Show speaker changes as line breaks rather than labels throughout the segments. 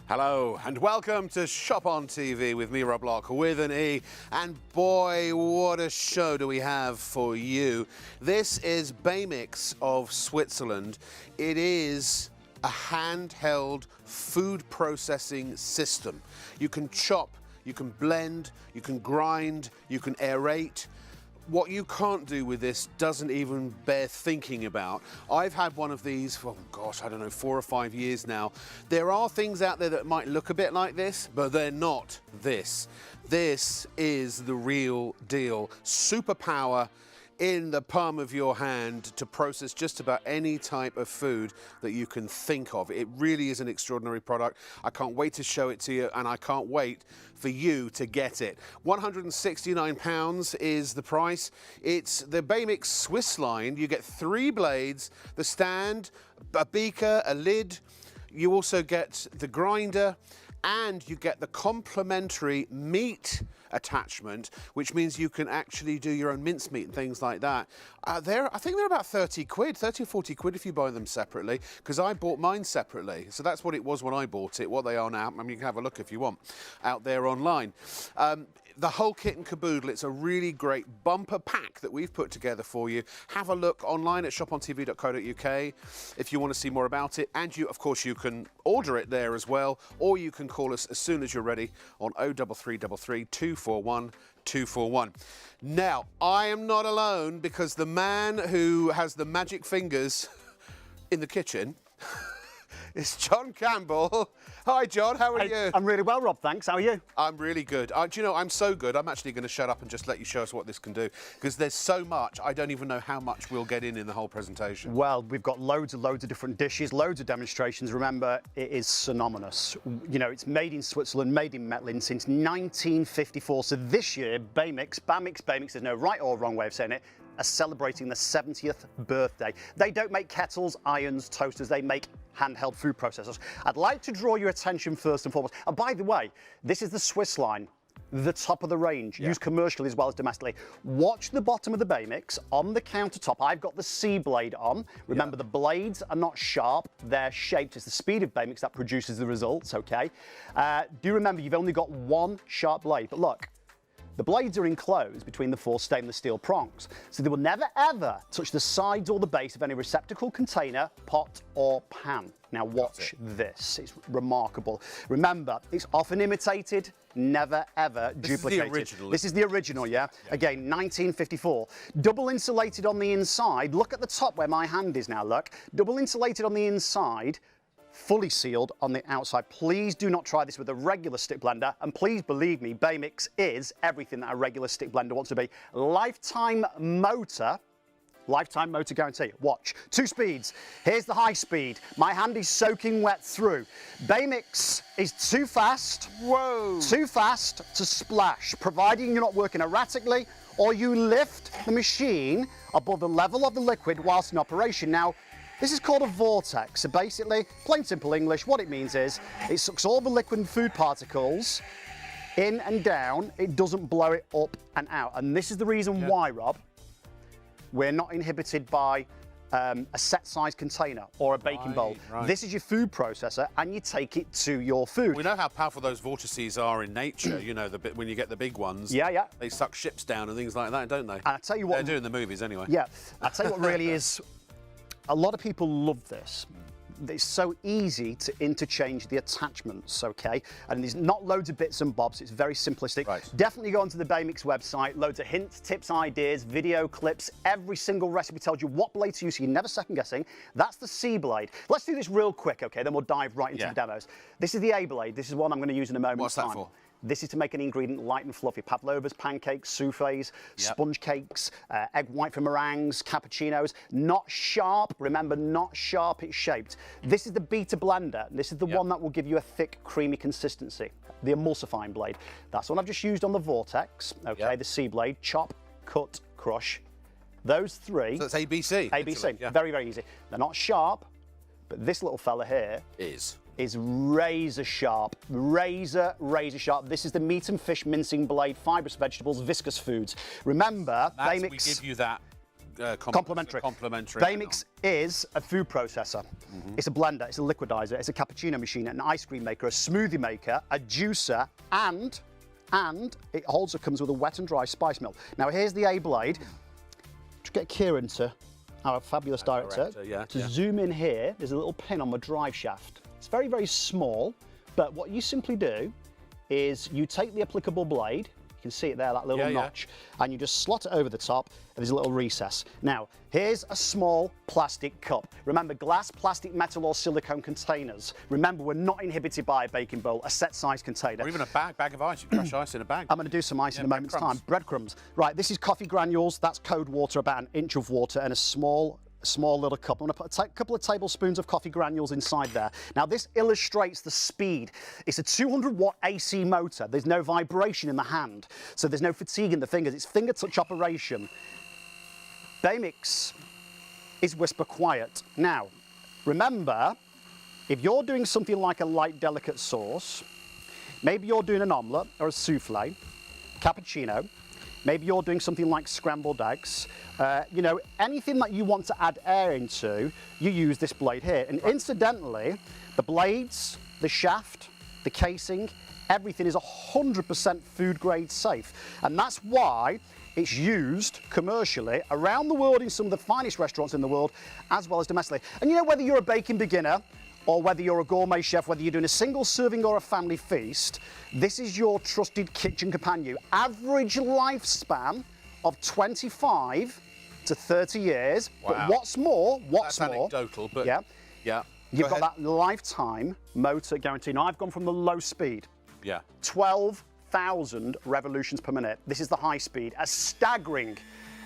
Hello and welcome to Shop on TV with me, Rob Locke, with an E. And boy, what a show do we have for you. This is Bamix of Switzerland. It is a handheld food processing system. You can chop, you can blend, you can grind, you can aerate. What you can't do with this doesn't even bear thinking about. I've had one of these for, oh gosh, I don't know, 4 or 5 years now. There are things out there that might look a bit like this, but they're not this. This is the real deal. Superpower in the palm of your hand to process just about any type of food that you can think of. It really is an extraordinary product. I can't wait to show it to you, and I can't wait for you to get it. £169 is the price. It's the Bamix Swiss line. You get 3 blades, the stand, a beaker, a lid. You also get the grinder, and you get the complimentary meat attachment, which means you can actually do your own mincemeat and things like that. I think they're about 30 quid, 30 or 40 quid if you buy them separately, because I bought mine separately. So that's what it was when I bought it. What they are now, I mean, you can have a look if you want out there online. The whole kit and caboodle, it's a really great bumper pack that we've put together for you. Have a look online at shopontv.co.uk if you want to see more about it. And you, of course, you can order it there as well, or you can call us as soon as you're ready on 03333 241 241. Now, I am not alone, because the man who has the magic fingers in the kitchen is John Campbell. Hi, John, how are you?
I'm really well, Rob, thanks. How are you?
I'm really good. Do you know, I'm so good, I'm actually going to shut up and just let you show us what this can do, because there's so much, I don't even know how much we'll get in the whole presentation.
Well, we've got loads of different dishes, loads of demonstrations. Remember, it is synonymous. You know, it's made in Switzerland, made in Metlin since 1954. So this year, Bamix, there's no right or wrong way of saying it, are celebrating the 70th birthday. They don't make kettles, irons, toasters, they make handheld food processors. I'd like to draw your attention first and foremost. And by the way, this is the Swiss line, the top of the range, used commercially as well as domestically. Watch the bottom of the Bamix on the countertop. I've got the C blade on. Remember, the blades are not sharp, they're shaped. It's the speed of Bamix that produces the results, okay? Do remember, you've only got one sharp blade, but look, the blades are enclosed between the 4 stainless steel prongs, so they will never ever touch the sides or the base of any receptacle, container, pot or pan. Now watch this, it's remarkable. Remember, it's often imitated, never ever duplicated. This is the original, yeah? Again, 1954. Double insulated on the inside. Look at the top where my hand is now, look. Double insulated on the inside, fully sealed on the outside. Please do not try this with a regular stick blender, and please believe me, Bamix is everything that a regular stick blender wants to be. Lifetime motor guarantee. Watch. 2 speeds. Here's the high speed. My hand is soaking wet through. Bamix is too fast. Whoa. Too fast to splash, providing you're not working erratically or you lift the machine above the level of the liquid whilst in operation. Now, this is called a vortex. So basically, plain simple English, what it means is it sucks all the liquid and food particles in and down. It doesn't blow it up and out. And this is the reason why, Rob, we're not inhibited by a set size container or a baking bowl. This is your food processor, and you take it to your food.
We know how powerful those vortices are in nature, you know, when you get the big ones. They suck ships down and things like that, don't they? And
I tell you what,
they're doing the movies anyway.
Yeah, I tell you what really is, a lot of people love this. It's so easy to interchange the attachments, okay? And there's not loads of bits and bobs, it's very simplistic. Definitely go onto the Bamix website, loads of hints, tips, ideas, video clips, every single recipe tells you what blade to use, so you're never second guessing. That's the C blade. Let's do this real quick, okay? Then we'll dive right into the demos. This is the A blade. This is one I'm going to use in a moment.
What's that for?
This is to make an ingredient light and fluffy. Pavlovas, pancakes, souffles, sponge cakes, egg white for meringues, cappuccinos. Not sharp, remember, not sharp, it's shaped. This is the beta blender. This is the one that will give you a thick, creamy consistency. The emulsifying blade. That's the one I've just used on the vortex, okay, the C blade. Chop, cut, crush. Those 3.
So that's ABC.
ABC, very, very easy. They're not sharp, but this little fella here is razor sharp, razor sharp. This is the meat and fish mincing blade, fibrous vegetables, viscous foods. Remember,
we give you that
complementary. Baymix is a food processor. It's a blender, it's a liquidizer, it's a cappuccino machine, an ice cream maker, a smoothie maker, a juicer, and it also comes with a wet and dry spice mill. Now here's the A blade. To get Kieran to, our fabulous director, to zoom in here, there's a little pin on the drive shaft. It's very, very small, but what you simply do is you take the applicable blade, you can see it there, that little notch, and you just slot it over the top, and there's a little recess. Now, here's a small plastic cup. Remember, glass, plastic, metal, or silicone containers. Remember, we're not inhibited by a baking bowl, a set size container.
Or even a bag of ice. You crush ice in a bag.
I'm going to do some ice in a moment's time. Breadcrumbs. Right, this is coffee granules, that's cold water, about an inch of water, and a small little cup. I'm going to put a couple of tablespoons of coffee granules inside there. Now this illustrates the speed. It's a 200-watt AC motor. There's no vibration in the hand, so there's no fatigue in the fingers. It's finger touch operation. Baymix is whisper quiet. Now, remember, if you're doing something like a light, delicate sauce, maybe you're doing an omelette or a souffle, cappuccino, maybe you're doing something like scrambled eggs, you know, anything that you want to add air into, you use this blade here. And incidentally, the blades, the shaft, the casing, everything is 100% food grade safe. And that's why it's used commercially around the world in some of the finest restaurants in the world, as well as domestically. And you know, whether you're a baking beginner or whether you're a gourmet chef, whether you're doing a single serving or a family feast, this is your trusted kitchen companion. Average lifespan of 25 to 30 years.
Wow.
But what's more,
That's anecdotal, but yeah.
You've got that lifetime motor guarantee. Now I've gone from the low speed. 12,000 revolutions per minute. This is the high speed, a staggering.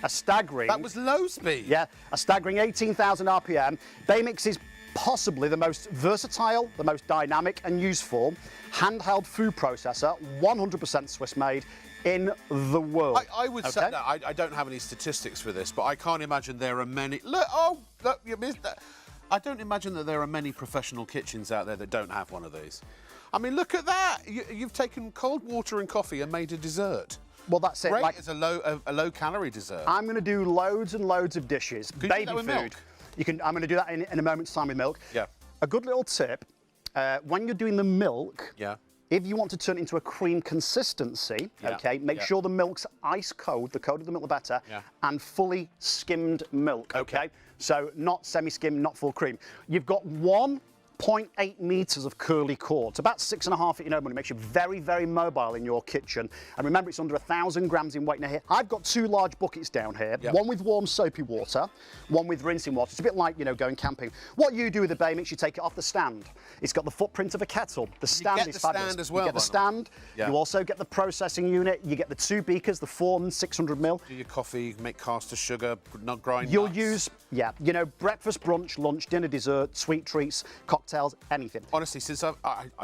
That was low speed.
Yeah, a staggering 18,000 RPM. Baymix is possibly the most versatile, the most dynamic and useful handheld food processor, 100% Swiss made, in the world.
I would say that I don't have any statistics for this, but I can't imagine there are many. Look, you missed that. I don't imagine that there are many professional kitchens out there that don't have one of these. I mean, look at that. You've taken cold water and coffee and made a dessert.
Well, that's it.
Great, it's a low-calorie dessert.
I'm going to do loads and loads of dishes.
Can you
baby
do that with
food.
milk?
I'm going to do that in a moment's time with milk.
Yeah.
A good little tip, when you're doing the milk, if you want to turn it into a cream consistency, make sure the milk's ice cold, the colder the milk the better, and fully skimmed milk, okay? So not semi-skimmed, not full cream. You've got 1.8 meters of curly cord. It's about 6.5 feet in open. It makes you very, very mobile in your kitchen. And remember, it's under 1,000 grams in weight. Now here, I've got 2 large buckets down here, one with warm soapy water, one with rinsing water. It's a bit like, you know, going camping. What you do with the Baymix, you take it off the stand. It's got the footprint of a kettle. The stand is fabulous.
Stand as well,
you get the stand, you also get the processing unit, you get the 2 beakers, the 4 and 600 ml.
Do your coffee, make caster sugar, not grind
You'll
nuts.
use, you know, breakfast, brunch, lunch, dinner, dessert, sweet treats, cocktails, anything.
Honestly, since I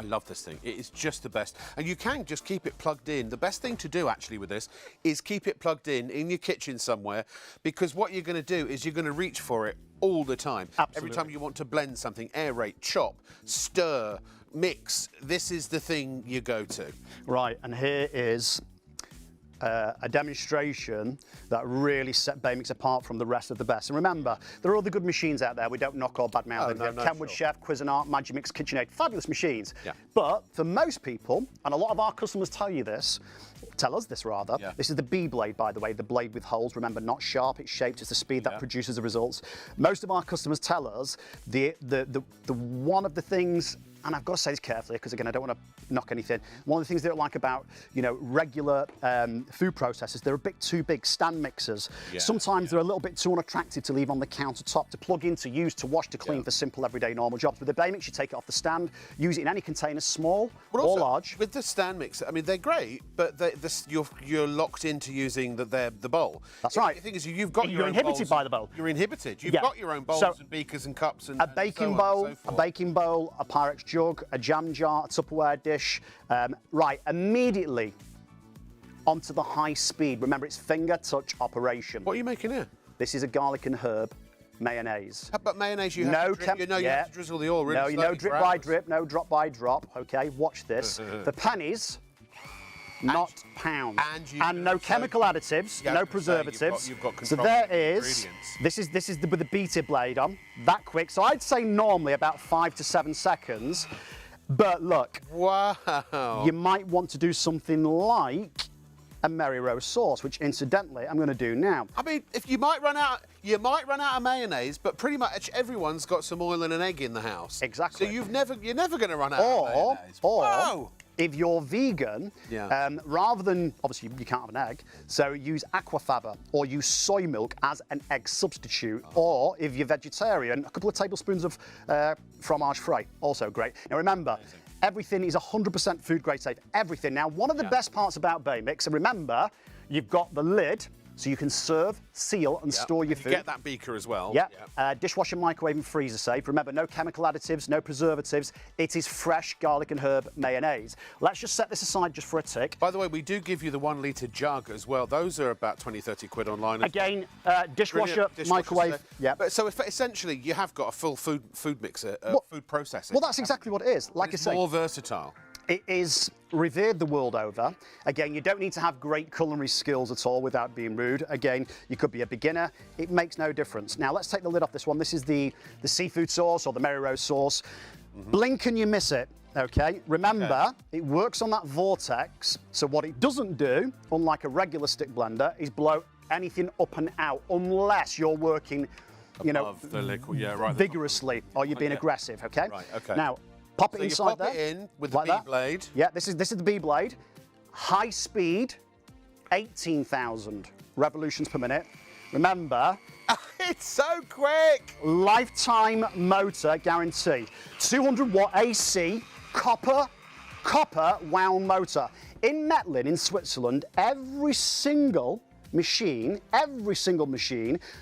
love this thing. It is just the best. And you can just keep it plugged in. The best thing to do, actually, with this is keep it plugged in your kitchen somewhere, because what you're going to do is you're going to reach for it all the time.
Absolutely.
Every time you want to blend something, aerate, chop, stir, mix, this is the thing you go to.
Right, and here is a demonstration that really set Baymix apart from the rest of the best. And remember, there are other good machines out there. We don't knock or badmouth them. Kenwood Chef, Cuisinart, Magimix, KitchenAid, fabulous machines. But for most people, and a lot of our customers tell us this rather, this is the B blade, by the way, the blade with holes. Remember, not sharp, it's shaped, it's the speed that produces the results. Most of our customers tell us the one of the things, and I've got to say this carefully because again I don't want to knock anything. One of the things they don't like about, you know, regular food processors, they're a bit too big. Stand mixers. Sometimes they're a little bit too unattractive to leave on the countertop, to plug in, to use, to wash, to clean for simple everyday normal jobs. With the Baymix, you take it off the stand, use it in any container, small or large.
With the stand mixer, I mean they're great, but you're locked into using the bowl.
That's right.
The thing is, you've got your own
inhibited
bowls.
by the bowl.
You're inhibited. You've got your own bowls and beakers and cups and
a baking bowl, a Pyrex jug, a jam jar, a Tupperware dish. Right, immediately onto the high speed. Remember, it's finger touch operation.
What are you making here?
This is a garlic and herb mayonnaise.
But mayonnaise, you have to drizzle the oil really
No, drip by drip, no drop by drop. Okay, watch this. The pennies not pounds.
And
no chemical additives,
Yeah,
no preservatives.
You've got
so
control
there
of the
is.
ingredients.
This is with the beater blade on, that quick. So I'd say normally about 5 to 7 seconds. But look,
wow.
you might want to do something like a Mary Rose sauce, which incidentally I'm going to do now.
I mean, if you might run out of mayonnaise, but pretty much everyone's got some oil and an egg in the house.
Exactly.
So you're never going to run out of mayonnaise.
Or if you're vegan,
Yeah.
rather than, obviously you can't have an egg, so use aquafaba or use soy milk as an egg substitute. Or if you're vegetarian, a couple of tablespoons of fromage frais, also great. Now remember, everything is 100% food grade safe, everything. Now one of the best parts about Bay Mix, and remember, you've got the lid, so you can serve, seal and store your food.
You get that beaker as well.
Yeah. Dishwasher, microwave and freezer safe. Remember, no chemical additives, no preservatives. It is fresh garlic and herb mayonnaise. Let's just set this aside just for a tick.
By the way, we do give you the 1 litre jug as well. Those are about 20, 30 quid online.
Again, dishwasher, microwave.
Safe.
Yeah.
But so essentially, you have got a full food mixer, food processor.
Well, that's exactly what it is. Like I say,
more versatile.
it is revered the world over. Again, you don't need to have great culinary skills at all without being rude. Again, you could be a beginner. It makes no difference. Now, let's take the lid off this one. This is the seafood sauce or the Mary Rose sauce. Blink and you miss it, okay? Remember, it works on that vortex. So what it doesn't do, unlike a regular stick blender, is blow anything up and out unless you're working, you know,
the liquid. Yeah, right.
vigorously or you're being aggressive, okay?
Right, okay.
Now, pop it
So
inside
you pop
there.
it in with
like
the
that.
B-blade.
Yeah, this is the B-blade. High speed, 18,000 revolutions per minute. Remember,
It's so quick.
lifetime motor guarantee. 200 watt AC, copper wound motor. In Metlin in Switzerland, every single machine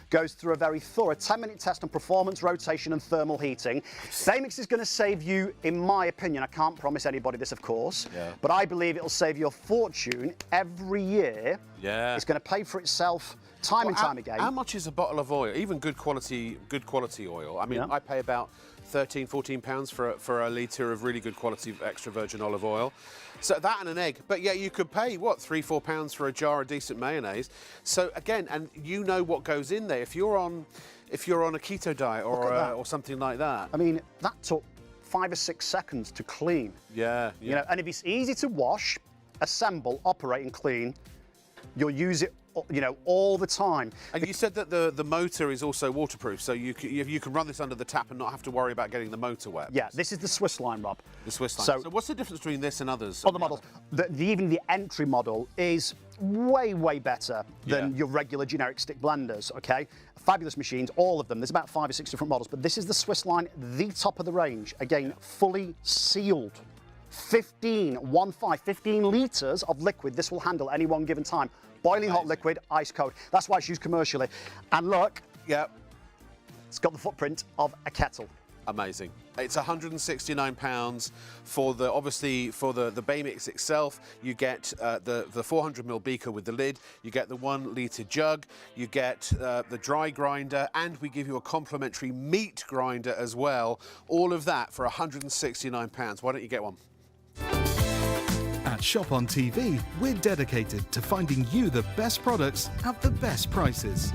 goes through a very thorough 10-minute test on performance, rotation and thermal heating. Bay Mix is going to save you, in my opinion, I can't promise anybody this of course, but I believe it'll save you a fortune every year.
Yeah.
It's going to pay for itself time and time again.
How much is a bottle of oil? Even good quality oil. I mean, I pay about 13, 14 pounds for a litre of really good quality extra virgin olive oil. So that and an egg. But yeah, you could pay, what, 3, 4 pounds for a jar of decent mayonnaise. So again, and you know what goes in there. If you're on a keto diet or something like that.
I mean, that took 5 or 6 seconds to clean.
Yeah.
You know, and if it's easy to wash, assemble, operate and clean, you'll use it, you know, all the time.
And you said that the motor is also waterproof, so you can run this under the tap and not have to worry about getting the motor wet.
Yeah, this is the Swiss line, Rob.
The Swiss line. So what's the difference between this and others?
Other models, even the entry model is way better than your regular generic stick blenders, okay? Fabulous machines, all of them. There's about 5 or 6 different models, but this is the Swiss line, the top of the range. Again, fully sealed. 15 litres of liquid this will handle any one given time. Boiling hot liquid, ice cold. That's why it's used commercially. And look, it's got the footprint of a kettle.
Amazing. It's £169 for the Bay Mix itself. You get the 400ml beaker with the lid. You get the 1 litre jug. You get the dry grinder, and we give you a complimentary meat grinder as well. All of that for £169. Why don't you get one?
At ShopOnTV, we're dedicated to finding you the best products at the best prices.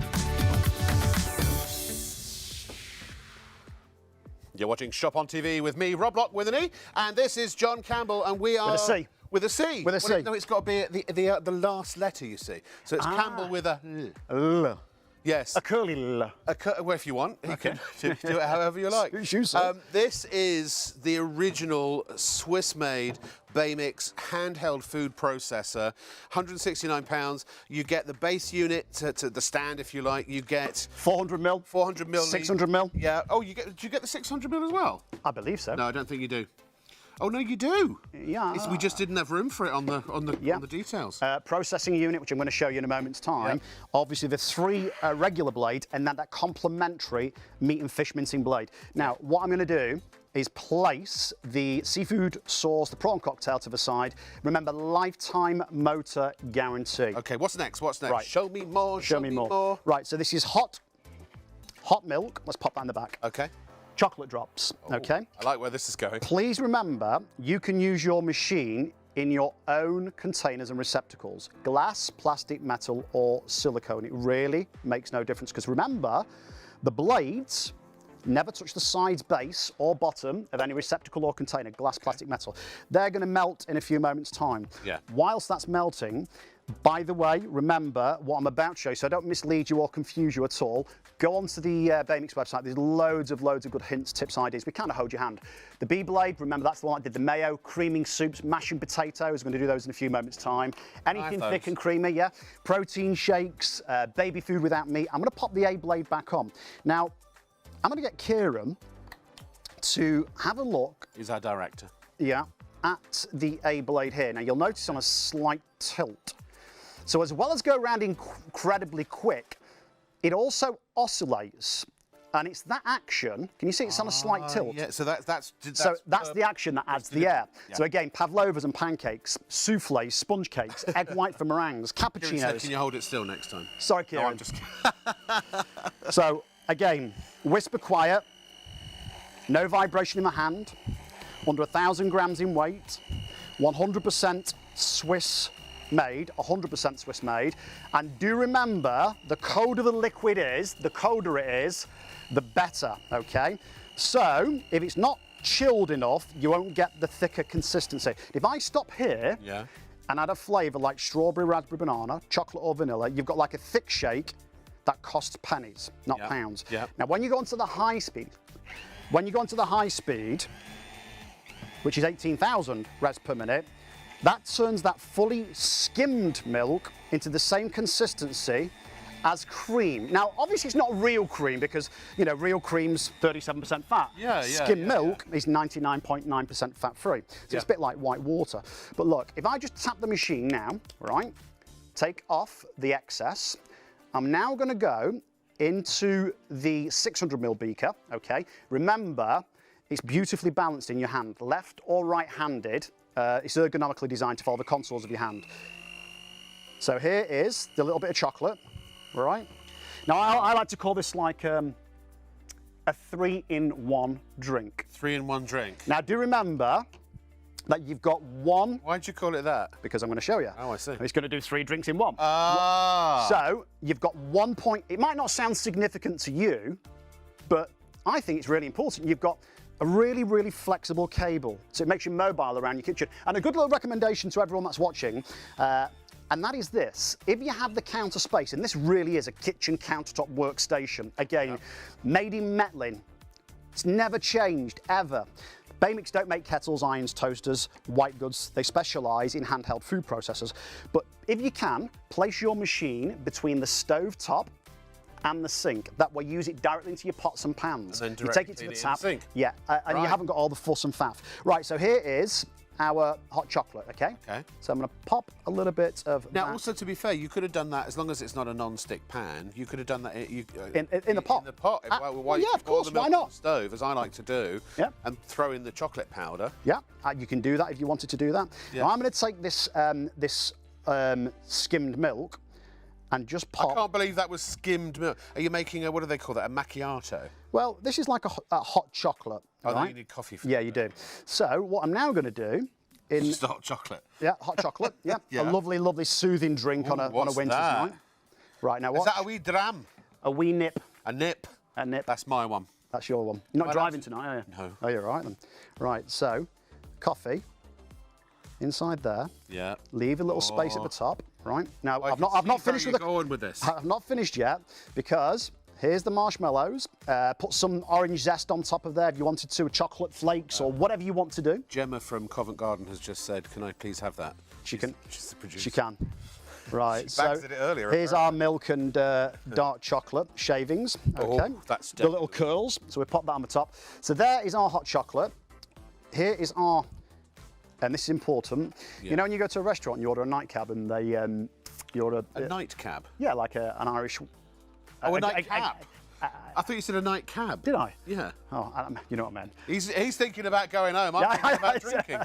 You're watching Shop on TV with me, Rob Lock with an E, and this is John Campbell, and we are...
With a C.
With a C.
With a C.
No, it's got to be the last letter, you see. So it's Campbell with a
L.
Yes.
A curly L.
Well, if you want, you can do it however you like. This is the original Swiss-made Bay Mix handheld food processor, £169. You get the base unit to the stand, if you like. You get
400ml,
400ml,
600ml.
Yeah. Oh, do you get the 600ml as well?
I believe so.
No, I don't think you do. Oh no, you do.
Yeah.
We just didn't have room for it on the details.
Processing unit, which I'm going to show you in a moment's time. Obviously, the 3 regular blade and then that complementary meat and fish mincing blade. Now, what I'm going to do is place the seafood sauce, the prawn cocktail to the side. Remember, lifetime motor guarantee.
Okay, what's next? What's next?
Right.
Show me more.
Show me more. Right, so this is hot milk. Let's pop that in the back.
Okay.
Chocolate drops, okay?
I like where this is going.
Please remember, you can use your machine in your own containers and receptacles. Glass, plastic, metal, or silicone. It really makes no difference, because remember, the blades never touch the sides, base, or bottom of any receptacle or container, glass, plastic, metal. They're going to melt in a few moments' time.
Yeah.
Whilst that's melting, by the way, remember what I'm about to show you, so I don't mislead you or confuse you at all. Go onto the Bamix website. There's loads of good hints, tips, ideas. We kind of hold your hand. The B-blade, remember that's the one that did the mayo, creaming soups, mashing potatoes. We're going to do those in a few moments' time. Anything thick and creamy, yeah. Protein shakes, baby food without meat. I'm going to pop the A-blade back on. Now, I'm going to get Kieran to have a look.
He's our director.
Yeah, at the A-blade here. Now, you'll notice on a slight tilt. So as well as go around incredibly quick, it also oscillates. And it's that action, can you see it's on a slight tilt?
Yeah, so that's
the action that adds the air. Yeah. So again, pavlovas and pancakes, souffles, sponge cakes, egg white for meringues, cappuccinos.
Can you hold it still next time?
Sorry, Kieran.
No, I'm just kidding.
So again, whisper quiet, no vibration in my hand, under 1,000 grams in weight, 100% Swiss made, 100% Swiss made. And do remember, the colder the liquid is, the colder it is, the better, okay? So if it's not chilled enough, you won't get the thicker consistency. If I stop here and add a flavour like strawberry, raspberry, banana, chocolate or vanilla, you've got like a thick shake that costs pennies, not pounds. Now when you go onto the high speed, which is 18,000 revs per minute, that turns that fully skimmed milk into the same consistency as cream. Now, obviously it's not real cream because, you know, real cream's 37% fat. Skim milk is 99.9% fat-free. So it's a bit like white water. But look, if I just tap the machine now, right, take off the excess, I'm now gonna go into the 600ml beaker, okay? Remember, it's beautifully balanced in your hand, left or right-handed. It's ergonomically designed to follow the contours of your hand. So here is the little bit of chocolate, right? Now I like to call this like a 3-in-1 drink.
3-in-1 drink.
Now do remember that you've got one.
Why'd you call it that?
Because I'm going to show you.
Oh, I see.
It's going to do 3 drinks in one.
Ah.
So you've got 1 point. It might not sound significant to you, but I think it's really important. You've got a really, really flexible cable, so it makes you mobile around your kitchen. And a good little recommendation to everyone that's watching, and that is this. If you have the counter space, and this really is a kitchen countertop workstation, again, made in Metlin, it's never changed, ever. Bamix don't make kettles, irons, toasters, white goods. They specialise in handheld food processors. But if you can, place your machine between the stove top and the sink. That way, use it directly into your pots and pans.
And then
you take it to the tap.
sink.
Yeah, and you haven't got all the fuss and faff. Right, so here is our hot chocolate, okay?
Okay.
So I'm going to pop a little bit of
Now,
that.
also, to be fair, you could have done that, as long as it's not a non-stick pan, you could have done that in
the pot.
In the pot.
Well, yeah, of course, why not?
On the stove, as I like to do, and throw in the chocolate powder.
Yeah, you can do that if you wanted to do that.
Yeah.
Now, I'm going to take this, skimmed milk and just pop.
I can't believe that was skimmed milk. Are you making a, what do they call that, a macchiato?
Well, this is like a hot chocolate.
Oh,
right?
you need coffee for
Yeah, you do. So what I'm now going to do
Just hot chocolate.
Yeah, hot chocolate. Yeah, a lovely, lovely soothing drink on a winter's night. Right, now what?
Is that a wee dram?
A wee nip.
A nip?
A nip.
That's my one.
That's your one. You're not driving tonight, are you?
No.
Oh, you're all right then. Right, so coffee inside there.
Yeah.
Leave a little space at the top. Right now,
I
I've not finished with
going with this.
I've not finished yet because here's the marshmallows. Put some orange zest on top of there if you wanted to, chocolate flakes or whatever you want to do.
Gemma from Covent Garden has just said, "Can I please have that?"
She's the
producer.
She can. Right. So
it earlier,
here's our milk and dark chocolate shavings. Okay.
That's
the little curls. So we pop that on the top. So there is our hot chocolate. Here is our. And this is important. Yeah. You know when you go to a restaurant and you order a nightcab and they you order
a nightcab?
Yeah, like an Irish.
Oh, a nightcab. I thought you said a nightcab.
Did I?
Yeah.
Oh, you know what I meant.
He's thinking about going home. I'm thinking about drinking.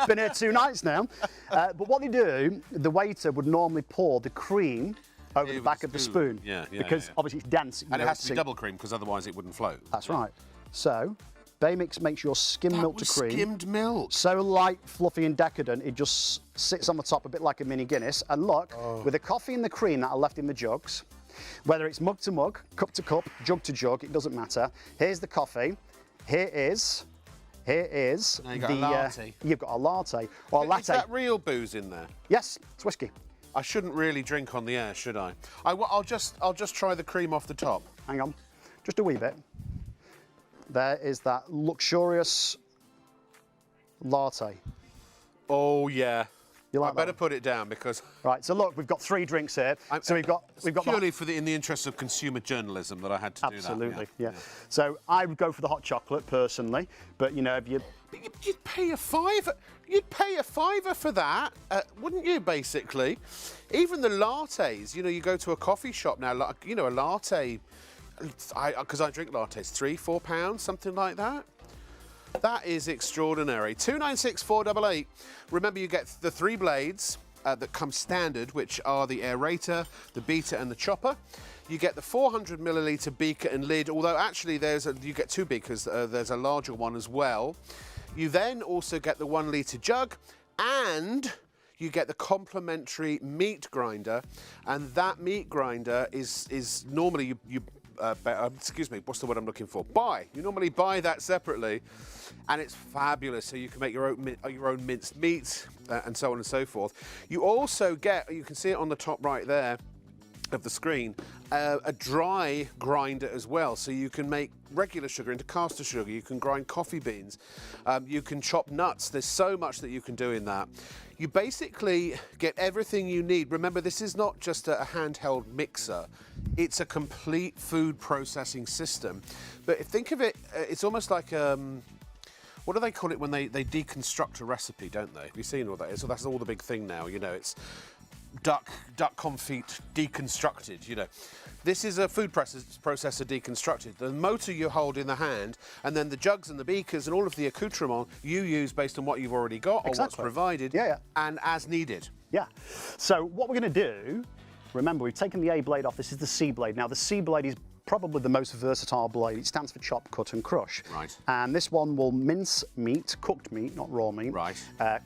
Been here 2 nights now. But what they do, the waiter would normally pour the cream over the back of the spoon.
Yeah,
because obviously it's dense.
And it has to be double cream because otherwise it wouldn't float.
That's right. So Bay Mix makes your skim milk to cream.
Skimmed milk.
So light, fluffy and decadent, it just sits on the top a bit like a mini Guinness. And look, with the coffee and the cream that are left in the jugs, whether it's mug to mug, cup to cup, jug to jug, it doesn't matter. Here's the coffee. Here is
Now you've got a latte.
You've got a latte or a latte.
Is that real booze in there?
Yes, it's whiskey.
I shouldn't really drink on the air, should I? I'll just try the cream off the top.
Hang on, just a wee bit. There is that luxurious latte.
Oh yeah.
You like
I better
that?
put it down because.
Right, so look, we've got 3 drinks here. So we've got
purely in the interest of consumer journalism that I had to do that.
Absolutely, yeah. So I would go for the hot chocolate personally, but you know, if you
You'd pay a fiver. You'd pay a fiver for that, wouldn't you? Basically, even the lattes. You know, you go to a coffee shop now. Like, you know, a latte. Because I drink lattes, £3, £4, something like that. That is extraordinary. 296488. Remember, you get the 3 blades that come standard, which are the aerator, the beater, and the chopper. You get the 400 milliliter beaker and lid. Although actually, you get 2 beakers. There's a larger one as well. You then also get the 1 litre jug, and you get the complimentary meat grinder. And that meat grinder is normally excuse me, what's the word I'm looking for? You normally buy that separately, and it's fabulous. So you can make your own minced meat and so on and so forth. You also get, you can see it on the top right there of the screen, a dry grinder as well. So you can make regular sugar into caster sugar. You can grind coffee beans. You can chop nuts. There's so much that you can do in that. You basically get everything you need. Remember, this is not just a handheld mixer. It's a complete food processing system. But think of it, it's almost like, what do they call it when they deconstruct a recipe, don't they? Have you seen all that? So that's all the big thing now, you know, it's duck confit deconstructed, you know. This is a food processor deconstructed. The motor you hold in the hand, and then the jugs and the beakers and all of the accoutrement you use based on what you've already got or what's provided, and as needed.
Yeah. So what we're going to do, remember, we've taken the A blade off. This is the C blade. Now, the C blade is probably the most versatile blade. It stands for chop, cut and crush.
Right.
And this one will mince meat, cooked meat, not raw meat.
Right.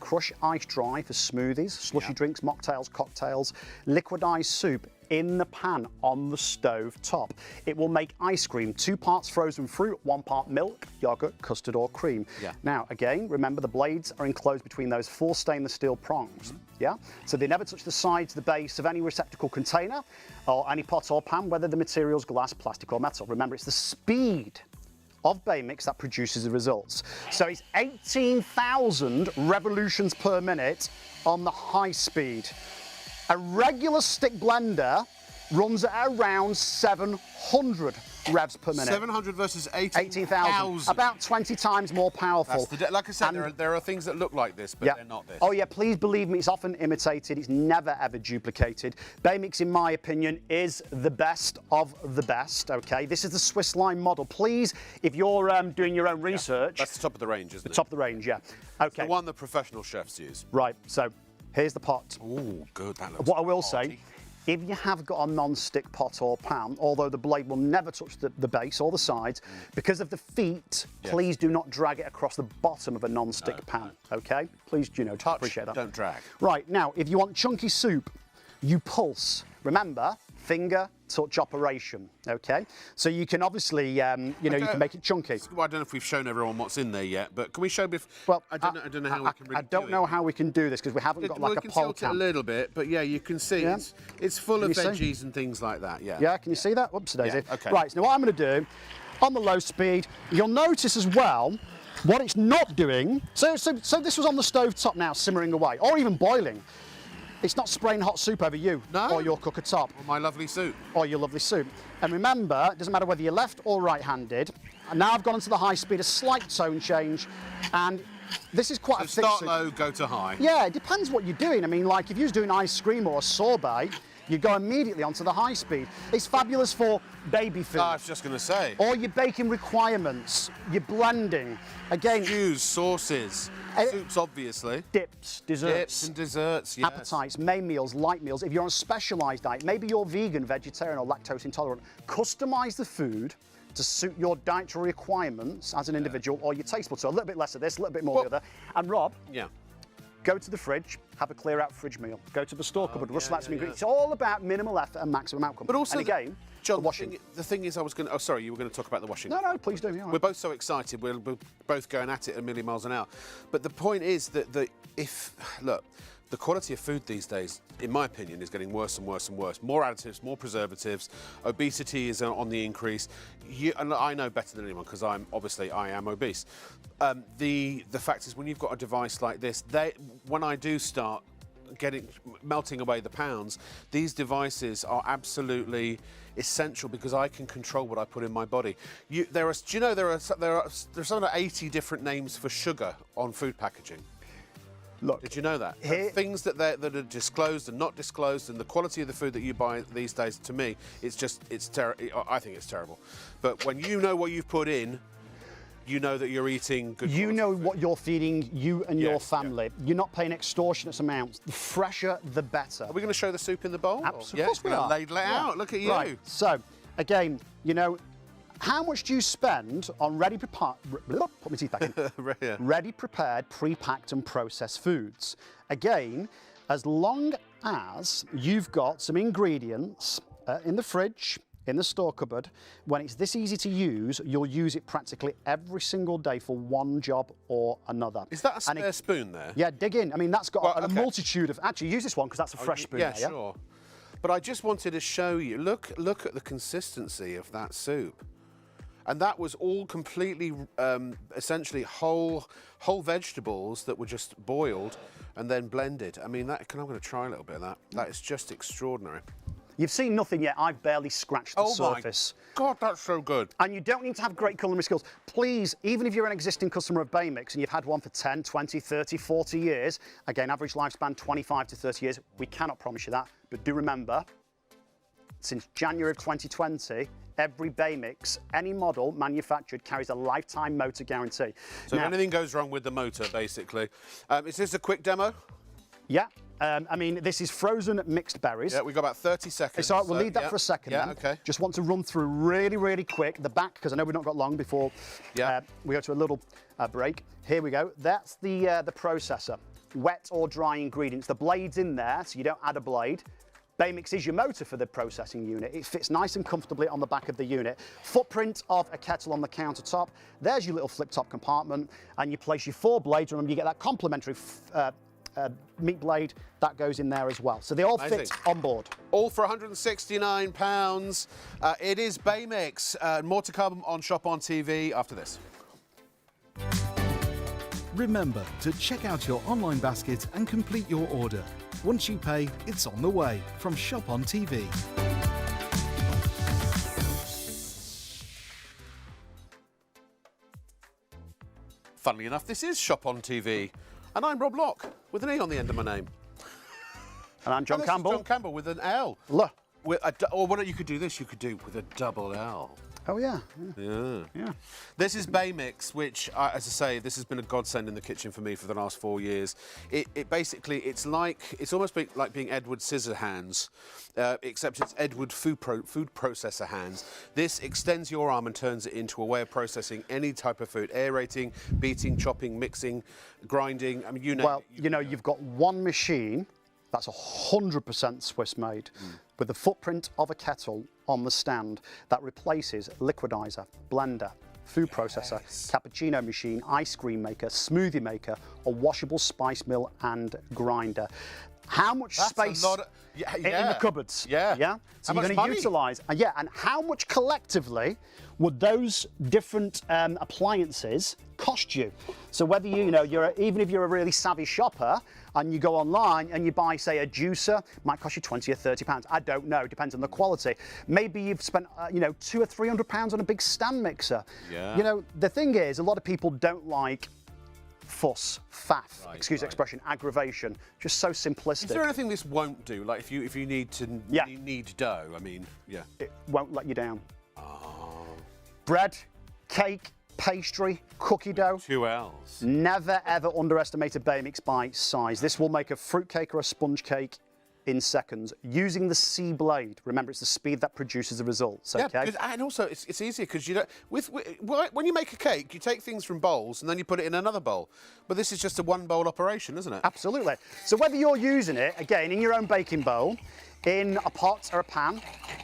Crush ice dry for smoothies, slushy drinks, mocktails, cocktails, liquidized soup in the pan on the stove top. It will make ice cream, 2 parts frozen fruit, 1 part milk, yogurt, custard or cream.
Yeah.
Now, again, remember the blades are enclosed between those 4 stainless steel prongs. Yeah? So they never touch the sides, the base of any receptacle container or any pot or pan, whether the material's glass, plastic or metal. Remember, it's the speed of Bay Mix that produces the results. So it's 18,000 revolutions per minute on the high speed. A regular stick blender runs at around 700 revs per minute.
700 versus
18,000. About 20 times more powerful.
Like I said, there are things that look like this, but they're not this.
Oh yeah, please believe me, it's often imitated. It's never ever duplicated. Bay Mix, in my opinion, is the best of the best, okay? This is the Swiss line model. Please, if you're doing your own research...
That's the top of the range, isn't it?
The top of the range, yeah. Okay.
It's the one that professional chefs use.
Right, so here's the pot.
Oh, good, that looks
What I will say, if you have got a non-stick pot or pan, although the blade will never touch the base or the sides, because of the feet, please do not drag it across the bottom of a non-stick pan, okay? Please, you know, appreciate that.
Don't drag.
Right, now, if you want chunky soup, you pulse. Remember, finger touch operation, okay? So you can obviously, you know, you can make it chunky.
Well, I don't know if we've shown everyone what's in there yet, but can we show before?
Well,
I don't know how we can really
I don't know how we can do this because we haven't got like a pole
cam. A little bit, but yeah, you can see it's full of veggies and things like that. Yeah.
Yeah, can you see that? Oops, daisy.
Yeah, okay.
Right, so now what I'm going to do, on the low speed, you'll notice as well what it's not doing. So this was on the stove top now, simmering away, or even boiling. It's not spraying hot soup over you or your cooker top.
Or my lovely soup.
Or your lovely soup. And remember, it doesn't matter whether you're left or right-handed. And now I've gone into the high speed, a slight tone change, and this is quite a thick
start
soup.
low, go to high.
Yeah, it depends what you're doing. I mean, like if you're doing ice cream or a sorbet, you go immediately onto the high speed. It's fabulous for baby food.
I was just going to say.
Or your baking requirements, your blending. Again,
stews, sauces, soups, obviously.
Dips, desserts.
Dips and desserts, yes.
Appetites, main meals, light meals. If you're on a specialised diet, maybe you're vegan, vegetarian or lactose intolerant, customise the food to suit your dietary requirements as an individual or your taste buds. So a little bit less of this, a little bit more of the other. And Rob, go to the fridge, have a clear out fridge meal. Go to the store cupboard, rustle out some ingredients. It's all about minimal effort and maximum outcome.
But also,
and again,
John,
the washing.
the thing is, I was going to. Oh, sorry, you were going to talk about the washing.
No, please do.
We're both so excited. We're both going at it a million miles an hour. But the point is that look, the quality of food these days, in my opinion, is getting worse and worse and worse. More additives, more preservatives. Obesity is on the increase. And I know better than anyone because I am obese. The fact is, when you've got a device like this, when I do start melting away the pounds, these devices are absolutely essential because I can control what I put in my body. Do you know there are something like 80 different names for sugar on food packaging?
Look,
did you know that? Things that are disclosed and not disclosed, and the quality of the food that you buy these days, to me, it's terrible. I think it's terrible. But when you know what you've put in, you know that you're eating good.
You know what you're feeding you and your family. You're not paying extortionate amounts. The fresher, the better.
Are we going to show the soup in the bowl?
Absolutely. Of course we are.
Ladle it out. Look at you.
Right. So, again, you know, how much do you spend on ready prepared, put my teeth back in, ready prepared, pre-packed and processed foods? Again, as long as you've got some ingredients in the fridge, in the store cupboard, when it's this easy to use, you'll use it practically every single day for one job or another.
Is that a spare spoon there?
Yeah, dig in. I mean, that's got a multitude of, actually use this one because that's a fresh spoon.
Yeah, sure. But I just wanted to show you, look at the consistency of that soup. And that was all completely, essentially whole vegetables that were just boiled and then blended. I mean, I'm going to try a little bit of that. That is just extraordinary.
You've seen nothing yet. I've barely scratched the surface.
Oh my God, that's so good.
And you don't need to have great culinary skills. Please, even if you're an existing customer of Baymix and you've had one for 10, 20, 30, 40 years, again, average lifespan 25 to 30 years, we cannot promise you that. But do remember, since January of 2020, every Baymix, any model manufactured, carries a lifetime motor guarantee.
So if anything goes wrong with the motor, basically. Is this a quick demo?
Yeah. I mean, this is frozen mixed berries.
Yeah, we've got about 30 seconds.
So we'll leave that for a second.
Yeah,
then.
okay.
Just want to run through really, really quick the back, because I know we've not got long before we go to a little break. Here we go. That's the processor. Wet or dry ingredients. The blade's in there, so you don't add a blade. Baymix is your motor for the processing unit. It fits nice and comfortably on the back of the unit. Footprint of a kettle on the countertop. There's your little flip-top compartment, and you place your 4 blades. Remember, you get that complementary meat blade that goes in there as well. So they all fit on board.
All for £169. It is Baymix. More to come on Shop on TV after this.
Remember to check out your online basket and complete your order. Once you pay, it's on the way from Shop on TV.
Funnily enough, this is Shop on TV. And I'm Rob Locke, with an E on the end of my name.
And I'm John Campbell.
John Campbell with an L.
Look.
Or why don't you could do this? You could do with a double L.
Oh, yeah.
Yeah. This is Baymix, which, as I say, this has been a godsend in the kitchen for me for the last 4 years. It basically, it's almost like being Edward Scissorhands, except it's Edward food processor hands. This extends your arm and turns it into a way of processing any type of food, aerating, beating, chopping, mixing, grinding. I mean, you know.
Well, you know, you've got one machine that's 100% Swiss made, with the footprint of a kettle on the stand that replaces liquidizer, blender, food processor, cappuccino machine, ice cream maker, smoothie maker, a washable spice mill and grinder. How much space in the cupboards? Yeah. So you're going to utilise, and how much collectively would those different appliances cost you? So whether even if you're a really savvy shopper and you go online and you buy, say, a juicer, might cost you 20 or 30 pounds. I don't know. Depends on the quality. Maybe you've spent £200 or £300 on a big stand mixer. Yeah. You know, the thing is, a lot of people don't like fuss, faff, excuse the expression, aggravation, just so simplistic.
Is there anything this won't do? Like if you need to need dough, I mean,
it won't let you down. Bread, cake, pastry, cookie dough.
2 L's.
Never ever underestimate a Baymix by size. This will make a fruit cake or a sponge cake in seconds using the C blade. Remember, it's the speed that produces the results. Okay.
Yeah, and also it's easier because you don't. When you make a cake, you take things from bowls and then you put it in another bowl. But this is just a one bowl operation, isn't it?
Absolutely. So whether you're using it again in your own baking bowl, in a pot or a pan,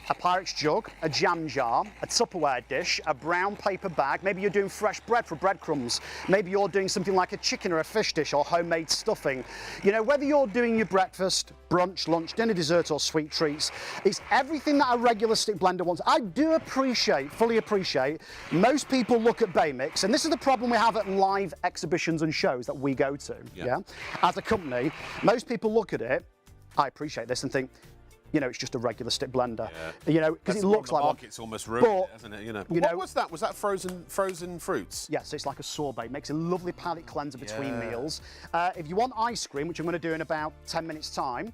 a Pyrex jug, a jam jar, a Tupperware dish, a brown paper bag, maybe you're doing fresh bread for breadcrumbs, maybe you're doing something like a chicken or a fish dish or homemade stuffing. You know, whether you're doing your breakfast, brunch, lunch, dinner, dessert or sweet treats, it's everything that a regular stick blender wants. I do fully appreciate, most people look at Bay Mix, and this is the problem we have at live exhibitions and shows that we go to, yeah? As a company, most people look at it, I appreciate this, and think, you know, it's just a regular stick blender. Yeah. You know, because it looks like one.
It's almost ruined, hasn't it? You know. What was that? Was that frozen fruits?
Yes, it's like a sorbet. It makes a lovely palate cleanser between meals. If you want ice cream, which I'm going to do in about 10 minutes' time.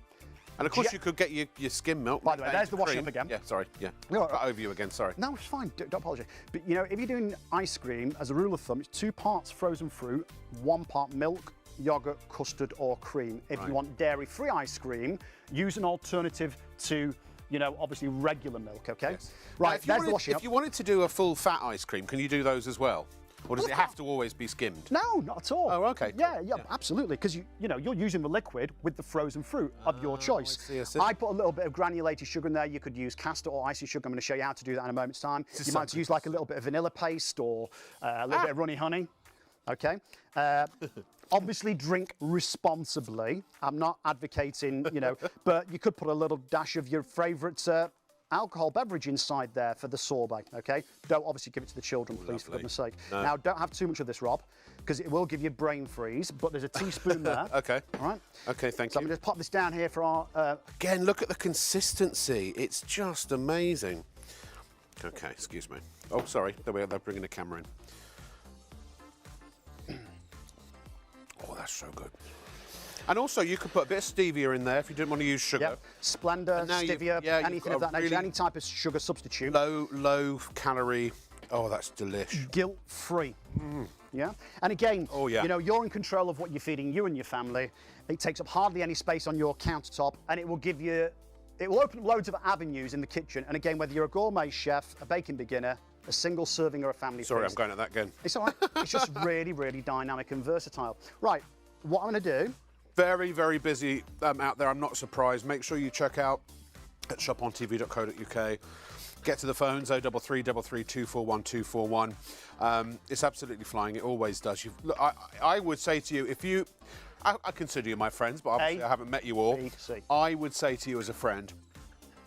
And of course, you could get your skim milk.
By the way, there's the wash up again.
Yeah, sorry. Yeah.
No,
over you again. Sorry.
No, it's fine. Don't apologise. But you know, if you're doing ice cream, as a rule of thumb, it's 2 parts frozen fruit, 1 part milk, yogurt, custard or cream. If you want dairy-free ice cream, use an alternative to, you know, obviously regular milk, okay?
Yes.
Right,
now, if you wanted to do a full fat ice cream, can you do those as well? Or does it have to always be skimmed?
No, not at all.
Oh, okay.
Yeah, absolutely, because you know, you're using the liquid with the frozen fruit of your choice.
I see.
I put a little bit of granulated sugar in there. You could use castor or icing sugar. I'm going to show you how to do that in a moment's time. You might use like a little bit of vanilla paste or a little bit of runny honey, okay? Obviously, drink responsibly. I'm not advocating, you know, but you could put a little dash of your favourite alcohol beverage inside there for the sorbet, okay? Don't obviously give it to the children, please, for goodness sake. No. Now, don't have too much of this, Rob, because it will give you brain freeze, but there's a teaspoon there.
Okay.
All right?
Okay, thank you.
So I'm going to pop this down here for our...
Again, look at the consistency. It's just amazing. Okay, excuse me. Oh, sorry. They're bringing the camera in. Oh, that's so good. And also, you could put a bit of stevia in there if you didn't want to use sugar.
Yep. Splenda, stevia, anything of that nature, any type of sugar substitute.
Low calorie. Oh, that's delish.
Guilt-free. Yeah. And again, you know, you're in control of what you're feeding you and your family. It takes up hardly any space on your countertop, and it will give you, it will open up loads of avenues in the kitchen. And again, whether you're a gourmet chef, a baking beginner, a single serving or a family
Sorry,
feast.
I'm going at that again.
It's all right. It's just really, really dynamic and versatile. Right, what I'm going to do...
Very, very busy out there. I'm not surprised. Make sure you check out at shopontv.co.uk. Get to the phones, 033 33 241 241. It's absolutely flying. It always does. Look, I would say to you, if you... I consider you my friends, but obviously I haven't met you all. I would say to you as a friend,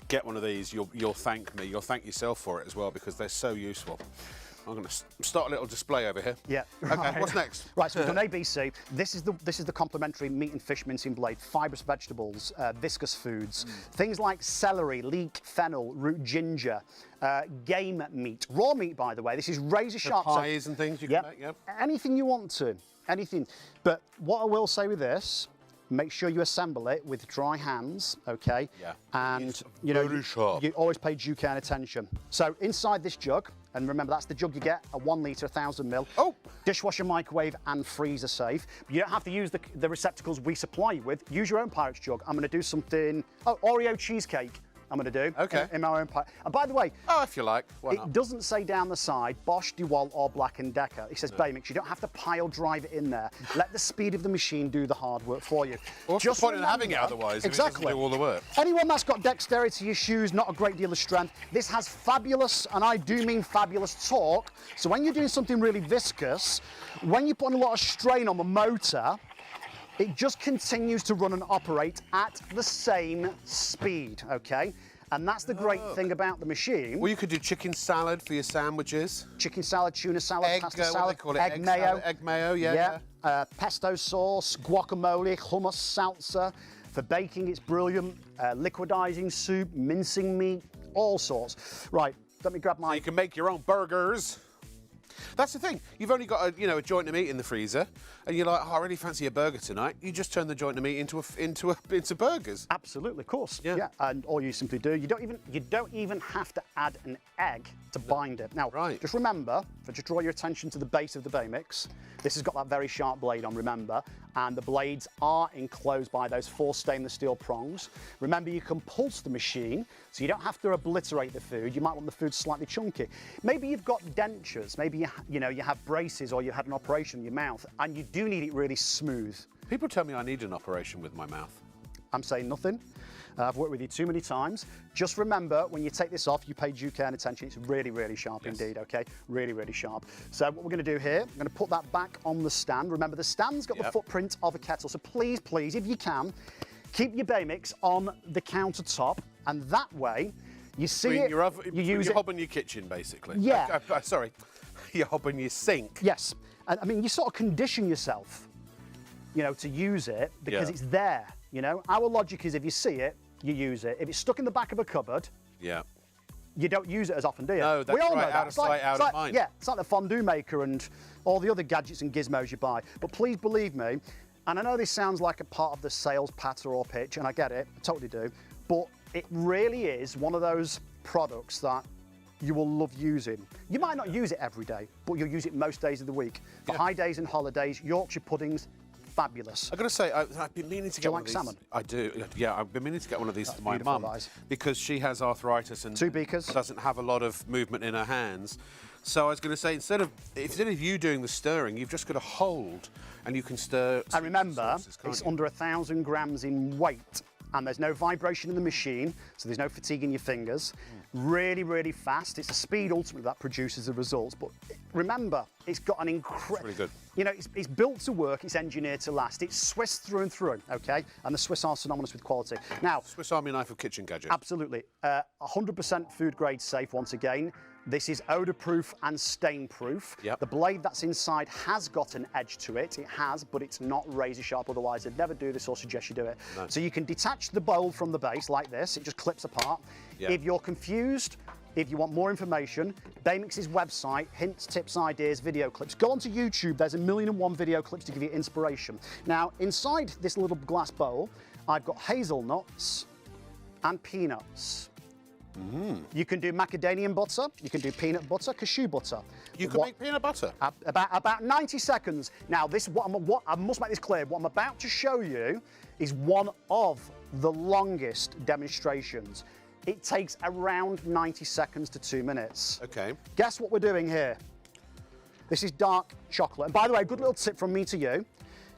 get one of these. You'll thank me. You'll thank yourself for it as well because they're so useful. I'm going to start a little display over here.
Yeah.
Okay.
Right.
What's next?
Right. So we've done ABC. This is the complimentary meat and fish mincing blade, fibrous vegetables, viscous foods, things like celery, leek, fennel, root ginger, game meat, raw meat. By the way, this is razor sharp.
Pies and things you can make. Yep.
Anything you want to. Anything. But what I will say with this. Make sure you assemble it with dry hands, okay?
Yeah.
And you know, you always pay due care and attention. So inside this jug, and remember that's the jug you get, a 1 litre, 1000 ml.
Oh!
Dishwasher, microwave, and freezer safe. You don't have to use the receptacles we supply you with. Use your own Pyrex jug. I'm going to do something. Oh, Oreo cheesecake. I'm going to do in my own pie. And by the way,
if you like, why not?
It doesn't say down the side Bosch, DeWalt or Black & Decker. It says Bay Mix. You don't have to pile drive it in there. Let the speed of the machine do the hard work for you.
What's the point in having it otherwise?
Exactly.
If it doesn't do all the work.
Anyone that's got dexterity issues, not a great deal of strength, this has fabulous, and I do mean fabulous, torque. So when you're doing something really viscous, when you put a lot of strain on the motor, it just continues to run and operate at the same speed, okay? And that's the great thing about the machine.
Well, you could do chicken salad for your sandwiches.
Chicken salad, tuna salad, pasta salad,
egg mayo. Salad, egg mayo, yeah.
Pesto sauce, guacamole, hummus, salsa. For baking, it's brilliant. Liquidizing soup, mincing meat, all sorts. Right, let me grab my...
So you can make your own burgers. That's the thing. You've only got a joint of meat in the freezer, and you're like, oh, I really fancy a burger tonight. You just turn the joint of meat into burgers.
Absolutely, of course. Yeah. And all you simply do, you don't even have to add an egg to bind it. Now, just remember, just draw your attention to the base of the Bay Mix. This has got that very sharp blade on. Remember, and the blades are enclosed by those 4 stainless steel prongs. Remember, you can pulse the machine, so you don't have to obliterate the food. You might want the food slightly chunky. Maybe you've got dentures, maybe you have braces, or you had an operation in your mouth, and you do need it really smooth.
People tell me I need an operation with my mouth.
I'm saying nothing. I've worked with you too many times. Just remember, when you take this off, you pay due care and attention. It's really, really sharp indeed, okay? Really, really sharp. So what we're gonna do here, I'm gonna put that back on the stand. Remember, the stand's got the footprint of a kettle, so please, please, if you can, keep your Bay Mix on the countertop, and that way, you see it, you use
your
it.
hob in your kitchen, basically.
Yeah.
Sorry, your hob in your sink.
Yes, and I mean, you sort of condition yourself, to use it because it's there, Our logic is if you see it, you use it. If it's stuck in the back of a cupboard, you don't use it as often, do you?
No, that's
we all
right,
know that.
out of sight, out of mind.
Yeah, it's like the fondue maker and all the other gadgets and gizmos you buy. But please believe me, and I know this sounds like a part of the sales patter or pitch, and I get it, I totally do, but it really is one of those products that you will love using. You might not use it every day, but you'll use it most days of the week. For high days and holidays, Yorkshire puddings, fabulous.
I've got to say, I've been meaning to get one of these.
Salmon?
I do, yeah. I've been meaning to get one of these for my
beautiful,
mum
guys.
because she has arthritis and
2 beakers.
doesn't have a lot of movement in her hands. So I was going to say, instead of you doing the stirring, you've just got to hold and you can stir.
And remember,
sauces,
it's
you?
under 1,000 grams in weight, and there's no vibration in the machine, so there's no fatigue in your fingers. Really, really fast. It's the speed ultimately that produces the results. But remember, it's got an incredible.
Really good.
It's built to work. It's engineered to last. It's Swiss through and through. Okay, and the Swiss are synonymous with quality. Now,
Swiss Army knife of kitchen gadgets.
absolutely, 100% food grade safe. Once again. This is odor-proof and stain-proof.
Yep.
The blade that's inside has got an edge to it. It has, but it's not razor-sharp, otherwise I'd never do this or suggest you do it.
No.
So you can detach the bowl from the base like this. It just clips apart.
Yep.
If you're confused, if you want more information, Baymix's website, hints, tips, ideas, video clips. Go onto YouTube. There's 1,000,001 video clips to give you inspiration. Now, inside this little glass bowl, I've got hazelnuts and peanuts. You can do macadamia butter, you can do peanut butter, cashew butter.
You can make peanut butter?
About 90 seconds. Now, I must make this clear. What I'm about to show you is one of the longest demonstrations. It takes around 90 seconds to 2 minutes.
Okay.
Guess what we're doing here? This is dark chocolate. And by the way, a good little tip from me to you.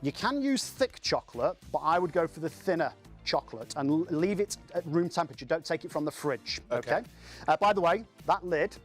You can use thick chocolate, but I would go for the thinner chocolate and leave it at room temperature. Don't take it from the fridge, okay? By the way, that lid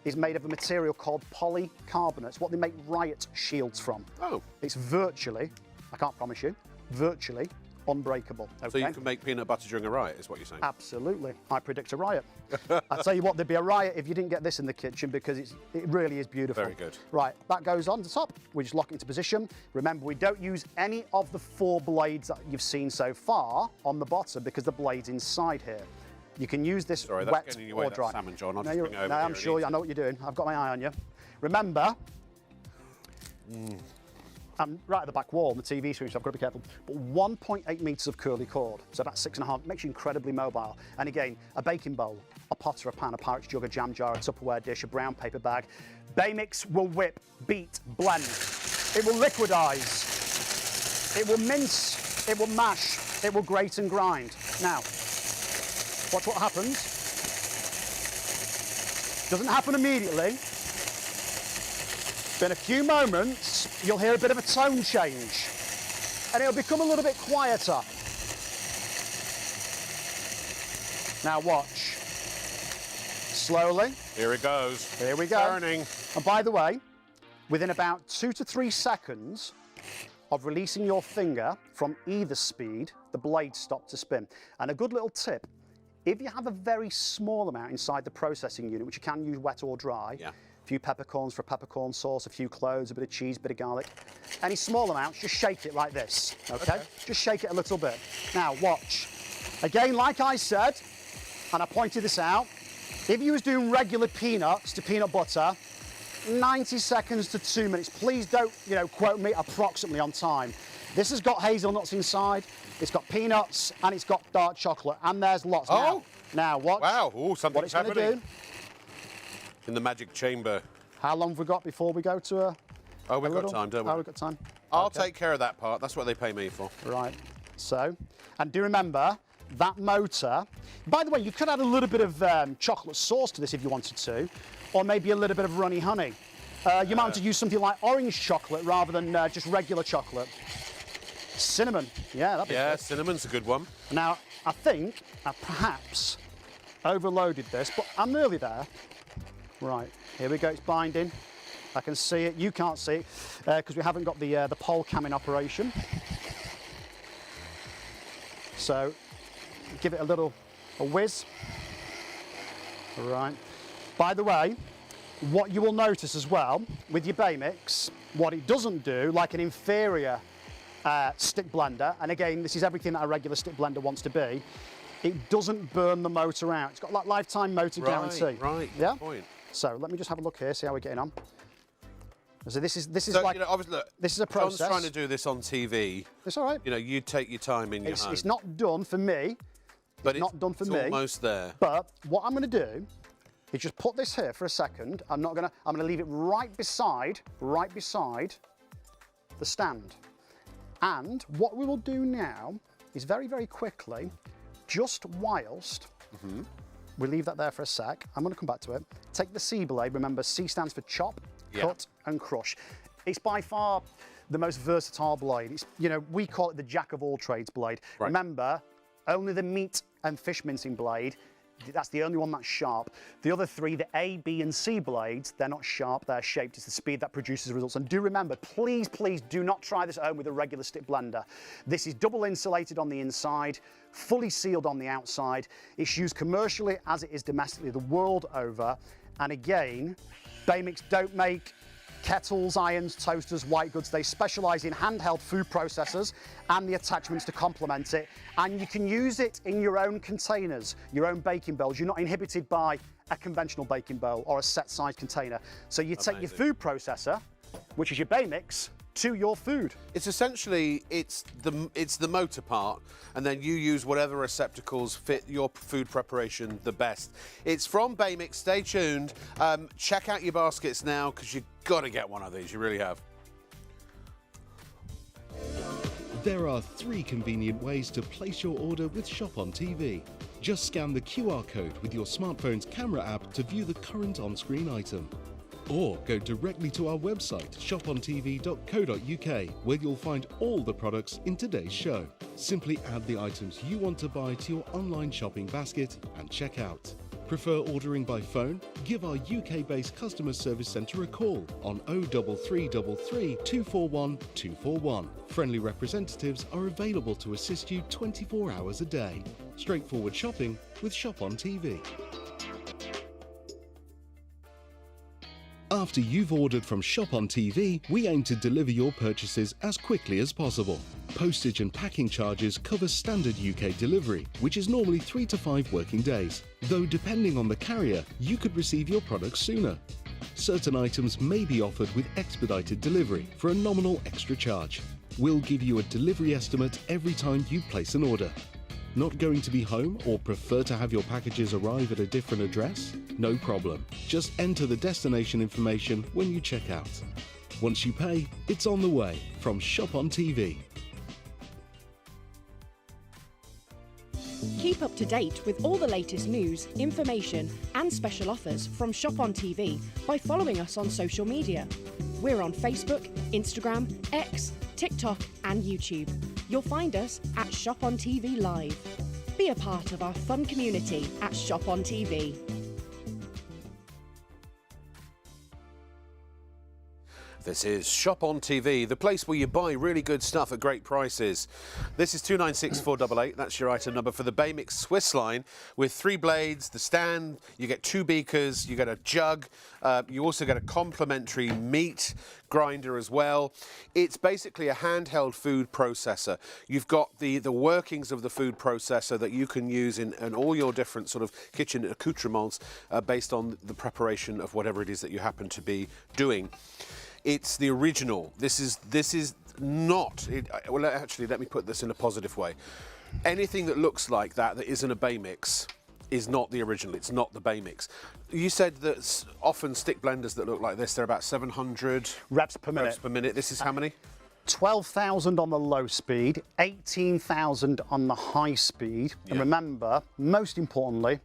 is made of a material called polycarbonate. It's what they make riot shields from. Oh. It's virtually, I can't promise you, virtually unbreakable. Okay?
So you can make peanut butter during a riot, is what you're saying?
Absolutely. I predict a riot. I tell you what, there'd be a riot if you didn't get this in the kitchen because it really is beautiful.
Very good.
Right, that goes on the top. We just lock it into position. Remember, we don't use any of the 4 blades that you've seen so far on the bottom because the blade's inside here. You can use this wet
getting in your way,
or dry.
that salmon, John. I'll
No,
just bring it over
no,
here
I'm
and
sure
eat
I know what you're doing. I've got my eye on you. Remember, I'm right at the back wall on the TV screen, so I've got to be careful. But 1.8 metres of curly cord, so that's 6.5, makes you incredibly mobile. And again, a baking bowl, a pot or a pan, a Pyrex jug, a jam jar, a Tupperware dish, a brown paper bag. Baymix will whip, beat, blend. It will liquidize. It will mince. It will mash. It will grate and grind. Now, watch what happens. Doesn't happen immediately. In a few moments, you'll hear a bit of a tone change, and it'll become a little bit quieter. Now watch. Slowly.
Here it goes.
Here we go.
Turning.
And by the way, within about 2 to 3 seconds of releasing your finger from either speed, the blade stops to spin. And a good little tip, if you have a very small amount inside the processing unit, which you can use wet or dry, a few peppercorns for a peppercorn sauce, a few cloves, a bit of cheese, a bit of garlic. Any small amounts, just shake it like this, okay? Just shake it a little bit. Now, watch. Again, like I said, and I pointed this out, if you was doing regular peanuts to peanut butter, 90 seconds to 2 minutes. Please don't, quote me approximately on time. This has got hazelnuts inside, it's got peanuts, and it's got dark chocolate, and there's lots.
Oh!
Now watch.
Wow, something's
what it's
happening.
Gonna do.
In the magic chamber.
How long have we got before we go to a
Oh, we've got time, don't we?
Oh, we've got time.
I'll take care of that part. That's what they pay me for.
Right. So, and do remember, that motor, by the way, you could add a little bit of chocolate sauce to this if you wanted to, or maybe a little bit of runny honey. You might want to use something like orange chocolate rather than just regular chocolate. Cinnamon, yeah, that'd be good.
Cinnamon's a good one.
Now, I think I perhaps overloaded this, but I'm nearly there. Right, here we go, it's binding. I can see it, you can't see it, because we haven't got the pole cam in operation. So, give it a whiz. Right. By the way, what you will notice as well with your Bay Mix, what it doesn't do, like an inferior stick blender, and again, this is everything that a regular stick blender wants to be, it doesn't burn the motor out. It's got that lifetime motor guarantee.
Right,
yeah?
Good point.
So let me just have a look here, see how we're getting on. So this is
So,
like,
you know, obviously, look,
this is a process.
John's trying to do this on TV.
It's all right.
You know, you take your time in your home.
It's not done for me.
But
it's not done for me.
It's almost there.
But what I'm going to do is just put this here for a second. I'm going to leave it right beside the stand. And what we will do now is very, very quickly, just whilst we leave that there for a sec, I'm going to come back to it. Take the C blade. Remember, C stands for chop, cut, and crush. It's by far the most versatile blade. It's, you know, we call it the jack of all trades blade. Right. Remember, only the meat and fish mincing blade, that's the only one that's sharp. The other three, the A, B, and C blades, they're not sharp, they're shaped. It's the speed that produces results. And do remember, please, please do not try this at home with a regular stick blender. This is double insulated on the inside, fully sealed on the outside. It's used commercially as it is domestically the world over. And again, Bay Mix don't make kettles, irons, toasters, white goods. They specialise in handheld food processors and the attachments to complement it. And you can use it in your own containers, your own baking bowls. You're not inhibited by a conventional baking bowl or a set size container. So you take your food processor, which is your Bay Mix, to your food.
It's essentially, it's the motor part, and then you use whatever receptacles fit your food preparation the best. It's from Bay Mix. Stay tuned. Check out your baskets now, because you've got to get one of these. You really have.
There are 3 convenient ways to place your order with ShopOnTV. Just scan the QR code with your smartphone's camera app to view the current on-screen item. Or go directly to our website, shopontv.co.uk, where you'll find all the products in today's show. Simply add the items you want to buy to your online shopping basket and check out. Prefer ordering by phone? Give our UK-based customer service centre a call on 03333 241 241. Friendly representatives are available to assist you 24 hours a day. Straightforward shopping with ShopOnTV. After you've ordered from ShopOnTV, we aim to deliver your purchases as quickly as possible. Postage and packing charges cover standard UK delivery, which is normally 3 to 5 working days, though depending on the carrier, you could receive your products sooner. Certain items may be offered with expedited delivery for a nominal extra charge. We'll give you a delivery estimate every time you place an order. Not going to be home or prefer to have your packages arrive at a different address? No problem. Just enter the destination information when you check out. Once you pay, it's on the way from ShopOnTV.
Keep up to date with all the latest news, information and special offers from ShopOnTV by following us on social media. We're on Facebook, Instagram, X, TikTok and YouTube. You'll find us at ShopOnTV Live. Be a part of our fun community at ShopOnTV.
This is ShopOnTV, the place where you buy really good stuff at great prices. This is 296488. That's your item number for the Bay Mix Swiss line with 3 blades, the stand. You get 2 beakers, you get a jug. You also get a complimentary meat grinder as well. It's basically a handheld food processor. You've got the workings of the food processor that you can use in all your different sort of kitchen accoutrements based on the preparation of whatever it is that you happen to be doing. It's the original. This is not. Well, actually, let me put this in a positive way. Anything that looks like that isn't a Bay Mix is not the original. It's not the Bay Mix. You said that often stick blenders that look like this, they're about 700
reps per minute.
reps per minute. This is how many?
12,000 on the low speed, 18,000 on the high speed.
Yeah.
And remember, most importantly,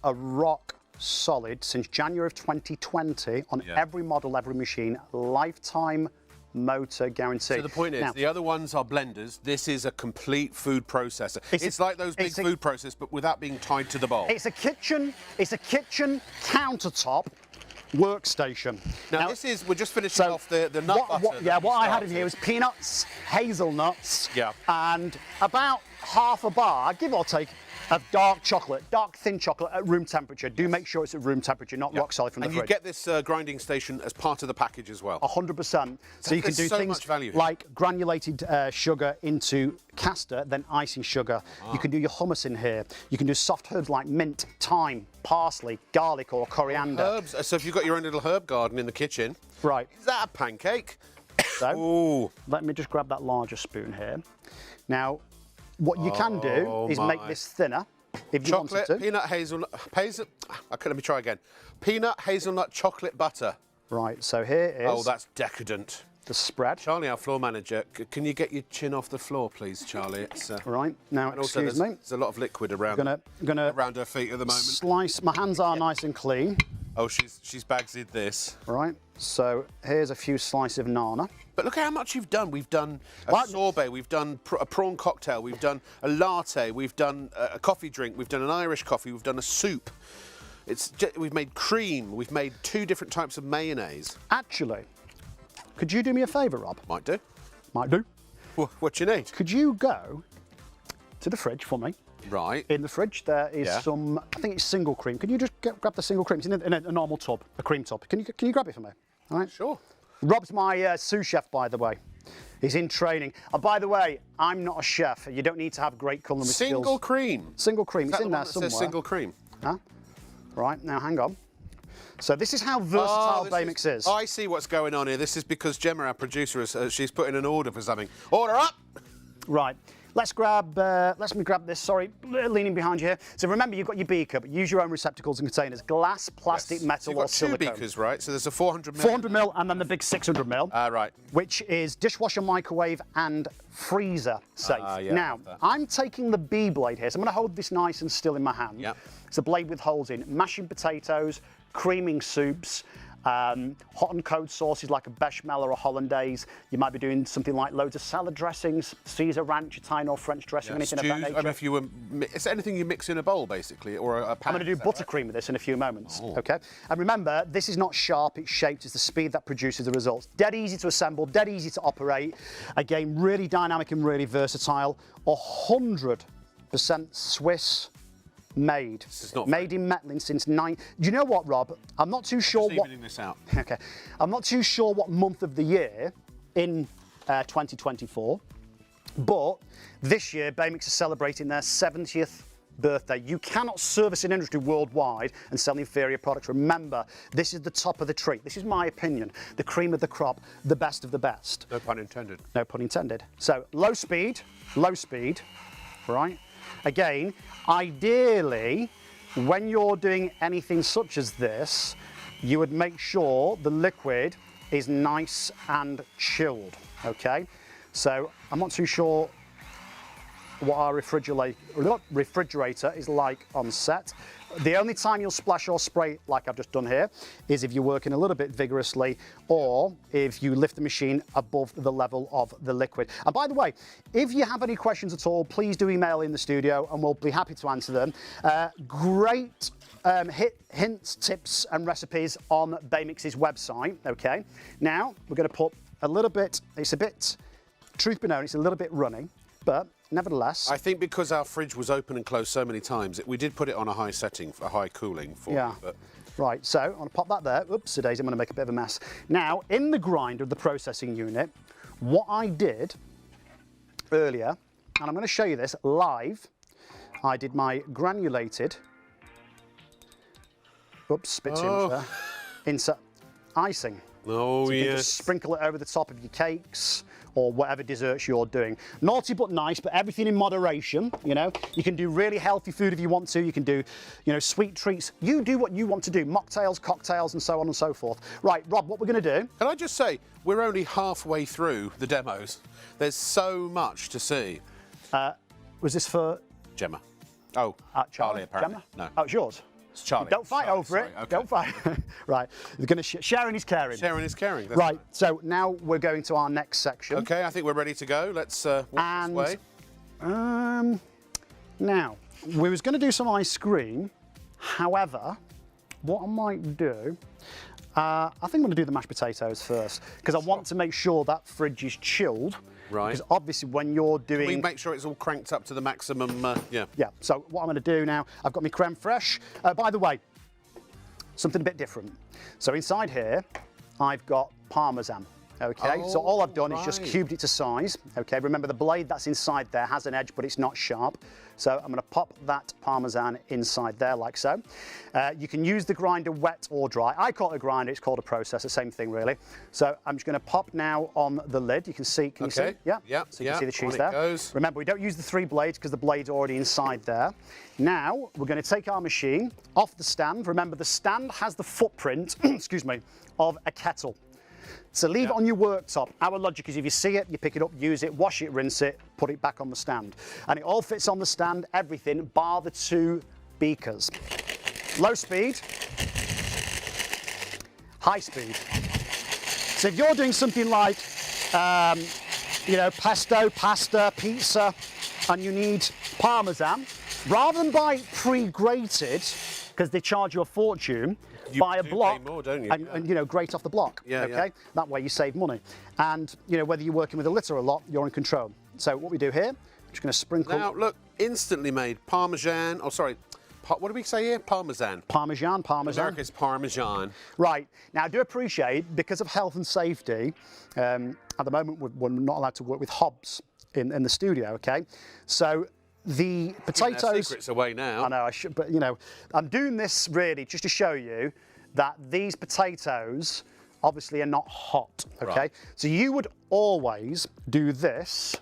a rock solid since January of 2020 on every model, every machine, lifetime motor guarantee.
So the point is,
now,
the other ones are blenders. This is a complete food processor. It's like those big food processors, but without being tied to the bowl.
It's a kitchen countertop workstation.
Now this is, we're just finishing off the nut butter.
What I had in here was peanuts, hazelnuts,
Yeah.
and about half a bar, give or take, of dark chocolate, dark thin chocolate at room temperature. Do make sure it's at room temperature, not rock solid from the fridge.
And you get this grinding station as part of the package as well.
100%. So you can do
so
things
much value here.
like granulated sugar into caster, then icing sugar. You can do your hummus in here. You can do soft herbs like mint, thyme, parsley, garlic or coriander.
Herbs. So if you've got your own little herb garden in the kitchen,
Right.
is that a pancake?
So
Ooh.
let me just grab that larger spoon here. Now, what you can do is make this thinner if you
Chocolate,
wanted to.
peanut, hazelnut. Let me try again. Peanut, hazelnut, chocolate butter.
Right, so here is
Oh, that's decadent.
the spread.
Charlie, our floor manager, can you get your chin off the floor, please, Charlie? It's,
Right, now
and also
excuse me.
there's a lot of liquid around
Gonna
around her feet at the moment.
slice, my hands are nice and clean.
Oh, she's bagsied this.
Right, so here's a few slices of nana.
But look at how much you've done. We've done a
What?
sorbet, we've done a prawn cocktail, we've done a latte, we've done a coffee drink, we've done an Irish coffee, we've done a soup. We've made cream, we've made 2 different types of mayonnaise.
Actually, could you do me a favour, Rob?
Might do.
Might do.
What you need?
Could you go to the fridge for me?
Right.
In the fridge there is some, I think it's single cream. Can you just grab the single cream? It's in a normal tub, a cream tub. Can you grab it for me? All right.
Sure.
Rob's my sous chef, by the way. He's in training. And by the way, I'm not a chef. You don't need to have great culinary skills.
Single cream.
Single cream.
Is
It's
that
in
the
there
one that
somewhere.
says single cream?
Huh? Right, now hang on. So this is how versatile Bay Mix is.
I see what's going on here. This is because Gemma, our producer, she's put in an order for something. Order up!
Right. Let me grab this, sorry, leaning behind you here. So remember, you've got your beaker, but use your own receptacles and containers. Glass, plastic, metal,
So you've
or
got 2
silicone.
beakers, right? So there's a 400 ml.
400 ml and then the big 600 ml.
Right.
Which is dishwasher, microwave, and freezer safe.
Yeah,
now, I'm taking the B blade here, so I'm going to hold this nice and still in my hand.
Yep.
It's a blade with holes in. Mashing potatoes, creaming soups, hot and cold sauces like a bechamel or a hollandaise. You might be doing something like loads of salad dressings, Caesar ranch, Italian or French dressing, anything of that nature.
I mean, if you were, is there anything you mix in a bowl, basically, or a pan?
I'm going to do buttercream with this in a few moments, okay? And remember, this is not sharp, it's shaped, it's the speed that produces the results. Dead easy to assemble, dead easy to operate. Again, really dynamic and really versatile. 100% Swiss made. Made in Metlin since Do you know what, Rob? I'm not too sure
Just
what...
evening this out.
Okay. I'm not too sure what month of the year in 2024, but this year, Bay Mix is celebrating their 70th birthday. You cannot service an industry worldwide and sell inferior products. Remember, this is the top of the tree. This is my opinion. The cream of the crop, the best of the best.
No pun intended.
No pun intended. So low speed, right? Again, ideally, when you're doing anything such as this, you would make sure the liquid is nice and chilled, okay? So I'm not too sure what our refrigerator is like on set. The only time you'll splash or spray like I've just done here is if you're working a little bit vigorously or if you lift the machine above the level of the liquid. And by the way, if you have any questions at all, please do email in the studio and we'll be happy to answer them. Great hints, tips and recipes on Bay Mix's website, okay? Now, we're going to put a little bit, it's a bit, truth be known, it's a little bit runny, but nevertheless.
I think because our fridge was open and closed so many times, we did put it on a high setting, a high cooling for you. But
Right, so I'm going to pop that there. Oops, today's I'm going to make a bit of a mess. Now, in the grinder of the processing unit, what I did earlier, and I'm going to show you this live, I did my granulated, oops, bit too much there, insert icing.
Oh,
So you can
yes.
just sprinkle it over the top of your cakes or whatever desserts you're doing. Naughty but nice, but everything in moderation, you know. You can do really healthy food if you want to. You can do, you know, sweet treats. You do what you want to do. Mocktails, cocktails, and so on and so forth. Right, Rob, what we're going to do...
Can I just say, we're only halfway through the demos. There's so much to see.
Was this for...
Gemma. Oh, Charlie, apparently.
Gemma?
No.
Oh, it's yours?
It's Charlie.
Don't fight over it.
Okay.
Don't fight. Right. We're going to sharing is caring.
Sharing is caring. That's
Right. So now we're going to our next section.
Okay, I think we're ready to go. Let's walk this way.
Now, we was going to do some ice cream. However, what I might do, I think I'm going to do the mashed potatoes first because I want to make sure that fridge is chilled.
Right.
Because obviously when you're doing...
We make sure it's all cranked up to the maximum, yeah.
Yeah, so what I'm going to do now, I've got my creme fraiche. By the way, something a bit different. So inside here, I've got Parmesan. Okay, so all I've done is just cubed it to size. Okay, remember the blade that's inside there has an edge, but it's not sharp. So I'm going to pop that Parmesan inside there like so. You can use the grinder wet or dry. I call it a grinder, it's called a processor, same thing really. So I'm just going to pop now on the lid. You can see, can you see? Yeah, so you can see the cheese there.
Goes.
Remember, we don't use the 3 blades because the blade's already inside there. Now, we're going to take our machine off the stand. Remember, the stand has the footprint, excuse me, of a kettle. So leave it on your worktop. Our logic is if you see it, you pick it up, use it, wash it, rinse it, put it back on the stand. And it all fits on the stand, everything, bar the 2 beakers. Low speed, high speed. So if you're doing something like, you know, pesto, pasta, pizza, and you need Parmesan, rather than buy pre-grated, because they charge you a fortune, buy a block
more, don't you?
And you know, grate off the block.
Yeah,
okay,
yeah.
That way you save money. And you know, whether you're working with a litre or a lot, you're in control. So what we do here, I'm just going to sprinkle.
Now look, instantly made Parmesan. Oh, sorry. What do we say here? Parmesan.
Parmesan.
America's Parmesan.
Right. Now, I do appreciate, because of health and safety, at the moment we're not allowed to work with hobs in the studio. Okay, so. The potatoes.
Our secret's away now.
I know I should, but you know, I'm doing this really just to show you that these potatoes obviously are not hot. Okay,
Right.
so you would always do this.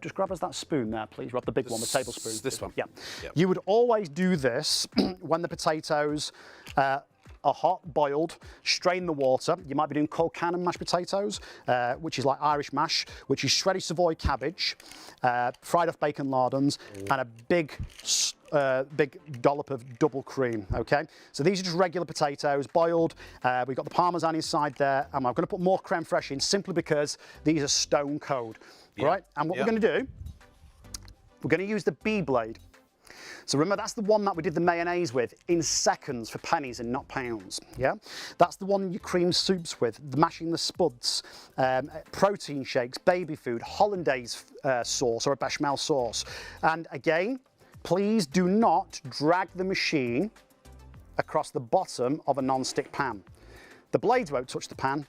Just grab us that spoon there, please. Rob, the big one, the tablespoon.
This one.
Yeah.
Yep.
You would always do this when the potatoes are hot, boiled, strain the water. You might be doing cold cannon mashed potatoes, which is like Irish mash, which is shredded Savoy cabbage, fried off bacon lardons, and a big dollop of double cream, okay? So these are just regular potatoes, boiled. We've got the Parmesan inside there, and I'm gonna put more creme fraiche in simply because these are stone cold, right? And what we're gonna do, we're gonna use the B blade. So remember, that's the one that we did the mayonnaise with in seconds for pennies and not pounds, yeah? That's the one you cream soups with, mashing the spuds, protein shakes, baby food, hollandaise sauce or a bechamel sauce. And again, please do not drag the machine across the bottom of a non-stick pan. The blades won't touch the pan,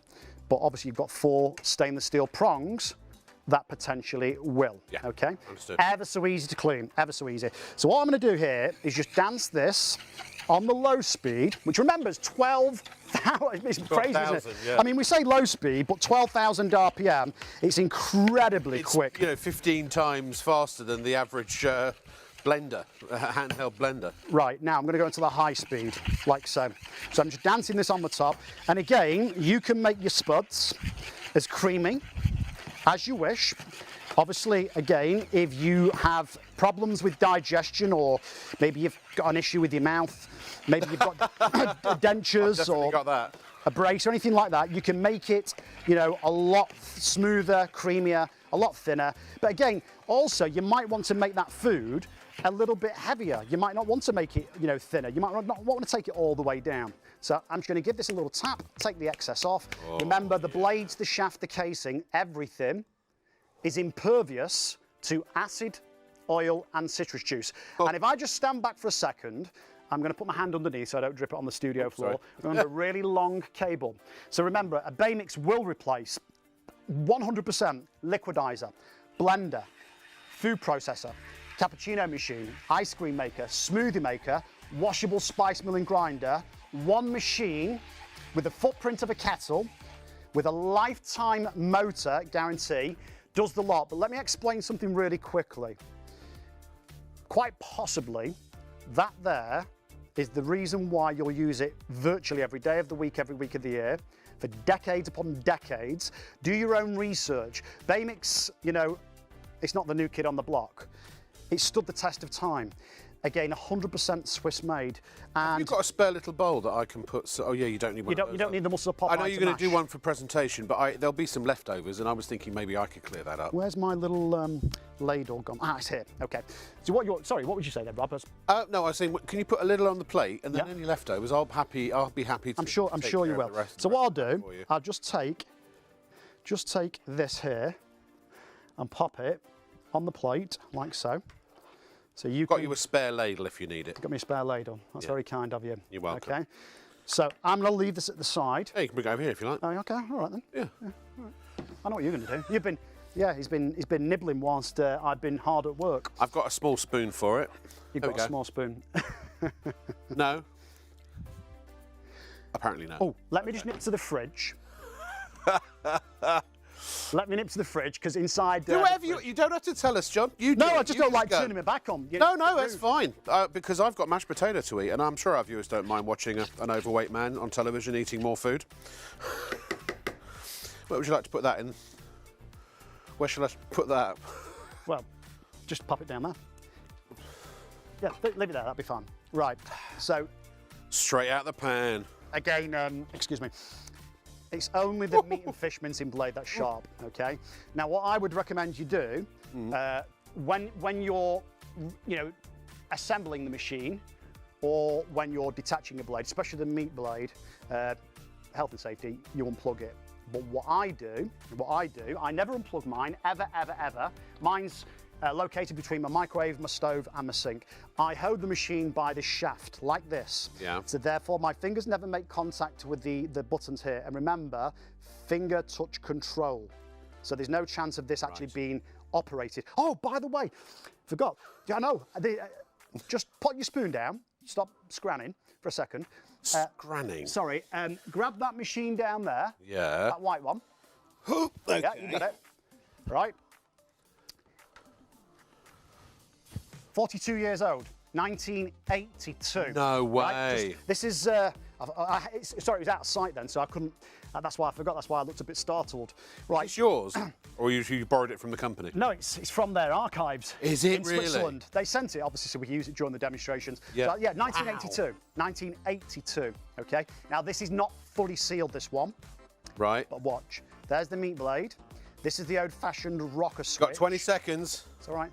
but obviously you've got 4 stainless steel prongs that potentially will, okay?
Understood.
Ever so easy to clean, ever so easy. So what I'm gonna do here is just dance this on the low speed, which remember is 12,000, it's crazy, isn't it?
Yeah.
I mean, we say low speed, but 12,000 RPM, it's incredibly quick.
You know, 15 times faster than the average blender, handheld blender.
Right, now I'm gonna go into the high speed, like so. So I'm just dancing this on the top. And again, you can make your spuds as creamy as you wish. Obviously, again, if you have problems with digestion, or maybe you've got an issue with your mouth, maybe you've got dentures or
got that.
a brace or anything like that, you can make it, you know, a lot smoother, creamier, a lot thinner. But again, also, you might want to make that food a little bit heavier. You might not want to make it, you know, thinner. You might not want to take it all the way down. So I'm just going to give this a little tap, take the excess off. Remember, the blades, the shaft, the casing, everything is impervious to acid, oil, and citrus juice. And if I just stand back for a second, I'm going to put my hand underneath so I don't drip it on the studio floor. Remember, a really long cable. So remember, a Baymix will replace 100% liquidizer, blender, food processor, cappuccino machine, ice cream maker, smoothie maker, washable spice milling grinder, one machine with the footprint of a kettle, with a lifetime motor guarantee. does the lot, but let me explain something really quickly. Quite possibly, that there is the reason why you'll use it virtually every day of the week, every week of the year, for decades upon decades. Do your own research. Baymix, you know, it's not the new kid on the block. It stood the test of time. Again, 100% Swiss made. And
You've got a spare little bowl that I can put. Oh yeah, you don't need one.
you don't need the muscle pop.
I know you're going to do one for presentation, but there'll be some leftovers, and I was thinking maybe I could clear that up.
Where's my little ladle gone? Ah, it's here. Okay. So sorry, what would you say then, Rob?
No, I was saying, can you put a little on the plate, and then any leftovers? I'll be happy to.
I'm sure you will. So what I'll do, I'll just take this here and pop it on the plate like so. So you've
got you a spare ladle if you need it.
Got me a spare ladle. That's very kind of you.
You're welcome.
Okay. So I'm going to leave this at the side.
Yeah, you can bring it over here if you like.
Oh, okay. All right then.
Yeah.
All right. I know what you're going to do. You've been, he's been nibbling whilst I've been hard at work.
I've got a small spoon for it.
You've got a small spoon.
No. Apparently no.
Oh, let me just nip to the fridge. Let me nip to the fridge, because inside...
Do whatever you don't have to tell us, John. You do.
No, I just don't like turning my back on.
No, that's fine. Because I've got mashed potato to eat, and I'm sure our viewers don't mind watching an overweight man on television eating more food. Where would you like to put that in? Where shall I put that?
Well, just pop it down there. Yeah, leave it there, that'll be fine. Right, so...
Straight out the pan.
Again, excuse me. It's only the meat and fish mincing blade that's sharp, okay? Now, what I would recommend you do, when you're, assembling the machine, or when you're detaching a blade, especially the meat blade, health and safety, you unplug it. But what I do, I never unplug mine, ever, ever, ever. Mine's located between my microwave, my stove, and my sink. I hold the machine by the shaft, like this.
Yeah.
So therefore, my fingers never make contact with the buttons here. And remember, finger touch control. So there's no chance of this actually being operated. Oh, by the way, forgot. Yeah, I know. Just put your spoon down. Stop scranning for a second.
Scranning?
Sorry. Grab that machine down there.
Yeah.
That white one.
Okay.
Yeah, you got it. Right. 42 years old, 1982.
No way.
Right? This is, sorry, it was out of sight then, so I couldn't, that's why I forgot, that's why I looked a bit startled. Right.
It's yours? Or you borrowed it from the company?
No, it's from their archives.
Is it
in
really?
Switzerland. They sent it, obviously, so we can use it during the demonstrations.
Yeah.
So, yeah, 1982.
Wow.
1982, okay? Now, this is not fully sealed, this one.
Right.
But watch. There's the meat blade. This is the old-fashioned rocker switch.
Got 20 seconds.
It's all right.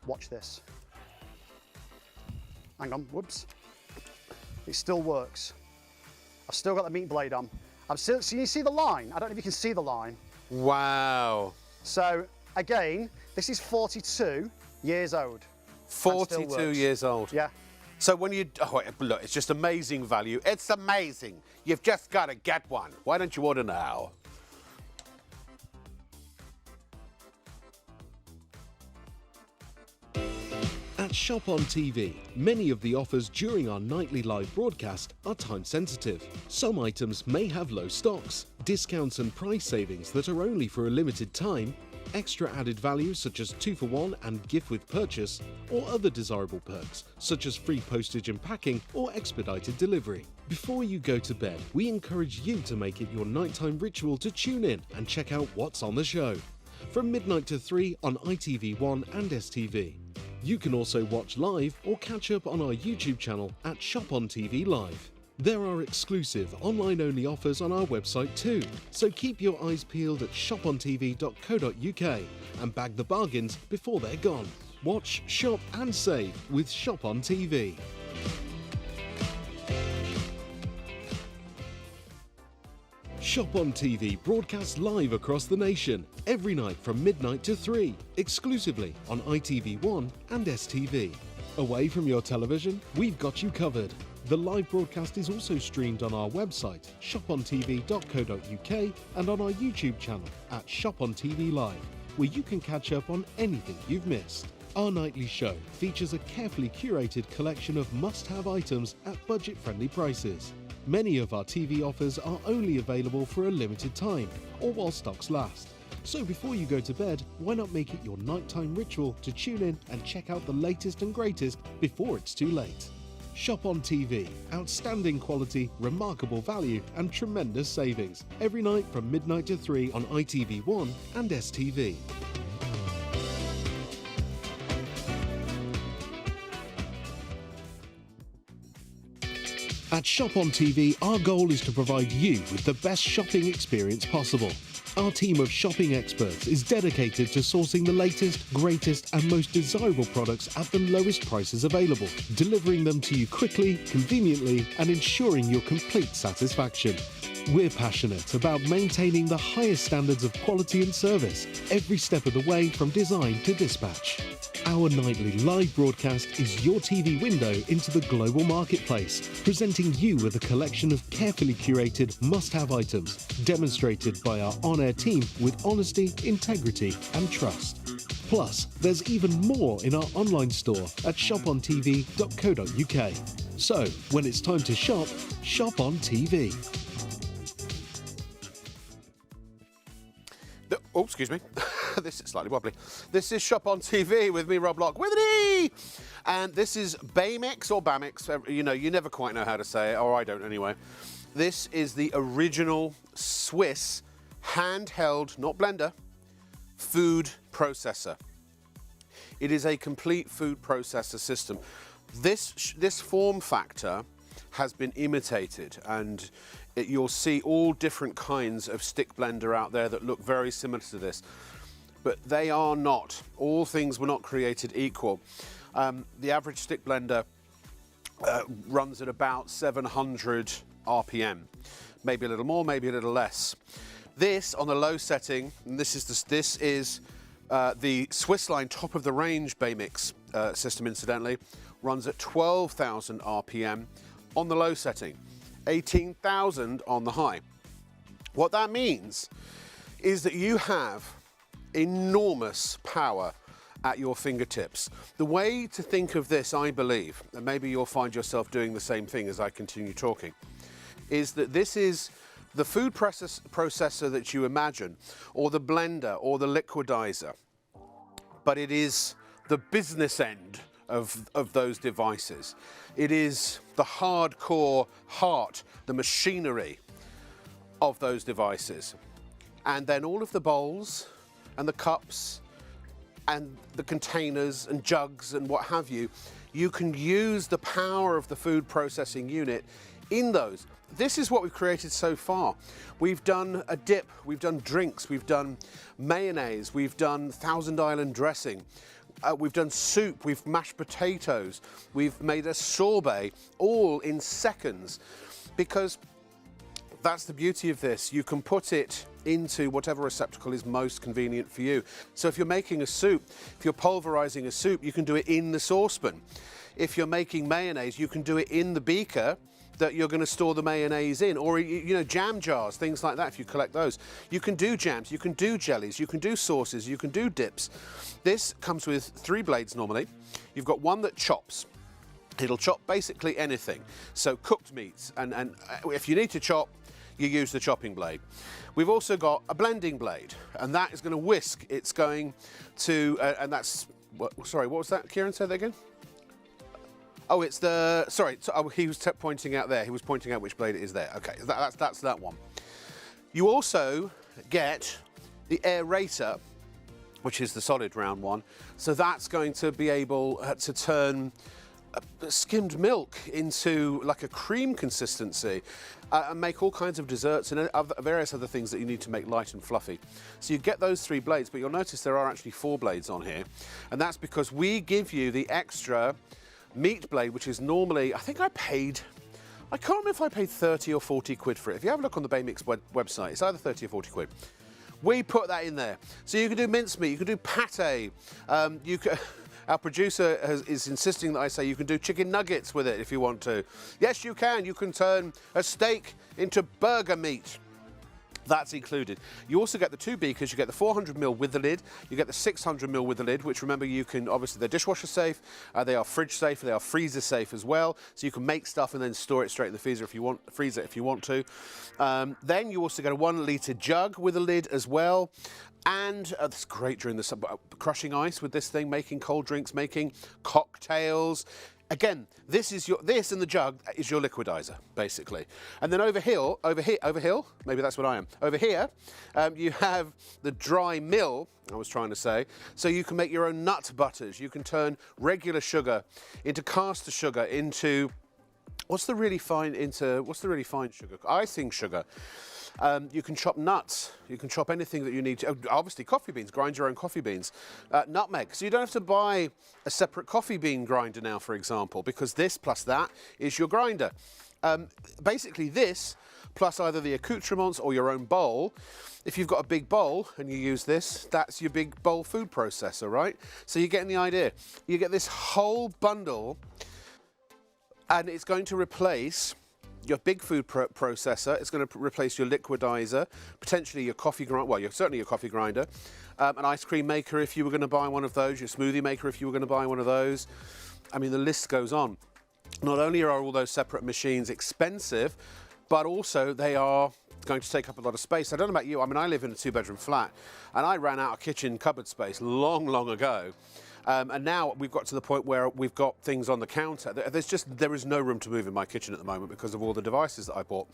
Watch this. Hang on, whoops. It still works. I've still got the meat blade on. So you see the line? I don't know if you can see the line.
Wow.
So, again, this is 42 years old.
42 years old.
Yeah.
So when you, look, it's just amazing value. It's amazing. You've just got to get one. Why don't you order now?
At Shop on TV, many of the offers during our nightly live broadcast are time sensitive. Some items may have low stocks, discounts and price savings that are only for a limited time, extra added value such as 2-for-1 and gift with purchase, or other desirable perks such as free postage and packing or expedited delivery. Before you go to bed, we encourage you to make it your nighttime ritual to tune in and check out what's on the show. From midnight to 3 on ITV1 and STV. You can also watch live or catch up on our YouTube channel at ShopOnTV Live. There are exclusive online-only offers on our website too, so keep your eyes peeled at shopontv.co.uk and bag the bargains before they're gone. Watch, shop and save with Shop on TV. Shop on TV broadcasts live across the nation every night from midnight to 3, exclusively on ITV1 and STV. Away from your television, we've got you covered. The live broadcast is also streamed on our website, shopontv.co.uk, and on our YouTube channel at ShopOnTV Live, where you can catch up on anything you've missed. Our nightly show features a carefully curated collection of must-have items at budget-friendly prices. Many of our TV offers are only available for a limited time, or while stocks last. So before you go to bed, why not make it your nighttime ritual to tune in and check out the latest and greatest before it's too late. Shop on TV. Outstanding quality, remarkable value and tremendous savings. Every night from midnight to 3 on ITV1 and STV. At Shop on TV, our goal is to provide you with the best shopping experience possible. Our team of shopping experts is dedicated to sourcing the latest, greatest and most desirable products at the lowest prices available, delivering them to you quickly, conveniently and ensuring your complete satisfaction. We're passionate about maintaining the highest standards of quality and service, every step of the way from design to dispatch. Our nightly live broadcast is your TV window into the global marketplace, presenting you with a collection of carefully curated must-have items, demonstrated by our on-air team with honesty, integrity and trust. Plus, there's even more in our online store at shopontv.co.uk. So, when it's time to shop, shop on TV.
Oh, excuse me. This is slightly wobbly. This is Shop on TV with me, Rob Lock, with an E! And this is Baymix or Bamix. You know, you never quite know how to say it, or I don't anyway. This is the original Swiss handheld, not blender, food processor. It is a complete food processor system. This form factor has been imitated, and you'll see all different kinds of stick blender out there that look very similar to this, but they are not. All things were not created equal. The average stick blender runs at about 700 RPM, maybe a little more, maybe a little less. This on the low setting, and this is the Swiss line top of the range Baymix system, incidentally, runs at 12,000 RPM on the low setting, 18,000 on the high. What that means is that you have enormous power at your fingertips. The way to think of this, I believe, and maybe you'll find yourself doing the same thing as I continue talking, is that this is the food processor that you imagine, or the blender, or the liquidizer, but it is the business end of those devices. It is the hardcore heart, the machinery of those devices. And then all of the bowls and the cups and the containers and jugs and what have you, you can use the power of the food processing unit in those. This is what we've created so far. We've done a dip, we've done drinks, we've done mayonnaise, we've done Thousand Island dressing, we've done soup, we've mashed potatoes, we've made a sorbet, all in seconds, because that's the beauty of this. You can put it into whatever receptacle is most convenient for you. So if you're making a soup, if you're pulverizing a soup, you can do it in the saucepan. If you're making mayonnaise, you can do it in the beaker that you're going to store the mayonnaise in, or you know, jam jars, things like that. If you collect those, you can do jams, you can do jellies, you can do sauces, you can do dips. This comes with 3 blades normally. You've got one that chops. It'll chop basically anything, so cooked meats, and if you need to chop, you use the chopping blade. We've also got a blending blade, and that is going to whisk. It's going to, and that's, sorry, what was that, Kieran? Say that again? Oh, it's the, sorry, he was pointing out there. He was pointing out which blade it is there. Okay, that's that one. You also get the aerator, which is the solid round one. So that's going to be able to turn skimmed milk into like a cream consistency and make all kinds of desserts and various other things that you need to make light and fluffy. So you get those 3 blades, but you'll notice there are actually 4 blades on here, and that's because we give you the extra meat blade, which is normally, I think I can't remember if I paid 30 or 40 quid for it. If you have a look on the Baymix website, it's either 30 or 40 quid. We put that in there. So you can do mincemeat, you can do pate, you can, our producer is insisting that I say you can do chicken nuggets with it if you want to. Yes, you can. You can turn a steak into burger meat. That's included. You also get the 2 beakers. You get the 400ml with the lid. You get the 600ml with the lid, which, remember, you can, obviously, they're dishwasher safe, they are fridge safe, they are freezer safe as well. So you can make stuff and then store it straight in the freezer if you want to. Then you also get a 1 litre jug with a lid as well. And it's great during the summer, crushing ice with this thing, making cold drinks, making cocktails. Again, this and the jug is your liquidizer, basically. And then over here, maybe that's what I am. Over here, you have the dry mill, I was trying to say, so you can make your own nut butters. You can turn regular sugar into caster sugar, into what's the really fine sugar? Icing sugar. You can chop nuts. You can chop anything that you need to. Oh, obviously, coffee beans. Grind your own coffee beans. Nutmeg. So you don't have to buy a separate coffee bean grinder now, for example, because this plus that is your grinder. Basically, this plus either the accoutrements or your own bowl. If you've got a big bowl and you use this, that's your big bowl food processor, right? So you're getting the idea. You get this whole bundle, and it's going to replace your big food processor. It's going to replace your liquidizer, potentially your coffee grinder, well, certainly your coffee grinder, an ice cream maker if you were going to buy one of those, your smoothie maker if you were going to buy one of those. I mean, the list goes on. Not only are all those separate machines expensive, but also they are going to take up a lot of space. I don't know about you, I mean, I live in a 2-bedroom flat, and I ran out of kitchen cupboard space long, long ago. And now we've got to the point where we've got things on the counter. There is no room to move in my kitchen at the moment because of all the devices that I bought.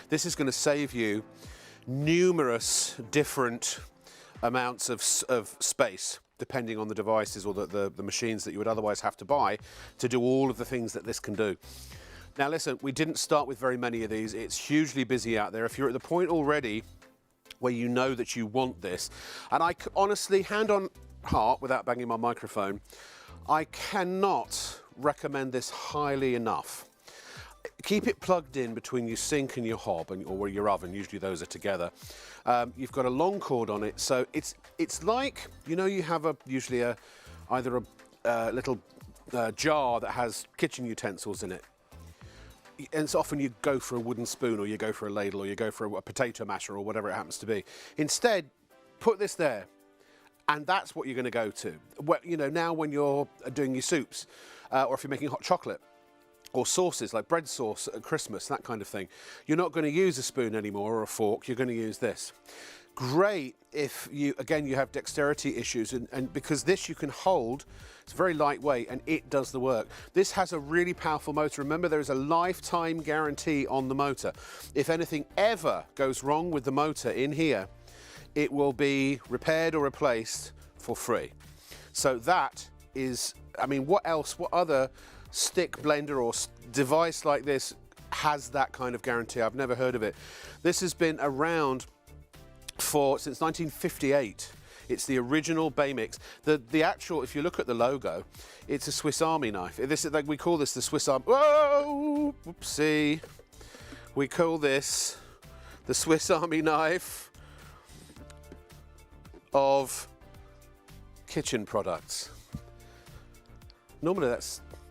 This is going to save you numerous different amounts of space, depending on the devices or the machines that you would otherwise have to buy to do all of the things that this can do. Now listen, we didn't start with very many of these. It's hugely busy out there. If you're at the point already where you know that you want this, and I honestly, hand on heart, without banging my microphone, I cannot recommend this highly enough. Keep it plugged in between your sink and your hob or your oven. Usually those are together. You've got a long cord on it, so it's like, you know, you have usually either a little jar that has kitchen utensils in it. And so often you go for a wooden spoon, or you go for a ladle, or you go for a potato masher, or whatever it happens to be. Instead, put this there. And that's what you're going to go to. You know, now when you're doing your soups, or if you're making hot chocolate, or sauces like bread sauce at Christmas, that kind of thing, you're not going to use a spoon anymore or a fork. You're going to use this. Great if you have dexterity issues, and because this you can hold, it's very lightweight and it does the work. This has a really powerful motor. Remember, there is a lifetime guarantee on the motor. If anything ever goes wrong with the motor in here, it will be repaired or replaced for free. So that is, I mean, what other stick blender or device like this has that kind of guarantee? I've never heard of it. This has been around since 1958. It's the original Baymix. The actual, if you look at the logo, it's a Swiss Army knife. This is like, we call this the Swiss Army. Whoa, whoopsie. We call this the Swiss Army knife of kitchen products. Normally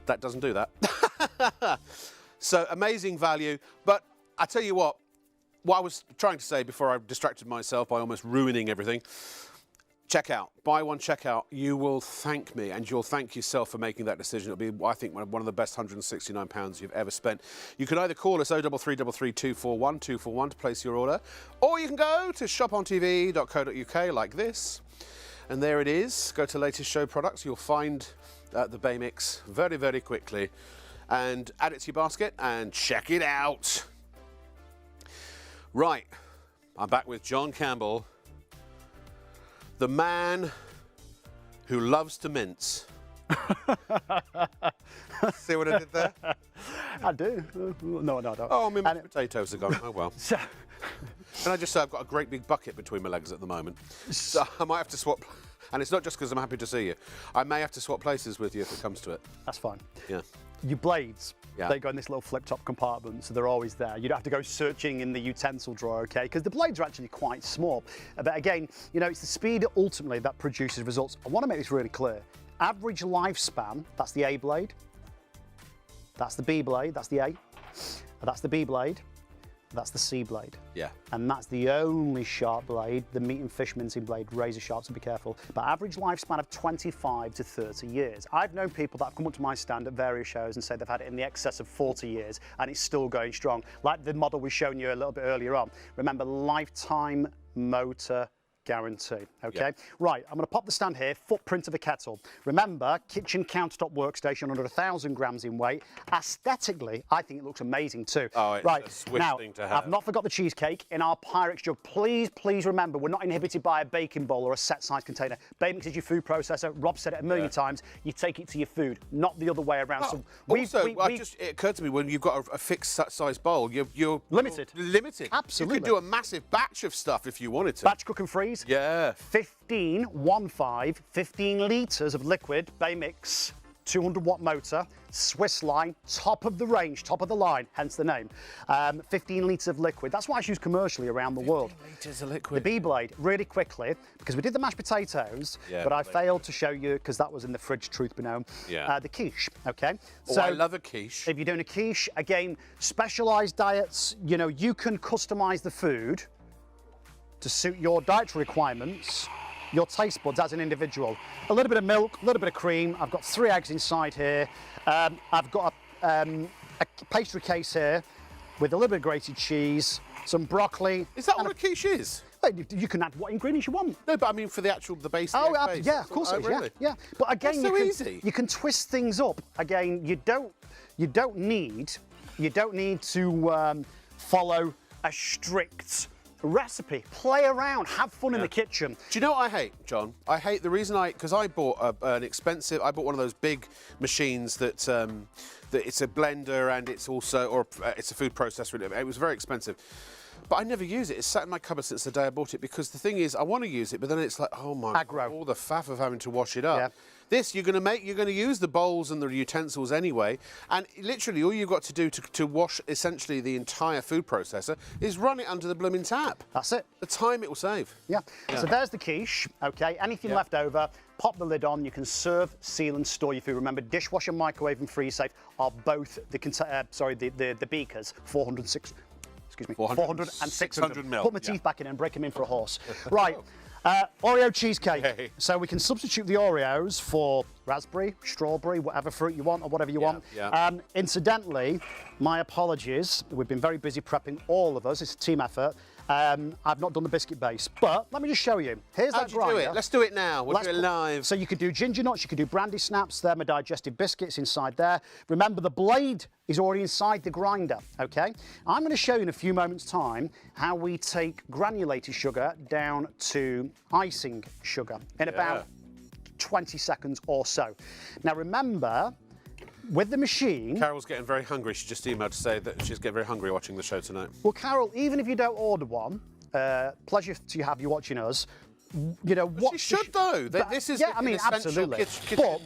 that doesn't do that. So amazing value, but I tell you what I was trying to say before I distracted myself by almost ruining everything. Check out, buy one, check out. You will thank me, and you'll thank yourself for making that decision. It'll be, I think, one of the best £169 you've ever spent. You can either call us 0333 241 241 to place your order, or you can go to shopontv.co.uk like this, and there it is. Go to latest show products. You'll find the Baymix very, very quickly, and add it to your basket and check it out. Right, I'm back with John Campbell, the man who loves to mince. See what I did there?
I do. No, I don't.
Oh, my potatoes are gone. Oh, well. Can I just say I've got a great big bucket between my legs at the moment. So I might have to swap. And it's not just because I'm happy to see you. I may have to swap places with you if it comes to it. That's
fine.
Yeah.
Your blades,
yeah,
they go in this little flip-top compartment, so they're always there. You don't have to go searching in the utensil drawer, okay? Because the blades are actually quite small. But again, you know, it's the speed ultimately that produces results. I want to make this really clear. Average lifespan, that's the A blade. That's the B blade, that's the A. That's the B blade. That's the C blade.
Yeah.
And that's the only sharp blade, the meat and fish mincing blade, razor sharp, so be careful. But average lifespan of 25 to 30 years. I've known people that have come up to my stand at various shows and say they've had it in the excess of 40 years and it's still going strong. Like the model we've shown you a little bit earlier on. Remember, lifetime motor guarantee. Okay,
Yep.
Right, I'm going to pop the stand here. Footprint of a kettle. Remember, kitchen countertop workstation, under 1,000 grams in weight. Aesthetically, I think it looks amazing too.
Oh, it's
right
a swish
now,
thing to have.
I've not forgot the cheesecake in our Pyrex jug. Please remember, we're not inhibited by a baking bowl or a set size container. Baking is your food processor. Rob said it a million times. You take it to your food, not the other way around. So
it occurred to me, when you've got a fixed size bowl, you're
limited.
Limited.
Absolutely.
You could do a massive batch of stuff if you wanted to.
Batch, cook and freeze.
Yeah.
15 litres of liquid Bay Mix, 200 watt motor, Swiss line, top of the range, top of the line, hence the name. 15 litres of liquid. That's what I use commercially around the world.
15 litres of liquid.
The B blade, really quickly, because we did the mashed potatoes, but I failed to show you, because that was in the fridge, truth be known, the quiche, okay?
Oh,
so
I love a quiche.
if you're doing a quiche, again, specialised diets, you know, you can customise the food to suit your dietary requirements, your taste buds as an individual. A little bit of milk, a little bit of cream. I've got 3 eggs inside here. I've got a pastry case here with a little bit of grated cheese, some broccoli.
Is that what a quiche is?
You can add what ingredients you want.
No, but I mean for the base.
Oh,
the egg base.
yeah, of course it is.
Really?
Yeah. But again,
That's so easy.
you can twist things up. Again, you don't need to follow a strict recipe. Play around, have fun in the kitchen.
Do you know what I hate, John? I hate the reason because I bought I bought one of those big machines that it's a blender and it's also, it's a food processor. It was very expensive. But I never use it. It's sat in my cupboard since the day I bought it, because the thing is, I want to use it, but then it's like, oh my God, all the faff of having to wash it up.
Yeah.
This, you're going to use the bowls and the utensils anyway, and literally all you've got to do to wash essentially the entire food processor is run it under the blooming tap.
That's it.
The time it will save.
Yeah. So there's the quiche, okay? Anything left over, pop the lid on. You can serve, seal and store your food. Remember, dishwasher, microwave and freeze safe are both the beakers, 400 and 600
mil.
Put my teeth back in and break them in for a horse. Right. Oreo cheesecake.
Hey.
So we can substitute the Oreos for raspberry, strawberry, whatever fruit you want or whatever you want.
Yeah.
Incidentally, my apologies. We've been very busy prepping, all of us. It's a team effort. I've not done the biscuit base, but let me just show you. Here's that grinder.
How'd you do it? Let's do it now. We'll do it live.
So you could do ginger nuts, you could do brandy snaps. They're my digestive biscuits inside there. Remember, the blade is already inside the grinder, okay? I'm going to show you in a few moments' time how we take granulated sugar down to icing sugar in about 20 seconds or so. Now, remember, with the machine...
Carol's getting very hungry. She just emailed to say that she's getting very hungry watching the show tonight.
Well, Carol, even if you don't order one, pleasure to have you watching us. You know what?
She should though. This is an essential kitchen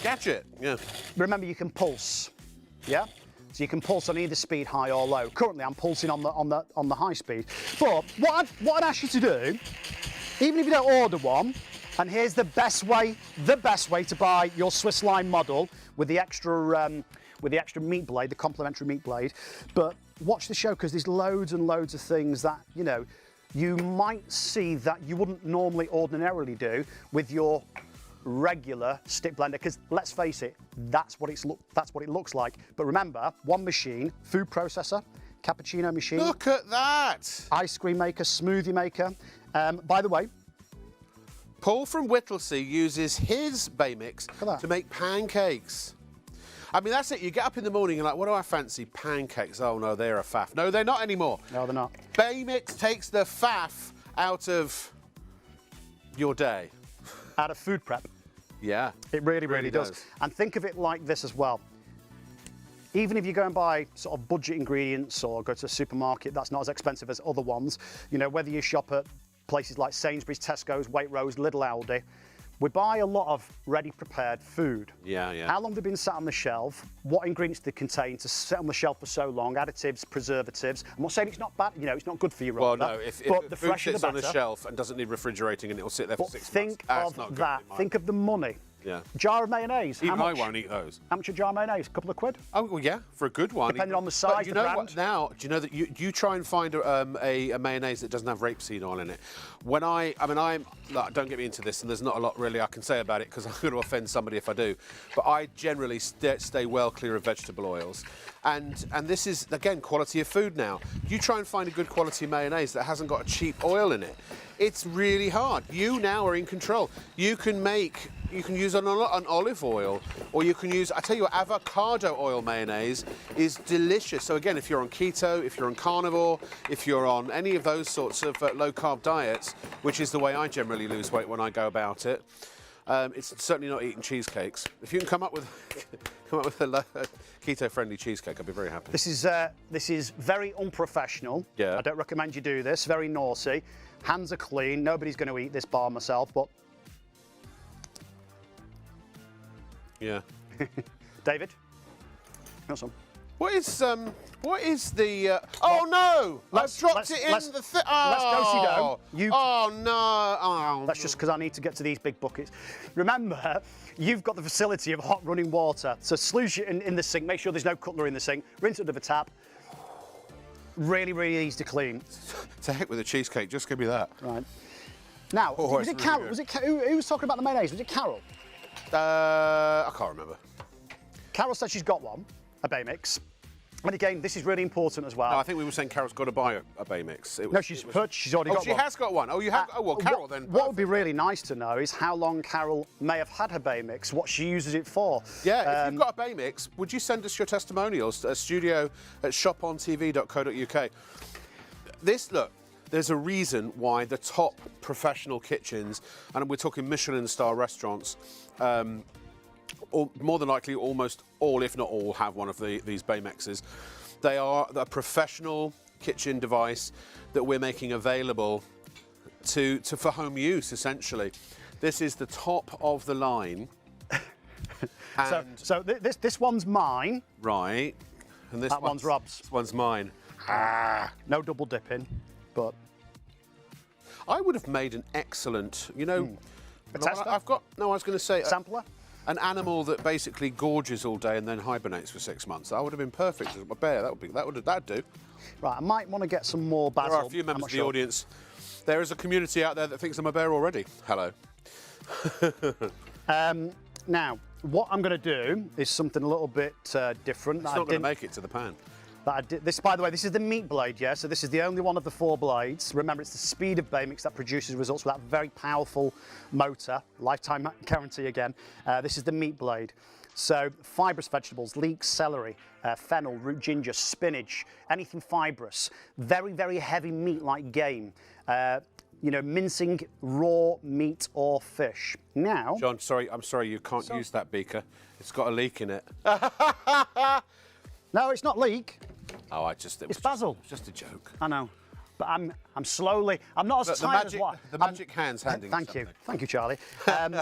gadget. Yeah.
Remember, you can pulse. Yeah. So you can pulse on either speed, high or low. Currently, I'm pulsing on the high speed. But what I'd ask you to do, even if you don't order one, and here's the best way to buy your Swiss line model with the extra meat blade, the complementary meat blade. But watch the show, because there's loads and loads of things that, you know, you might see that you wouldn't normally ordinarily do with your regular stick blender, because let's face it, that's what it looks like. But remember, one machine, food processor, cappuccino machine.
Look at that!
Ice cream maker, smoothie maker. By the way,
Paul from Whittlesea uses his Bay Mix to make pancakes. I mean, that's it. You get up in the morning and like, what do I fancy? Pancakes. Oh, no, they're a faff. No, they're not anymore.
No, they're not.
Bay Mix takes the faff out of your day.
Out of food prep.
Yeah.
It really does. And think of it like this as well. Even if you go and buy sort of budget ingredients or go to a supermarket that's not as expensive as other ones, you know, whether you shop at places like Sainsbury's, Tesco's, Waitrose, Lidl, Aldi, we buy a lot of ready prepared food.
Yeah.
How long they've been sat on the shelf, what ingredients they contain to sit on the shelf for so long, additives, preservatives. I'm not saying it's not bad, you know, it's not good for you,
Well,
Robert,
no, if
but
the
the
food
fresher the
sits on
better.
a shelf and doesn't need refrigerating and it'll sit there for 6 months.
Think of that. Think of the money
Yeah.
Jar of mayonnaise.
Even
how
I
much?
won't eat those.
How much a jar of mayonnaise? A couple of quid?
Oh, well, yeah, for a good one.
Depending on the
But
size,
you
the
know
brand.
what? Now, do you know that you try and find a mayonnaise that doesn't have rapeseed oil in it? When look, don't get me into this, and there's not a lot really I can say about it because I'm going to offend somebody if I do. But I generally stay well clear of vegetable oils, and this is again quality of food. Now, you try and find a good quality mayonnaise that hasn't got a cheap oil in it. It's really hard. You now are in control. You can use an olive oil, or you can use, I tell you what, avocado oil mayonnaise is delicious. So again, if you're on keto, if you're on carnivore, if you're on any of those sorts of low-carb diets, which is the way I generally lose weight when I go about it, it's certainly not eating cheesecakes. If you can come up with a keto-friendly cheesecake, I'd be very happy.
This is very unprofessional.
Yeah.
I don't recommend you do this. Very naughty. Hands are clean. Nobody's going to eat this bar myself, but
yeah.
David, got some.
What is the? Oh no! I've dropped it in the thing.
Let's
Oh,
go.
Oh no! Oh.
That's just because I need to get to these big buckets. Remember, you've got the facility of hot running water, so sluice it in the sink. Make sure there's no cutlery in the sink. Rinse it under the tap. Really, really easy to clean.
To heck with the cheesecake. Just give me that.
Right. Now,
Oh,
was
it's
it
really
Carol?
good.
Who was talking about the mayonnaise? Was it Carol?
I can't remember.
Carol said she's got one, a Bay Mix. And again, this is really important as well.
No, I think we were saying Carol's got to buy a Bay Mix.
No, she's already got one.
Oh, she has got one. Oh, you have. Oh, well, Carol then.
What would be really nice to know is how long Carol may have had her Bay Mix, what she uses it for.
Yeah, if you've got a Bay Mix, would you send us your testimonials at studio@shopontv.co.uk? Look, there's a reason why the top professional kitchens, and we're talking Michelin-star restaurants, or more than likely almost all, if not all, have one of these Bay Mixes. They are a professional kitchen device that we're making available for home use, essentially. This is the top of the line.
So this one's mine.
Right. And this
One's Rob's.
This one's mine.
No double dipping, but
I would have made an excellent,
A tester?
I was going to say
sampler.
an animal that basically gorges all day and then hibernates for 6 months. That would have been perfect. A bear, that'd do.
Right, I might want to get some more basil.
There are a few members of the audience. There is a community out there that thinks I'm a bear already. Hello.
Now, what I'm going to do is something a little bit different.
It's not going to make it to the pan.
This, by the way, this is the meat blade, yeah? So this is the only one of the 4 blades. Remember, it's the speed of Bay Mix that produces results with that very powerful motor. Lifetime guarantee again. This is the meat blade. So fibrous vegetables, leeks, celery, fennel, root ginger, spinach, anything fibrous. Very, very heavy meat like game. Mincing raw meat or fish. Now...
John, I'm sorry, you can't use that beaker. It's got a leak in it.
No, it's not leek.
Oh,
It's basil.
It's just a joke.
I know, but I'm slowly. I'm not as tired as what.
The magic hand's handing.
Thank you, Charlie. I'm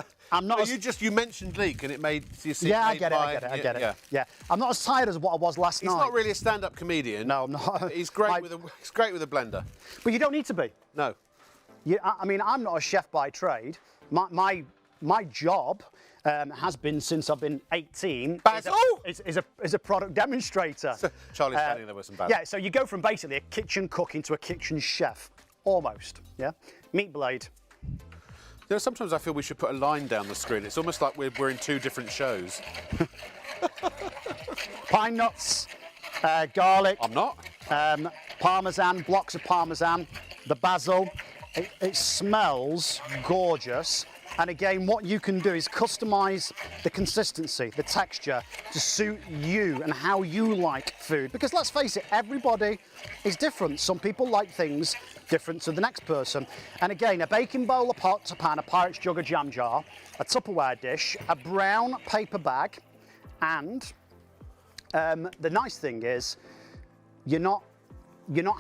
No,
not.
you mentioned leak and it made you see.
Yeah, I get it. Yeah, I'm not as tired as what I was last night.
He's not really a stand-up comedian.
No, I'm not.
He's great with a blender.
But you don't need to be.
No.
I mean, I'm not a chef by trade. My job has been since I've been 18. Is a product demonstrator.
Charlie's standing there with some basil.
Yeah, so you go from basically a kitchen cook into a kitchen chef, almost. Yeah, meat blade.
Sometimes I feel we should put a line down the screen. It's almost like we're in 2 different shows.
Pine nuts, garlic.
I'm not.
Parmesan, blocks of parmesan, the basil. It smells gorgeous. And again, what you can do is customize the consistency, the texture to suit you and how you like food. Because let's face it, everybody is different. Some people like things different to the next person. And again, a baking bowl, a pot, a pan, a Pyrex jug, a jam jar, a Tupperware dish, a brown paper bag, and the nice thing is you're not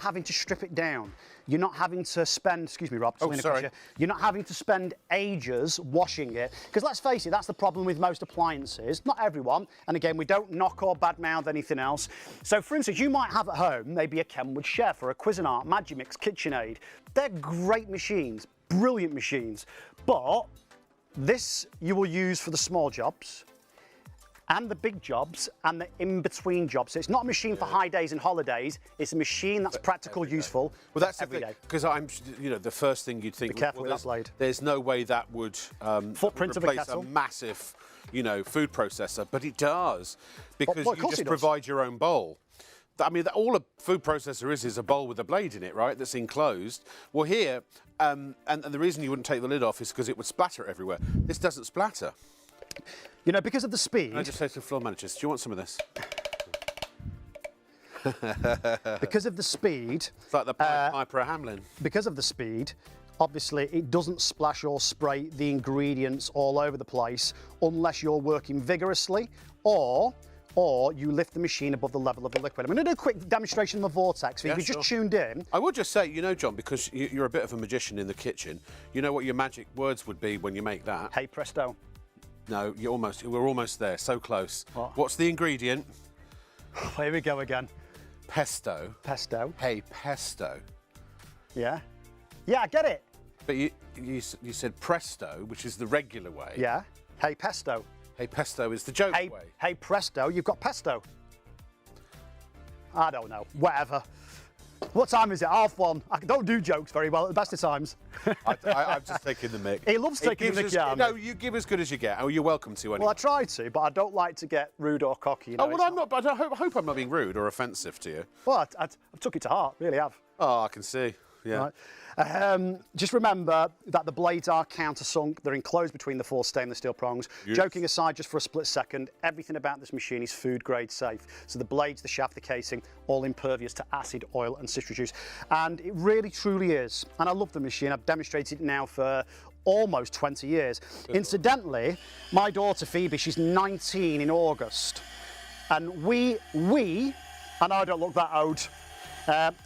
having to strip it down. You're not having to spend, excuse me, Rob.
Sorry.
You're not having to spend ages washing it. Because let's face it, that's the problem with most appliances. Not everyone. And again, we don't knock or badmouth anything else. So for instance, you might have at home maybe a Kenwood Chef or a Cuisinart, Magimix, KitchenAid. They're great machines, brilliant machines. But this you will use for the small jobs and the big jobs and the in-between jobs. So it's not a machine for high days and holidays. It's a machine that's practical, useful.
Well, that's
every
the thing,
day.
because I'm, you know, the first thing you'd think.
Be careful
well,
with that blade.
There's no way that would
Footprint of a
replace
kettle.
massive, you know, food processor, but it does, because
Well, of
you
course
just
it does.
provide your own bowl. I mean, all a food processor is a bowl with a blade in it, right? That's enclosed. Well, here, and the reason you wouldn't take the lid off is because it would splatter everywhere. This doesn't splatter.
You know, because of the speed.
Can I just say to the floor managers, do you want some of this?
Because of the speed.
It's like the Piper Hamlin.
Because of the speed, obviously it doesn't splash or spray the ingredients all over the place unless you're working vigorously or you lift the machine above the level of the liquid. I'm going to do a quick demonstration of the vortex. If you just tuned in.
I would just say, you know, John, because you're a bit of a magician in the kitchen, you know what your magic words would be when you make that?
Hey presto.
No, we're almost there, so close.
What?
What's the ingredient?
Here we go again.
Pesto.
Pesto.
Hey, pesto.
Yeah. Yeah, I get it.
But you said presto, which is the regular way.
Yeah. Hey pesto.
Hey, pesto is the joke way.
Hey presto, you've got pesto. I don't know. Whatever. What time is it? 1:30. I don't do jokes very well at the best of times.
I'm just taking the mick.
He loves taking the mick, yeah.
No, you give as good as you get. Oh, you're welcome to anyway.
Well, I try to, but I don't like to get rude or cocky. You know,
Oh, well, I'm not, but I hope I'm not being rude or offensive to you.
Well, I took it to heart, really have.
Oh, I can see. Yeah.
Right. Just remember that the blades are countersunk. They're enclosed between the 4 stainless steel prongs.
Yes.
Joking aside, just for a split second, everything about this machine is food grade safe. So the blades, the shaft, the casing, all impervious to acid, oil and citrus juice. And it really, truly is. And I love the machine. I've demonstrated it now for almost 20 years. Incidentally, my daughter Phoebe, she's 19 in August. And we, and I don't look that old,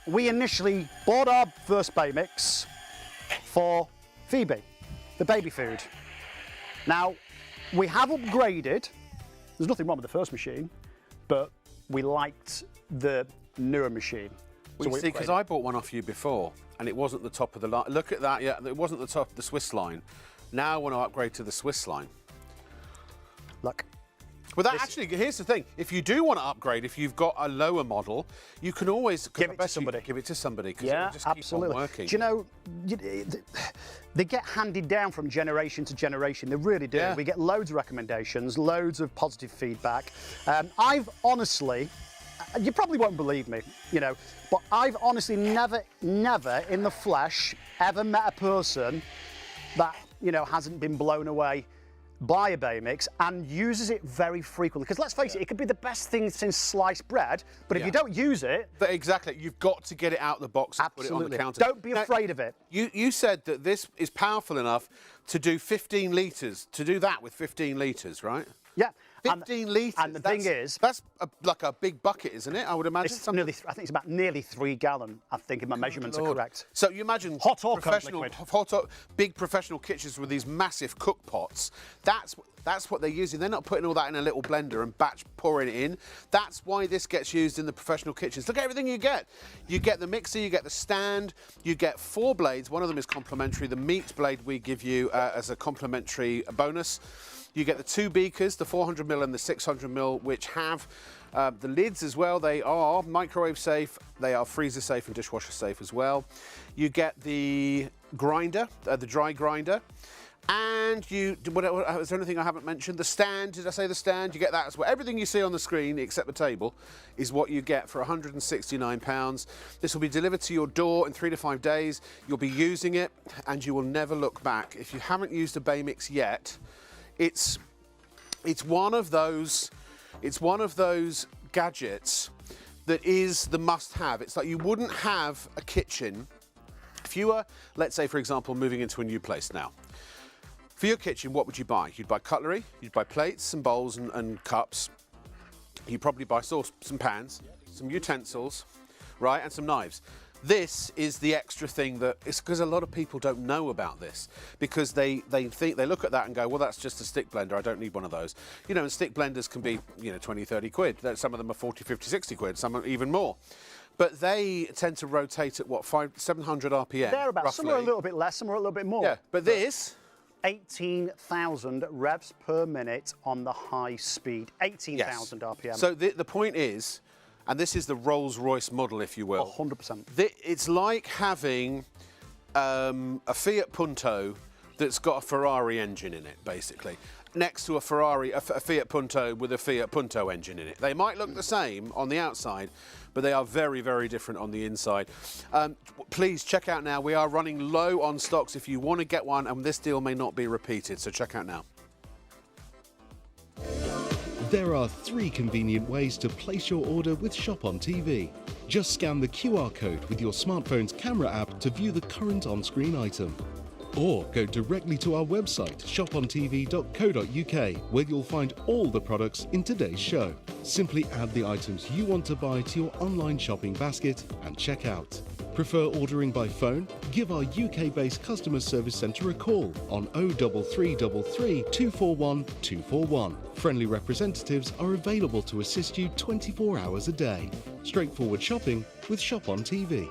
we initially bought our first Bay Mix for Phoebe, the baby food. Now, we have upgraded. There's nothing wrong with the first machine, but we liked the newer machine.
Well, you see, because I bought one off you before, and it wasn't the top of the line. Look at that, yeah, it wasn't the top of the Swiss line. Now I want to upgrade to the Swiss line.
Look.
Well, that actually, here's the thing. If you do want to upgrade, if you've got a lower model, you can always
give it to somebody.
Give it to somebody.
Yeah,
just
absolutely.
Keep on working.
Do you know, they get handed down from generation to generation. They really do.
Yeah.
We get loads of recommendations, loads of positive feedback. I've honestly, you probably won't believe me, you know, but I've honestly never in the flesh ever met a person that, you know, hasn't been blown away by a Bay Mix and uses it very frequently. Because let's face it, it could be the best thing since sliced bread, but if you don't use it...
Exactly, you've got to get it out of the box and put it on the counter.
Don't be afraid of it.
You said that this is powerful enough to do 15 litres, to do that with 15 litres, right?
Yeah.
15 litres.
And the thing is...
That's like a big bucket, isn't it? I would imagine.
It's nearly, I think it's about nearly 3 gallon, I think, if my measurements are correct.
So you imagine
hot or cold liquid.
Big professional kitchens with these massive cook pots. That's what they're using. They're not putting all that in a little blender and batch pouring it in. That's why this gets used in the professional kitchens. Look at everything you get. You get the mixer, you get the stand, you get 4 blades. One of them is complimentary. The meat blade we give you as a complimentary bonus. You get the 2 beakers, the 400ml and the 600ml, which have the lids as well. They are microwave safe, they are freezer safe and dishwasher safe as well. You get the grinder, the dry grinder. And is there anything I haven't mentioned? The stand, did I say the stand? You get that as well. Everything you see on the screen, except the table, is what you get for £169. This will be delivered to your door in 3 to 5 days. You'll be using it, and you will never look back. If you haven't used a Bay Mix yet, it's one of those gadgets that is the must-have. It's like you wouldn't have a kitchen if you were, let's say, for example, moving into a new place now. For your kitchen, what would you buy? You'd buy cutlery, you'd buy plates and bowls and cups. You'd probably buy sauce, some pans, some utensils, right, and some knives. This is the extra thing that it's because a lot of people don't know about this because they look at that and go, well, that's just a stick blender. I don't need one of those. You know, and stick blenders can be, 20, 30 quid. Some of them are 40, 50, 60 quid. Some are even more. But they tend to rotate at what, 700 RPM?
Thereabouts.
Roughly.
Some are a little bit less, some are a little bit more.
Yeah, but this
18,000 revs per minute on the high speed. 18,000 RPM.
So the point is, and this is the Rolls-Royce model, if you will.
100%.
It's like having a Fiat Punto that's got a Ferrari engine in it, basically, next to a Fiat Punto with a Fiat Punto engine in it. They might look the same on the outside, but they are very, very different on the inside. Please check out now. We are running low on stocks if you want to get one, and this deal may not be repeated, so check out now.
There are 3 convenient ways to place your order with ShopOnTV. Just scan the QR code with your smartphone's camera app to view the current on-screen item. Or go directly to our website, shopontv.co.uk, where you'll find all the products in today's show. Simply add the items you want to buy to your online shopping basket and check out. Prefer ordering by phone? Give our UK-based customer service centre a call on 03333 241 241. Friendly representatives are available to assist you 24 hours a day. Straightforward shopping with ShopOnTV.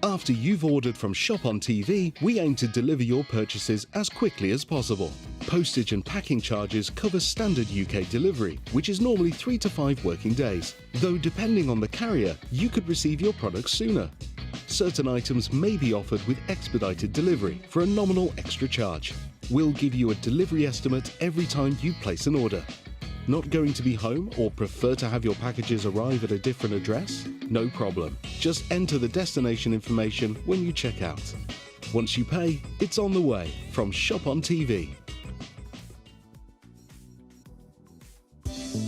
After you've ordered from ShopOnTV, we aim to deliver your purchases as quickly as possible. Postage and packing charges cover standard UK delivery, which is normally 3 to 5 working days, though depending on the carrier, you could receive your products sooner. Certain items may be offered with expedited delivery for a nominal extra charge. We'll give you a delivery estimate every time you place an order. Not going to be home or prefer to have your packages arrive at a different address? No problem. Just enter the destination information when you check out. Once you pay, it's on the way from ShopOnTV.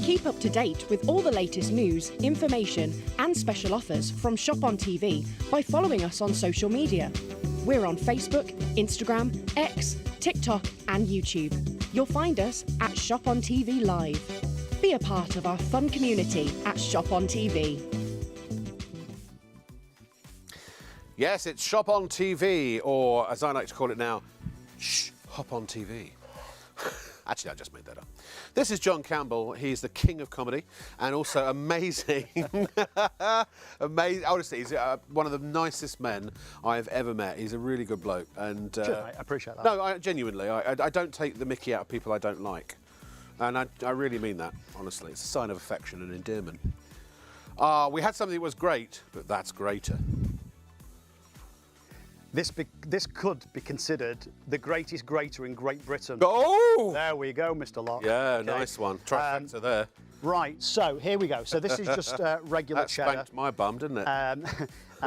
Keep up to date with all the latest news, information and special offers from ShopOnTV by following us on social media. We're on Facebook, Instagram, X, TikTok and YouTube. You'll find us at ShopOnTV Live. Be a part of our fun community at ShopOnTV.
Yes, it's ShopOnTV, or as I like to call it now, Hop on TV. Actually, I just made that up. This is John Campbell. He's the king of comedy and also amazing. Amazing. Honestly, he's one of the nicest men I've ever met. He's a really good bloke. And
I appreciate that.
No, genuinely, I don't take the mickey out of people I don't like. And I really mean that, honestly. It's a sign of affection and endearment. We had something that was great, but that's greater.
This could be considered the greatest grater in Great Britain.
Oh!
There we go, Mr. Locke.
Yeah,
Okay.
nice one. Trifecta there.
Right, so here we go. So this is just regular
That
cheddar.
spanked my bum, didn't it?
And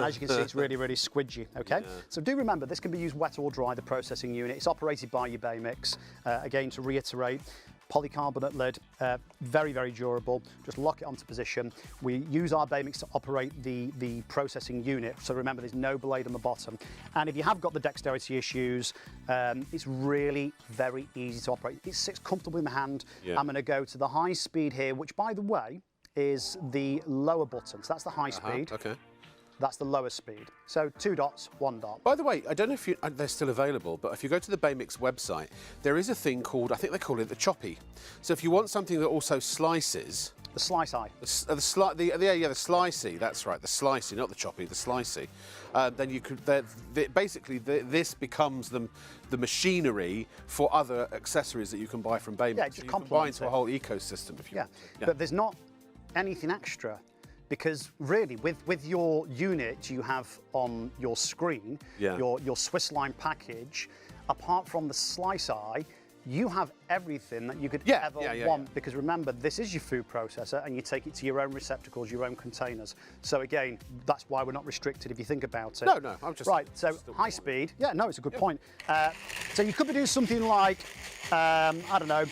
as you can see, it's really, really squidgy, okay?
Yeah.
So do remember, this can be used wet or dry, the processing unit. It's operated by your Baymix. Again, to reiterate, polycarbonate lid, very, very durable. Just lock it onto position. We use our Baymix to operate the processing unit. So remember, there's no blade on the bottom. And if you have got the dexterity issues, it's really very easy to operate. It sits comfortably in the hand.
Yeah.
I'm going to go to the high speed here, which, by the way, is the lower button. So that's the high speed.
Okay.
That's the lower speed. So 2 dots, 1 dot.
By the way, I don't know if they're still available, but if you go to the Baymix website, there is a thing called, I think they call it the choppy. So if you want something that also slices,
The slice eye.
the slicey, that's right, the slicey, not the choppy, the slicey, then you could, basically this becomes the machinery for other accessories that you can buy from Baymix.
Yeah, it just
So you combine
complements
to a
it.
whole ecosystem if you
Yeah.
want.
But there's not anything extra. Because really, with your unit you have on your screen,
Yeah.
your Swiss line package, apart from the slice eye, you have everything that you could ever want. Because remember, this is your food processor and you take it to your own receptacles, your own containers. So again, that's why we're not restricted if you think about it.
No, I'm just...
Right, so high speed, yeah, no, it's a good point. So you could be doing something like, I don't know,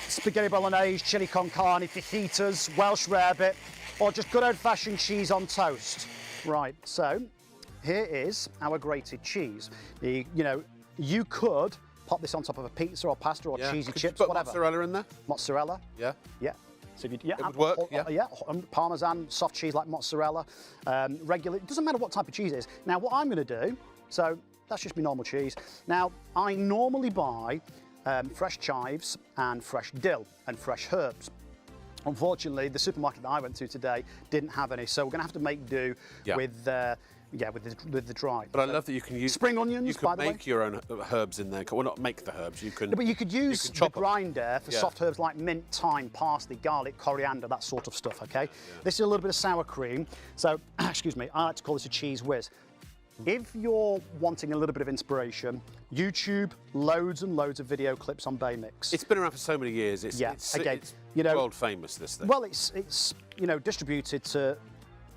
spaghetti bolognese, chili con carne, fajitas, Welsh rarebit, or just good old-fashioned cheese on toast. Right, so here is our grated cheese. You could pop this on top of a pizza or pasta or cheesy
Could
chips,
you put
whatever.
mozzarella in there?
Mozzarella,
Yeah.
yeah. So if you,
It would work, yeah.
Parmesan, soft cheese like mozzarella, regular. It doesn't matter what type of cheese it is. Now, what I'm going to do, so that's just my normal cheese. Now, I normally buy fresh chives and fresh dill and fresh herbs. Unfortunately, the supermarket that I went to today didn't have any, so we're going to have to make do with Yeah, with the dry.
But I love that you can use
spring onions.
You
by
can
the
make
way.
your own herbs in there. Well, not make the herbs. You can.
No, but you could use the
chop 'em.
grinder for soft herbs like mint, thyme, parsley, garlic, coriander, that sort of stuff. Okay. This is a little bit of sour cream. So, excuse me. I like to call this a cheese whiz. If you're wanting a little bit of inspiration, YouTube, loads and loads of video clips on Bay Mix.
It's been around for so many years. It's
again,
it's
you know,
world famous. This thing.
Well, it's you know, distributed to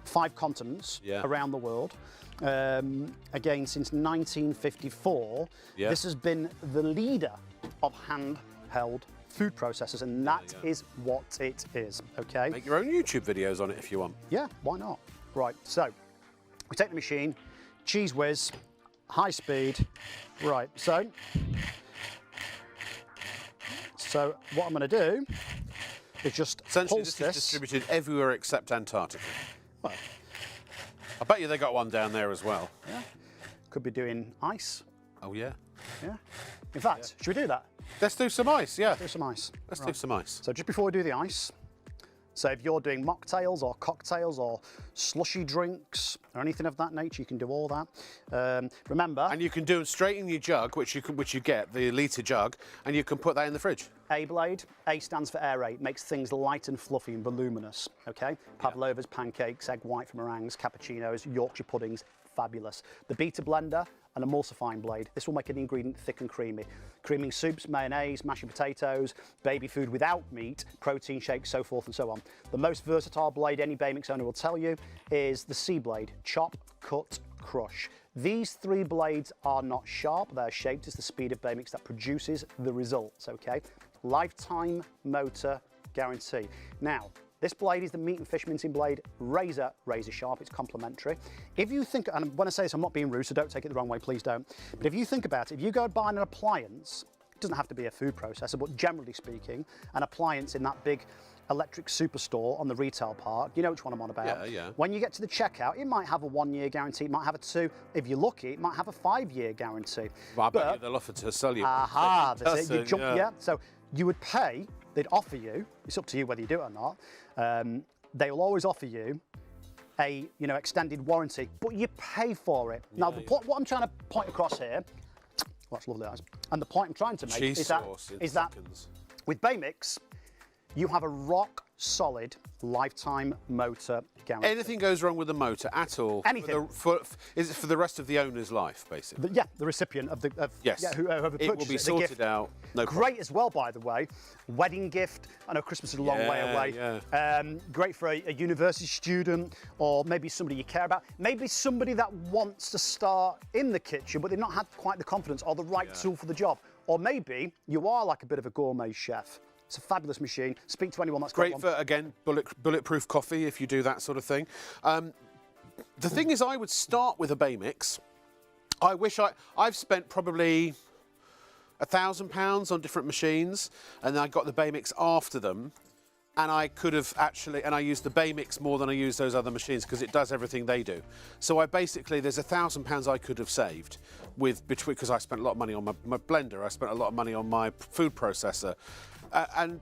5 continents around the world. Again, since 1954, this has been the leader of handheld food processors, and that is what it is. Okay.
Make your own YouTube videos on it if you want.
Yeah, why not? Right. So we take the machine, cheese whiz, high speed. Right. So what I'm going to do is just
Essentially,
pulse
this is distributed everywhere except Antarctica.
Well,
I bet you they got one down there as well.
yeah. Could be doing ice.
Oh yeah.
Yeah. In fact, should we do that?
Let's do some ice. Yeah.
Do some ice.
Let's do some ice.
So just before we do the ice, so if you're doing mocktails or cocktails or slushy drinks or anything of that nature, you can do all that. Remember,
And you can do them straight in your jug, which you get the litre jug, and you can put that in the fridge.
A-blade, A stands for aerate, makes things light and fluffy and voluminous, okay? Pavlovas, pancakes, egg white for meringues, cappuccinos, Yorkshire puddings, fabulous. The beta blender, an emulsifying blade. This will make an ingredient thick and creamy. Creaming soups, mayonnaise, mashed potatoes, baby food without meat, protein shakes, so forth and so on. The most versatile blade any Bay Mix owner will tell you is the C blade, chop, cut, crush. These 3 blades are not sharp, they're shaped as the speed of Bay Mix that produces the results, okay? Lifetime motor guarantee. Now, this blade is the meat and fish mincing blade, razor sharp, it's complementary. If you think, and when I say this, I'm not being rude, so don't take it the wrong way, please don't. But if you think about it, if you go buy an appliance, it doesn't have to be a food processor, but generally speaking, an appliance in that big electric superstore on the retail park, you know which one I'm on about.
Yeah, yeah.
When you get to the checkout, it might have a 1-year guarantee, it might have a 2. If you're lucky, it might have a 5-year guarantee.
Well, I bet you they'll offer to sell you.
Aha, that's it. You jump,
yeah.
So you would pay, they'd offer you, it's up to you whether you do it or not, they will always offer you a extended warranty, but you pay for it. Now, what I'm trying to point across here, well, that's lovely eyes, and the point I'm trying to make
Cheese
is
sauce
that with Bay Mix, you have a rock solid lifetime motor guarantee.
Anything goes wrong with the motor at all?
Anything.
Is it for the rest of the owner's life, basically?
The recipient of
Yes.
Yeah, whoever purchases
it will be sorted
gift.
out. No
Great
problem.
as well, by the way. Wedding gift. I know Christmas is a long way away.
Yeah.
Great for a university student, or maybe somebody you care about. Maybe somebody that wants to start in the kitchen, but they've not had quite the confidence or the right tool for the job. Or maybe you are like a bit of a gourmet chef. It's a fabulous machine. Speak to anyone that's got
Great
one.
for, again, bulletproof coffee if you do that sort of thing. The thing is, I would start with a Bay Mix. I've spent probably £1,000 on different machines, and I got the Bay Mix after them. And I could have actually, and I used the Bay Mix more than I used those other machines because it does everything they do. So there's £1,000 I could have saved because I spent a lot of money on my blender. I spent a lot of money on my food processor. And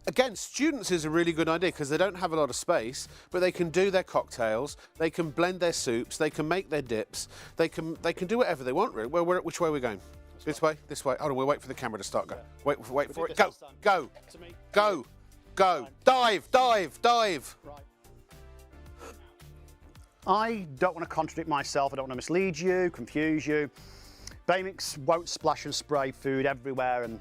again, students is a really good idea because they don't have a lot of space, but they can do their cocktails, they can blend their soups, they can make their dips, they can do whatever they want, really. Which way are we going? This way? This way? Hold on, we'll wait for the camera to start going. Wait for it. Go, go, go, go. Dive.
Right. I don't want to contradict myself. I don't want to mislead you, confuse you. Bay Mix won't splash and spray food everywhere, and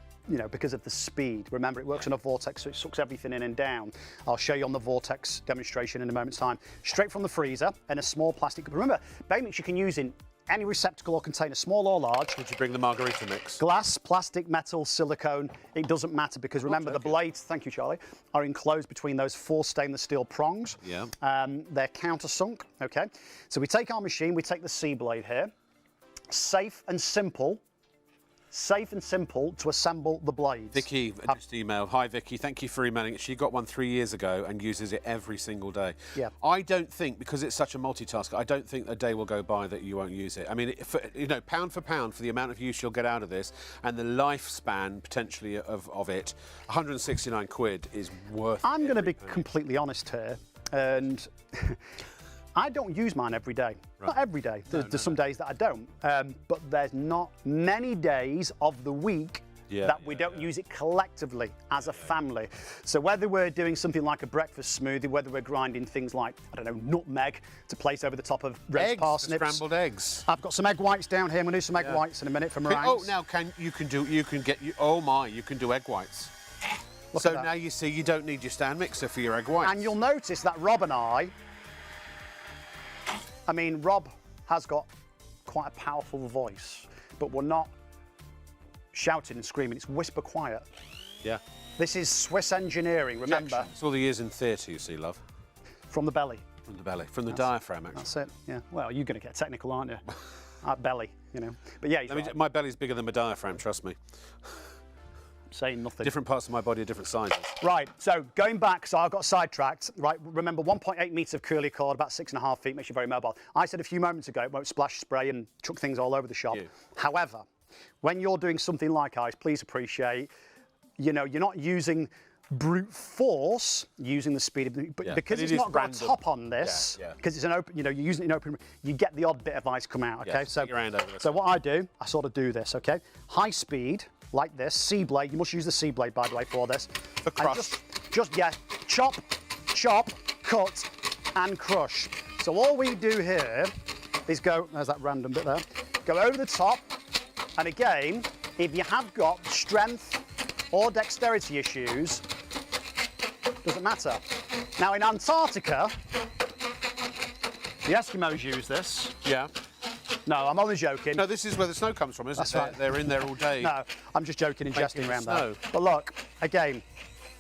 because of the speed. Remember, it works on a vortex, so it sucks everything in and down. I'll show you on the vortex demonstration in a moment's time. Straight from the freezer in a small plastic. Remember, Bay Mix you can use in any receptacle or container, small or large.
Would you bring the margarita mix?
Glass, plastic, metal, silicone, it doesn't matter because remember the blades, thank you Charlie, are enclosed between those 4 stainless steel prongs.
Yeah.
They're countersunk, okay? So we take our machine, we take the C blade here, safe and simple to assemble the blades.
Vicky just emailed. Hi Vicky, thank you for emailing. She got one 3 years ago and uses it every single day.
Yeah.
I don't think, because it's such a multitasker, I don't think a day will go by that you won't use it. I mean, pound for pound for the amount of use you'll get out of this and the lifespan potentially of it, 169 quid is worth it.
I'm going to be completely honest here, and I don't use mine every day. Not every day. There's some days that I don't. But there's not many days of the week that we don't use it collectively as a family. So whether we're doing something like a breakfast smoothie, whether we're grinding things like, I don't know, nutmeg to place over the top of red parsnips.
Scrambled eggs.
I've got some egg whites down here. I'm gonna do some egg whites in a minute for meringues.
Oh, now you can do egg whites.
Look
So
at that.
now you see you don't need your stand mixer for your egg whites.
And you'll notice that Rob and I mean, Rob has got quite a powerful voice, but we're not shouting and screaming, it's whisper quiet.
Yeah.
This is Swiss engineering, remember?
It's all the years in theatre, you see, love.
From the belly.
From the belly, from the diaphragm, actually.
That's it, yeah. Well, you're going to get technical, aren't you? Belly, you know. But yeah, he's right.
My belly's bigger than my diaphragm, trust me.
Saying nothing.
Different parts of my body are different sizes.
Right, so going back, so I got sidetracked. Right, remember 1.8 metres of curly cord, about 6.5 feet, makes you very mobile. I said a few moments ago it won't splash, spray and chuck things all over the shop. However, when you're doing something like ice, please appreciate, you know, you're not using brute force, using the speed of the, but because it's not got a top on this, because it's an open, you know, you're using it in open, you get the odd bit of ice come out, okay? So what I do, I sort of do this, okay? High speed, like this, C-blade, you must use the C-blade, by the way, for this.
For crush.
Just, chop, cut, and crush. So all we do here is go, there's that random bit there, go over the top, and again, if you have got strength or dexterity issues, doesn't matter. Now in Antarctica, the Eskimos use this.
Yeah.
No, I'm only joking.
No, this is where the snow comes from, isn't
That's
it?
right.
They're in there all day.
No, I'm just joking and jesting around
snow.
that. But look, again,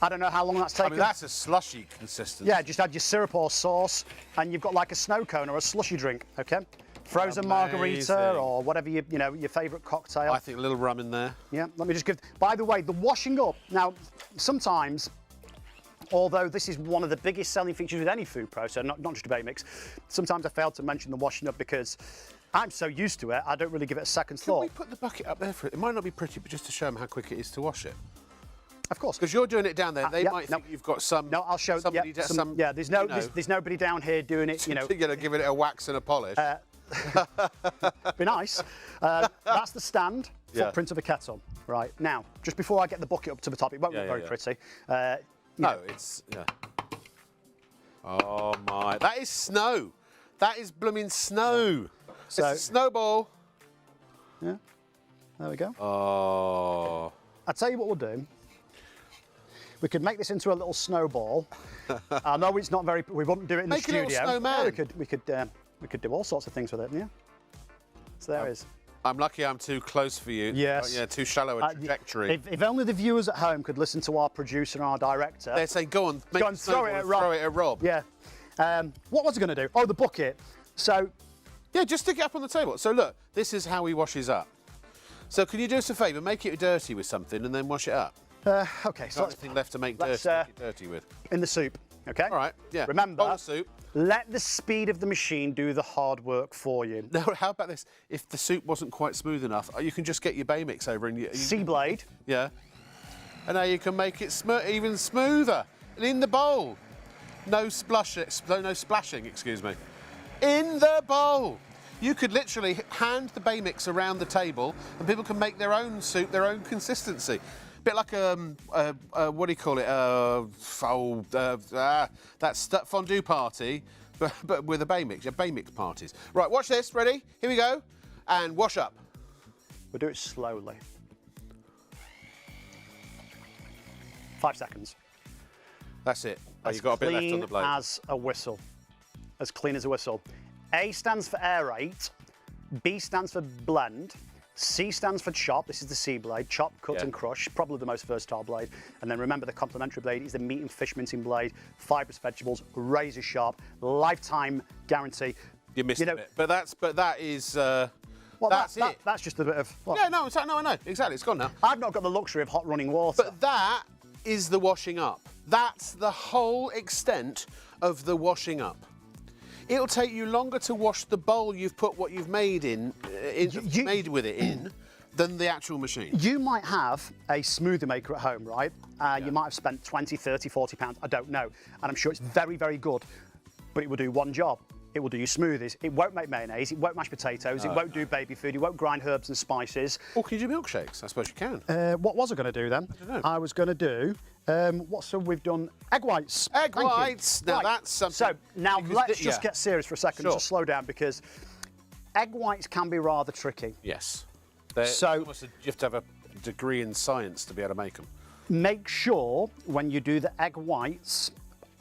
I don't know how long that's taken.
I mean, that's a slushy consistency.
Yeah, just add your syrup or sauce, and you've got like a snow cone or a slushy drink, okay? Frozen margarita or whatever your favourite cocktail.
I think a little rum in there.
Yeah, let me just give. By the way, the washing up. Now, sometimes, although this is one of the biggest selling features with any food processor, not just a Baymix, sometimes I fail to mention the washing up because I'm so used to it, I don't really give it a second thought.
Can we put the bucket up there for it? It might not be pretty, but just to show them how quick it is to wash it.
Of course.
Because you're doing it down there, they might think you've got some.
No, I'll show.
Somebody
there's nobody down here doing it. You know,
giving it a wax and a polish.
Be nice. That's the stand footprint of a kettle. Right now, just before I get the bucket up to the top, it won't look very pretty.
It's Oh my! That is snow. That is blooming snow. So, it's a snowball.
Yeah. There we go.
Oh.
I'll tell you what we'll do. We could make this into a little snowball. I know it's not very. We wouldn't do it in the studio.
Make a little snowman.
Yeah, we could do all sorts of things with it. Yeah. So there it is.
I'm lucky I'm too close for you.
Yes.
Yeah, too shallow a trajectory.
If only the viewers at home could listen to our producer and our director.
They're saying, go on,
throw it at Rob. Yeah. What was I going to do? Oh, the bucket. So.
Yeah, just stick it up on the table. So look, this is how he washes up. So can you do us a favour, make it dirty with something and then wash it up?
Okay, so
there's nothing left to make dirty with.
In the soup, okay?
All right, yeah.
Remember,
bowl of soup.
Let the speed of the machine do the hard work for you.
No, how about this? If the soup wasn't quite smooth enough, you can just get your Baymix over and you
C-blade.
Yeah. And now you can make it even smoother. And in the bowl. No splashing, excuse me. In the bowl. You could literally hand the Baymix around the table and people can make their own soup, their own consistency. A bit like what do you call it? That's fondue party, but with a Baymix. Yeah, Baymix parties. Right, watch this. Ready? Here we go. And wash up.
We'll do it slowly. 5 seconds.
That's it. Oh, you've got a bit left on the blade.
As a whistle. As clean as a whistle. A stands for aerate, B stands for blend, C stands for chop, this is the C blade, chop, cut and crush, probably the most versatile blade. And then remember the complementary blade is the meat and fish mincing blade, fibrous vegetables, razor sharp, lifetime guarantee.
You missed a bit, but that is,
well,
that's it.
That's just a bit of... What?
Yeah, no, I know, exactly, it's gone now.
I've not got the luxury of hot running water.
But that is the washing up. That's the whole extent of the washing up. It'll take you longer to wash the bowl you've put what you've made made with it in than the actual machine.
You might have a smoothie maker at home, right? You might have spent 20, 30, 40 pounds, I don't know. And I'm sure it's very, very good, but it will do one job. It will do your smoothies. It won't make mayonnaise. It won't mash potatoes. It won't do baby food. It won't grind herbs and spices.
Or can you do milkshakes? I suppose you can.
What was I going to do then?
I don't know.
I was going to do, we've done egg whites.
Egg
Thank you.
whites. Now
Right.
that's something.
So now
because
let's just get serious for a second.
Sure.
Just slow down because egg whites can be rather tricky.
Yes.
So-
you have to have a degree in science to be able to make them.
Make sure when you do the egg whites,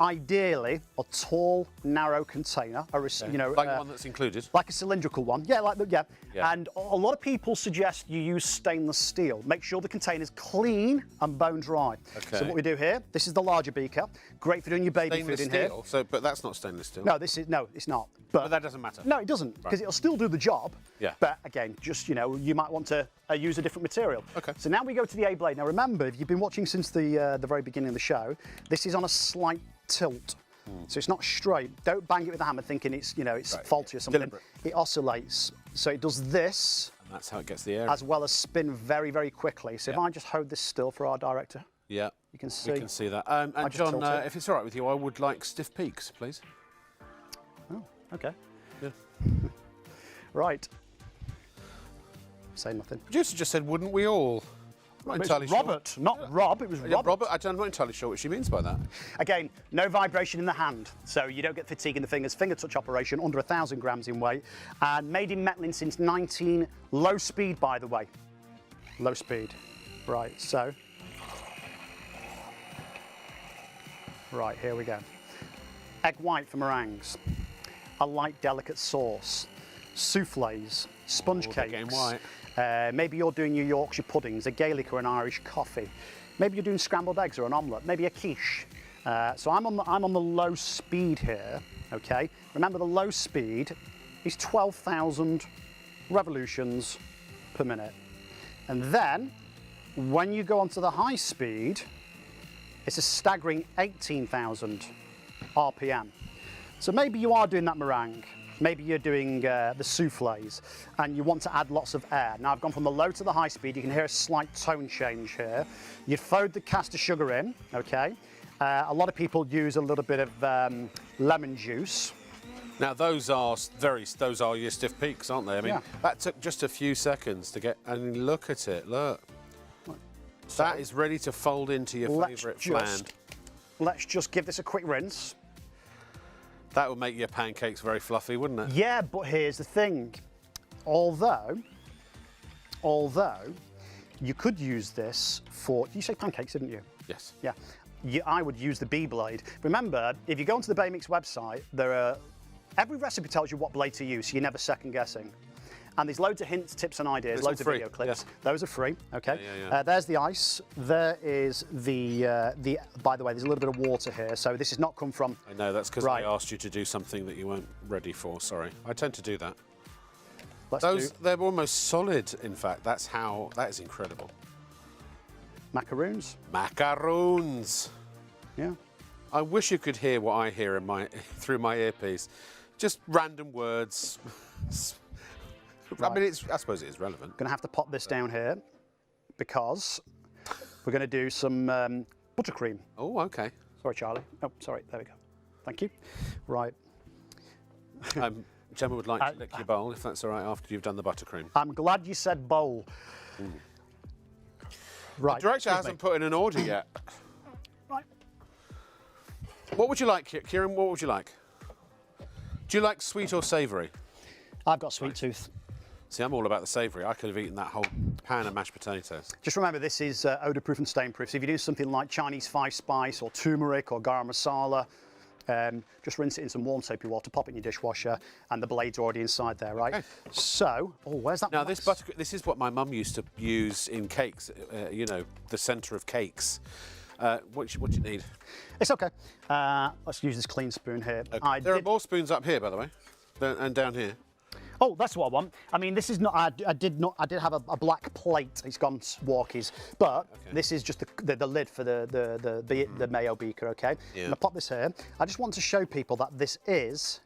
ideally a tall, narrow container,
Like one that's included.
like a cylindrical one. Yeah, yeah.
Yeah.
And a lot of people suggest you use stainless steel. Make sure the container's clean and bone dry.
Okay.
So what we do here, this is the larger beaker. Great for doing your baby
Stainless
food in
steel.
here.
But that's not stainless steel.
No, it's not.
But that doesn't matter.
No, it doesn't, because it'll still do the job.
Yeah.
But again, just, you might want to use a different material.
Okay.
So now we go to the A-blade. Now remember, if you've been watching since the very beginning of the show, this is on a slight tilt. So it's not straight. Don't bang it with a hammer thinking it's faulty or something.
Deliberate.
It oscillates. So it does this
And that's how it gets the air.
as well as spin very, very quickly. So if
Yeah.
I just hold this still for our director,
Yeah.
you can see.
We can see that. And
just
John,
tilt it.
if it's all right with you, I would like stiff peaks, please.
Oh, okay.
Yeah.
Right. Say nothing.
Producer just said, wouldn't we all? I'm not
It's
entirely sure.
Robert, not Rob. It was
Yeah,
Robert.
I'm not entirely sure what she means by that.
Again, no vibration in the hand, so you don't get fatigue in the fingers. Finger touch operation, under 1,000 grams in weight, and made in Metlin since 19. Low speed, by the way. Low speed. Right. So. Right, here we go. Egg white for meringues. A light, delicate sauce. Soufflés, sponge
they're getting
cakes.
white.
Maybe you're doing your Yorkshire puddings, a Gaelic or an Irish coffee. Maybe you're doing scrambled eggs or an omelette. Maybe a quiche. So I'm on the low speed here. Okay. Remember, the low speed is 12,000 revolutions per minute. And then, when you go onto the high speed, it's a staggering 18,000 RPM. So maybe you are doing that meringue. Maybe you're doing the soufflés and you want to add lots of air. Now I've gone from the low to the high speed. You can hear a slight tone change here. You've flowed the caster sugar in, okay? A lot of people use a little bit of lemon juice.
Now those are your stiff peaks, aren't they? I mean,
Yeah.
that took just a few seconds to get. And look at it, look. That is ready to fold into your favourite flan.
Let's just give this a quick rinse.
That would make your pancakes very fluffy, wouldn't it?
Yeah, but here's the thing. Although you could use this for, you say pancakes, didn't you?
Yes.
Yeah. I would use the B blade. Remember, if you go onto the Baymix website, every recipe tells you what blade to use, so you're never second guessing. And there's loads of hints, tips and ideas,
It's all
loads of
free,
video clips.
yeah.
Those are free, okay?
Yeah.
There's the ice. There is by the way, there's a little bit of water here, so this has not come from...
I know, that's because
Right.
I asked you to do something that you weren't ready for, sorry. I tend to do that.
Let's do
They're almost solid, in fact. That is incredible.
macaroons.
Macaroons.
Yeah.
I wish you could hear what I hear through my earpiece. Just random words. I mean, I suppose it is relevant.
Going to have to pop this down here because we're going to do some buttercream.
Oh, okay.
Sorry, Charlie. Oh, sorry. There we go. Thank you. Right.
Gemma would like to lick your bowl, if that's all right, after you've done the buttercream.
I'm glad you said bowl. Right.
The director
excuse me.
hasn't put in an order yet.
Right.
What would you like, Kieran? What would you like? Do you like sweet or savoury?
I've got sweet tooth.
See, I'm all about the savoury. I could have eaten that whole pan of mashed potatoes.
Just remember, this is odour-proof and stain-proof. So if you do something like Chinese 5-spice or turmeric or garam masala, just rinse it in some warm soapy water, pop it in your dishwasher, and the blade's already inside there, right?
Okay.
So, where's that?
Now, this is what my mum used to use in cakes, you know, the centre of cakes. What do you need?
It's okay. Let's use this clean spoon here.
Okay. There are more spoons up here, by the way, and down here.
Oh, that's what I want. I mean, this is not. I did have a black plate. It's gone walkies, but this is just the lid for the mayo beaker. Okay.
Yeah.
I'm gonna pop this here. I just want to show people that this is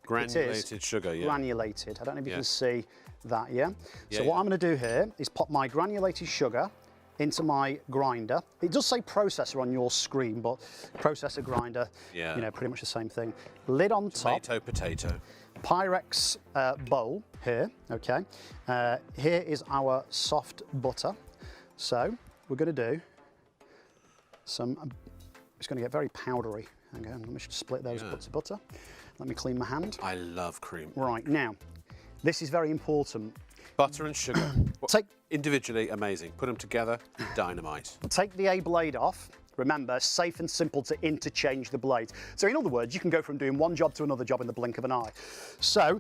Granulated sugar, yeah.
granulated. I don't know if you
Yeah.
can see that. Yeah.
Yeah,
So what
yeah.
I'm going to do here is pop my granulated sugar into my grinder. It does say processor on your screen, but processor, grinder,
Yeah.
you know, pretty much the same thing. Lid on top.
Tomato, potato.
Pyrex bowl here, okay. Here is our soft butter. So we're going to do some, it's going to get very powdery. Hang on, let me just split those bits of butter. Let me clean my hand.
I love cream.
Right, now, this is very important.
Butter and sugar.
Take-
Individually, amazing. Put them together, dynamite.
Take the A blade off. Remember, safe and simple to interchange the blades. So in other words, you can go from doing one job to another job in the blink of an eye. So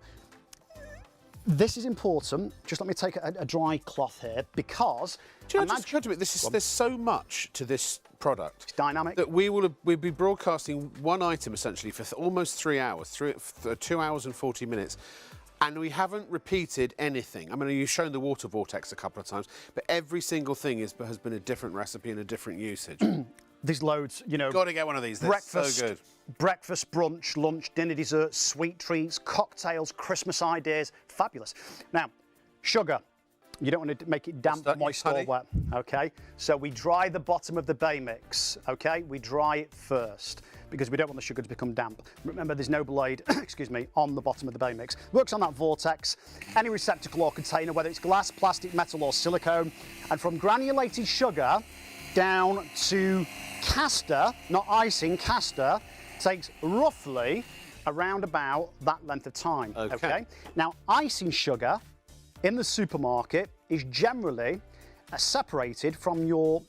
this is important. Just let me take a dry cloth here, because
Do you know, just cut to it, there's so much to this product.
it's dynamic.
That we'll be broadcasting one item essentially for almost 3 hours, 2 hours and 40 minutes. And we haven't repeated anything. I mean, you've shown the water vortex a couple of times, but every single thing has been a different recipe and a different usage.
There's loads, you know.
Got to get one of these. They're
Breakfast,
so good.
breakfast, brunch, lunch, dinner, dessert, sweet treats, cocktails, Christmas ideas, fabulous. Now, sugar. You don't want to make it damp, moist or wet, okay? So we dry the bottom of the bay mix, okay? We dry it first because we don't want the sugar to become damp. Remember, there's no blade, excuse me, on the bottom of the bay mix. Works on that vortex, any receptacle or container, whether it's glass, plastic, metal or silicone. And from granulated sugar down to caster, not icing, caster, takes roughly around about that length of time, okay? Now, icing sugar in the supermarket is generally separated from your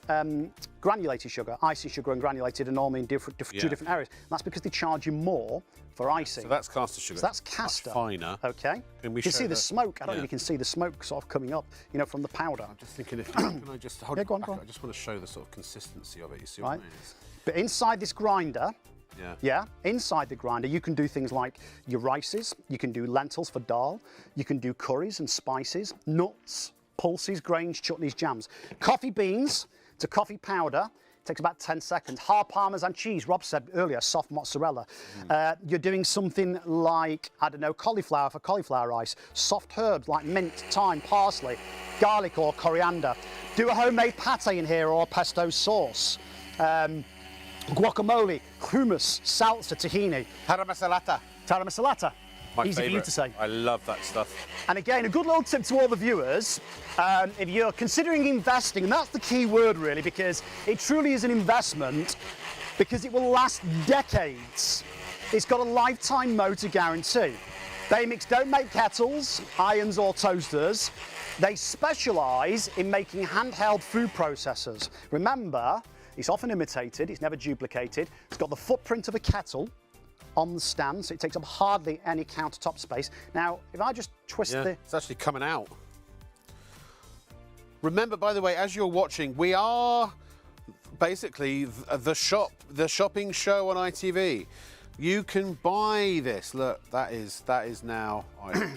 granulated sugar. Icing sugar and granulated are normally in two different areas. And that's because they charge you more for icing.
So that's caster sugar.
So that's caster.
Much finer.
Okay.
Can we
you can
show
see the smoke. I don't know if you can see the smoke sort of coming up, you know, from the powder.
I'm just thinking, if can I just hold
Yeah, go on.
I just want to show the sort of consistency of it. You see what I
Right.
mean?
But inside this grinder,
Yeah.
inside the grinder, you can do things like your rices, you can do lentils for dal, you can do curries and spices, nuts, pulses, grains, chutneys, jams. Coffee beans to coffee powder takes about 10 seconds. Hard Parmesan cheese, Rob said earlier, soft mozzarella. You're doing something like, I don't know, cauliflower for cauliflower rice, soft herbs like mint, thyme, parsley, garlic or coriander. Do a homemade pate in here or pesto sauce. Guacamole, hummus, salsa, tahini.
Paramasalata.
Tara masalata.
My
Easy for you
favourite.
to say.
I love that stuff.
And again, a good little tip to all the viewers, if you're considering investing, and that's the key word really, because it truly is an investment, because it will last decades. It's got a lifetime motor guarantee. Baymix don't make kettles, irons or toasters. They specialise in making handheld food processors. Remember, it's often imitated, it's never duplicated. It's got the footprint of a kettle on the stand, so it takes up hardly any countertop space. Now, if I just twist the...
It's actually coming out. Remember, by the way, as you're watching, we are basically the shopping show on ITV. You can buy this. Look, that is now sugar.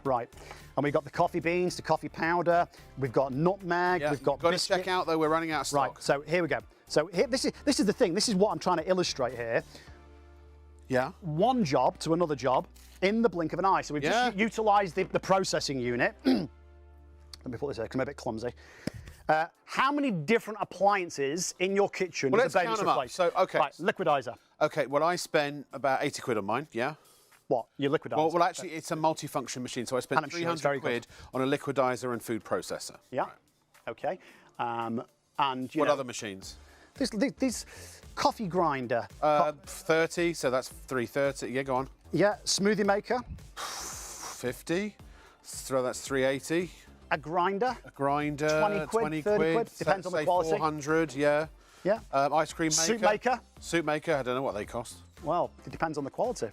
Right, and we've got the coffee beans, the coffee powder, we've got nutmeg, we've got
got
biscuit.
to check out though, we're running out of stock.
Right, so here we go. So here, this is the thing, this is what I'm trying to illustrate here.
Yeah.
One job to another job in the blink of an eye. So we've just utilised the processing unit. Let me put this here, because I'm a bit clumsy. How many different appliances in your kitchen
Well,
does
let's
a
count
Baymix
them up.
replace?
So, okay.
Right, liquidizer.
Okay, well, I spent about 80 quid on mine, yeah?
What? Your liquidizer?
Well, actually, it's a multi-function machine, so I spent
And I'm sure it's very
300 quid on a liquidizer and food processor.
Yeah. Okay. And you
What
know,
other machines?
this coffee grinder.
30, so that's 330. Yeah, go on.
Yeah, smoothie maker.
50. So that's 380.
A grinder.
A grinder.
20 quid, 30 quid, depends on the
say
quality.
400, yeah.
Yeah.
Ice cream maker.
Soup maker.
Soup maker, I don't know what they cost.
Well, it depends on the quality.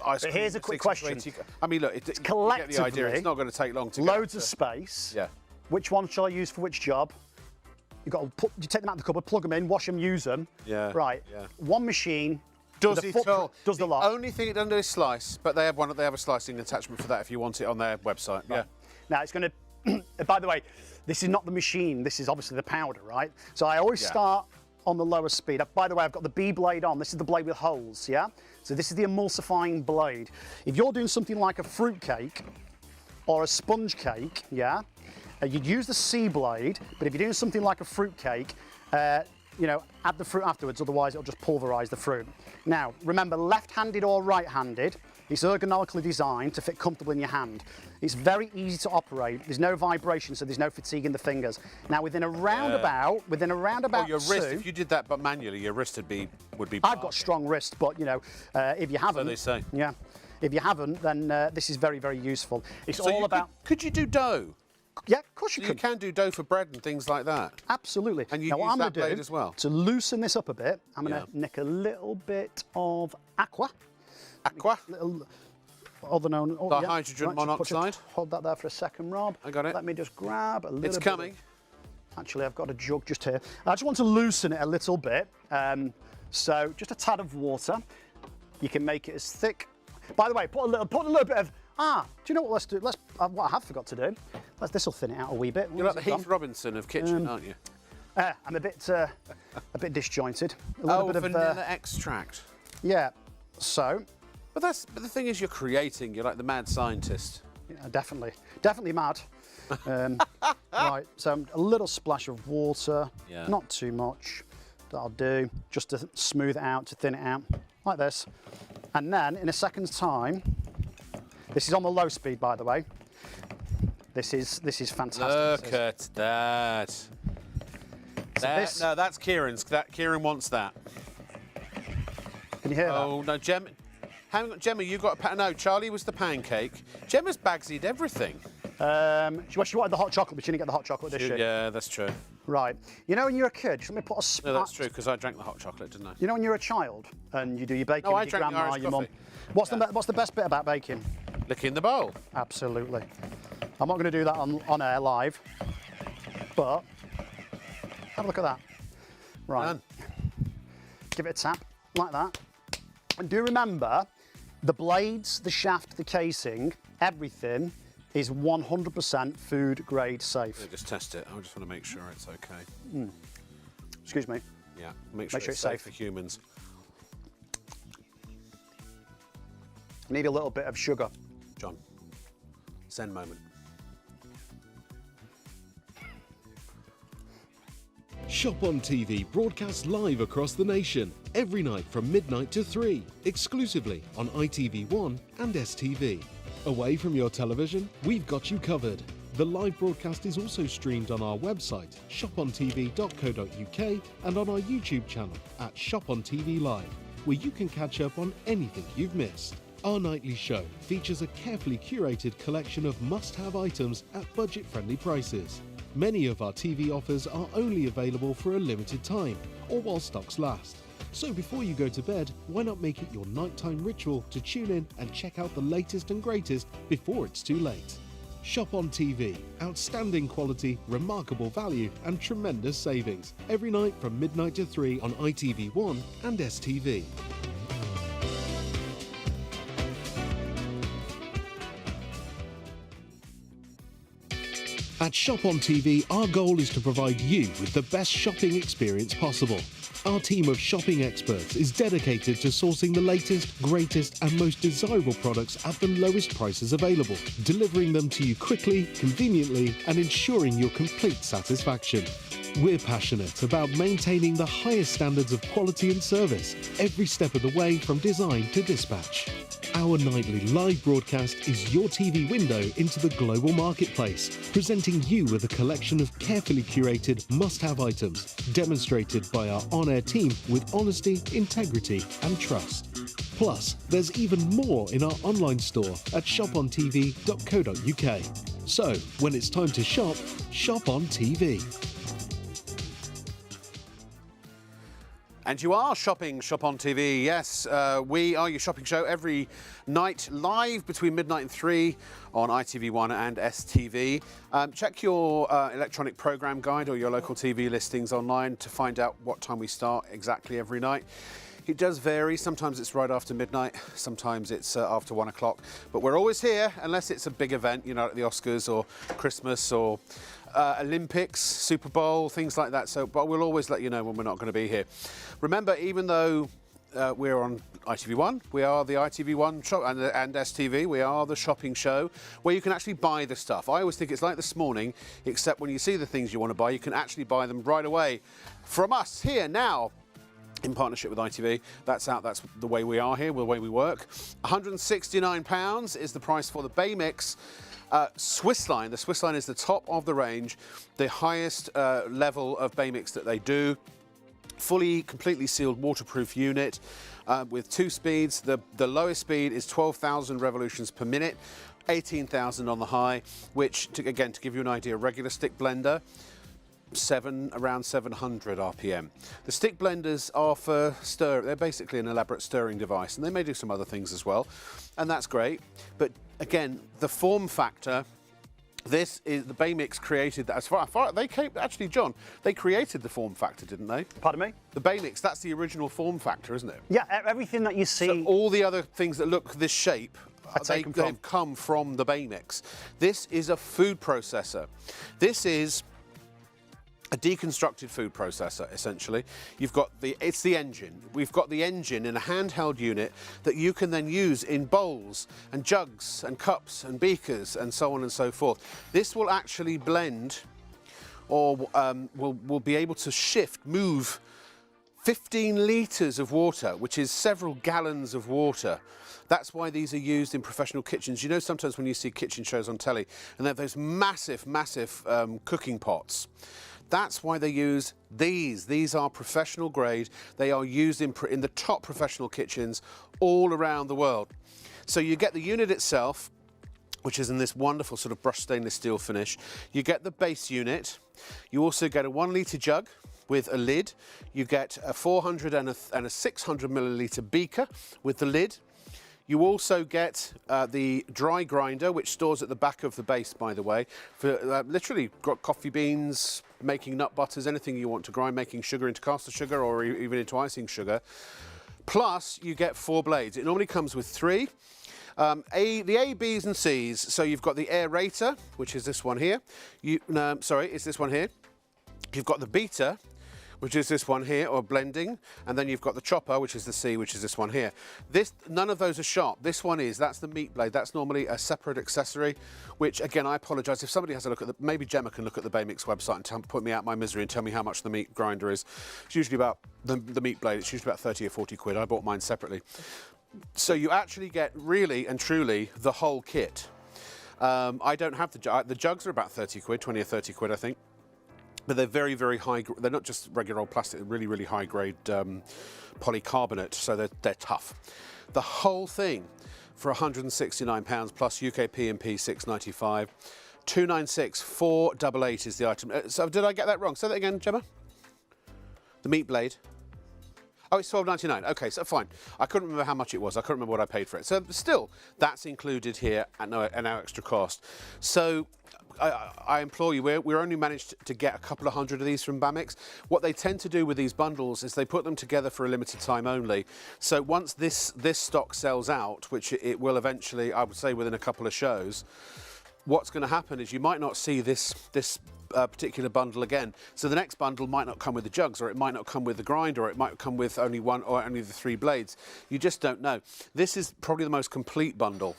Ice cream,
here's a quick
60 to
question.
80. I mean, look, you get the idea.
collectively,
It's not going to take long to
Loads
get
of
to-
space.
Yeah.
Which one shall I use for which job? You take them out of the cupboard, plug them in, wash them, use them.
Yeah.
Right.
Yeah.
One machine.
Does
with a
it
footprint-
all?
Does the lot.
Only thing it doesn't do is slice, but they have a slicing attachment for that if you want it on their website. Yeah.
Now it's going to. By the way, this is not the machine. This is obviously the powder, right? So I always start on the lower speed. By the way, I've got the B blade on. This is the blade with holes. Yeah. So this is the emulsifying blade. If you're doing something like a fruit cake or a sponge cake, yeah, You'd use the C blade, but if you're doing something like a fruit cake, you know, add the fruit afterwards, otherwise it'll just pulverise the fruit. Now, remember, left-handed or right-handed, it's ergonomically designed to fit comfortably in your hand. It's very easy to operate. There's no vibration, so there's no fatigue in the fingers. Now, within a roundabout,
your wrist, if you did that but manually, your wrist would be.
I've got strong wrist, but you know, if you haven't,
So they say.
Yeah, if you haven't, then this is very, very useful. It's all about.
Could you do dough?
Yeah, of course you
You
can.
can do dough for bread and things like that.
Absolutely.
And you
now, what
use
I'm
that
gonna
blade
do
as well?
to loosen this up a bit, I'm going to
Yeah.
nick a little bit of aqua.
Aqua?
Other known
Dihydrogen monoxide.
Hold that there for a second, Rob.
I got it.
Let me just grab a little bit.
It's coming.
Actually, I've got a jug just here. I just want to loosen it a little bit. So just a tad of water. You can make it as thick. By the way, put a little bit of. Do you know what? Let's do. What I have forgot to do. This will thin it out a wee bit.
You're like the Heath Robinson of kitchen, aren't you?
I'm a bit disjointed. A little bit of
vanilla extract.
yeah. So.
But the thing is, you're creating. You're like the mad scientist.
Yeah, definitely mad. Right, so a little splash of water,
Yeah.
not too much. That'll do, just to smooth it out, to thin it out, like this. And then, in a second's time, this is on the low speed, by the way. This is fantastic.
Look at that. No, that's Kieran's. Kieran wants that.
Can you hear that?
Oh no, Gemma. Hang on, Gemma, you got no. Charlie was the pancake. Gemma's bagsied everything.
She wanted the hot chocolate, but she didn't get the hot chocolate, did she?
Yeah, that's true.
Right. You know when you're a kid, just let me put a
No, that's true because I drank the hot chocolate, didn't I?
You know when you're a child and you do your baking
No,
with
I
your
drank the
grandma,
Irish
your mum.
coffee.
What's the best bit about baking?
Licking the bowl.
Absolutely. I'm not going to do that on air live, but have a look at that. Right.
Done.
Give it a tap like that. And do remember, the blades, the shaft, the casing, everything is 100% food grade safe.
Yeah, just test it. I just want to make sure it's okay.
Excuse me.
Yeah, make sure it's safe for humans.
Need a little bit of sugar.
John, Zen moment.
Shop on TV broadcasts live across the nation every night from midnight to 3, exclusively on ITV1 and STV. Away from your television, we've got you covered. The live broadcast is also streamed on our website, shopontv.co.uk, and on our YouTube channel at ShopOnTV Live, where you can catch up on anything you've missed. Our nightly show features a carefully curated collection of must-have items at budget-friendly prices. Many of our TV offers are only available for a limited time, or while stocks last. So before you go to bed, why not make it your nighttime ritual to tune in and check out the latest and greatest before it's too late. Shop on TV. Outstanding quality, remarkable value and tremendous savings. Every night from midnight to 3 on ITV1 and STV. At Shop on TV, our goal is to provide you with the best shopping experience possible. Our team of shopping experts is dedicated to sourcing the latest, greatest and most desirable products at the lowest prices available, delivering them to you quickly, conveniently and ensuring your complete satisfaction. We're passionate about maintaining the highest standards of quality and service every step of the way from design to dispatch. Our nightly live broadcast is your TV window into the global marketplace, presenting you with a collection of carefully curated must-have items, demonstrated by our on-air team with honesty, integrity and trust. Plus, there's even more in our online store at shopontv.co.uk. So, when it's time to shop, shop on TV.
And you are shopping Shop on TV. Yes, we are your shopping show every night live between midnight and 3 on ITV1 and STV. Check your electronic programme guide or your local TV listings online to find out what time we start exactly every night. It does vary. Sometimes it's right after midnight, sometimes it's after 1 o'clock. But we're always here unless it's a big event, you know, like the Oscars or Christmas or Olympics, Super Bowl, things like that. So, but we'll always let you know when we're not going to be here. Remember, even though we're on ITV1. We are the ITV1 shop and STV. We are the shopping show where you can actually buy the stuff. I always think it's like this morning, except when you see the things you want to buy, you can actually buy them right away from us here now. In partnership with ITV, that's out. That's the way we are here, the way we work. £169 is the price for the Bay Mix Swiss line. The Swiss line is the top of the range, the highest level of Bay Mix that they do. Fully, completely sealed, waterproof unit with 2 speeds. The lowest speed is 12,000 revolutions per minute, 18,000 on the high. Which, again, to give you an idea, a regular stick blender. Around 700 RPM. The stick blenders are for they're basically an elaborate stirring device, and they may do some other things as well, and that's great. But again, the form factor, this is the Bay Mix created that. As far they came, actually, John, they created the form factor, didn't they?
Pardon me?
The Bay Mix, that's the original form factor, isn't it?
Yeah, everything that you see.
So all the other things that look this shape, they've come from the Bay Mix. This is a food processor. This is a deconstructed food processor, essentially. You've got it's the engine. We've got the engine in a handheld unit that you can then use in bowls and jugs and cups and beakers and so on and so forth. This will actually blend, or will be able to move 15 litres of water, which is several gallons of water. That's why these are used in professional kitchens. You know, sometimes when you see kitchen shows on telly and they have those massive cooking pots. That's why they use these. These are professional grade. They are used in the top professional kitchens all around the world. So you get the unit itself, which is in this wonderful sort of brushed stainless steel finish. You get the base unit. You also get a 1 litre jug with a lid. You get a 400 and a 600 milliliter beaker with the lid. You also get the dry grinder, which stores at the back of the base, by the way, for literally got coffee beans, making nut butters, anything you want to grind, making sugar into caster sugar or even into icing sugar. Plus, you get 4 blades. It normally comes with 3. The A, B's and C's. So you've got the aerator, which is this one here. It's this one here. You've got the beater, which is this one here, or blending, and then you've got the chopper, which is the C, which is this one here. None of those are sharp. This one is. That's the meat blade. That's normally a separate accessory, which, again, I apologise. If somebody has a look at maybe Gemma can look at the Bay Mix website and put me out my misery and tell me how much the meat grinder is. It's usually about, the meat blade, it's usually about 30 or 40 quid. I bought mine separately. So you actually get, really and truly, the whole kit. I don't have the jugs are about 30 quid, 20 or 30 quid, I think. But they're very, very high. They're not just regular old plastic. They're really, really high grade polycarbonate. So they're tough. The whole thing for £169 plus UK P&P £6.95, £296 488 is the item. So did I get that wrong? Say that again, Gemma. The meat blade. Oh, it's £12.99. OK, so fine. I couldn't remember how much it was. I couldn't remember what I paid for it. So still, that's included here at no extra cost. So I implore you, we're only managed to get a couple of hundred of these from Bamix. What they tend to do with these bundles is they put them together for a limited time only. So once this stock sells out, which it will eventually, I would say within a couple of shows, what's going to happen is you might not see this particular bundle again. So the next bundle might not come with the jugs, or it might not come with the grinder, or it might come with only one or only the 3 blades. You just don't know. This is probably the most complete bundle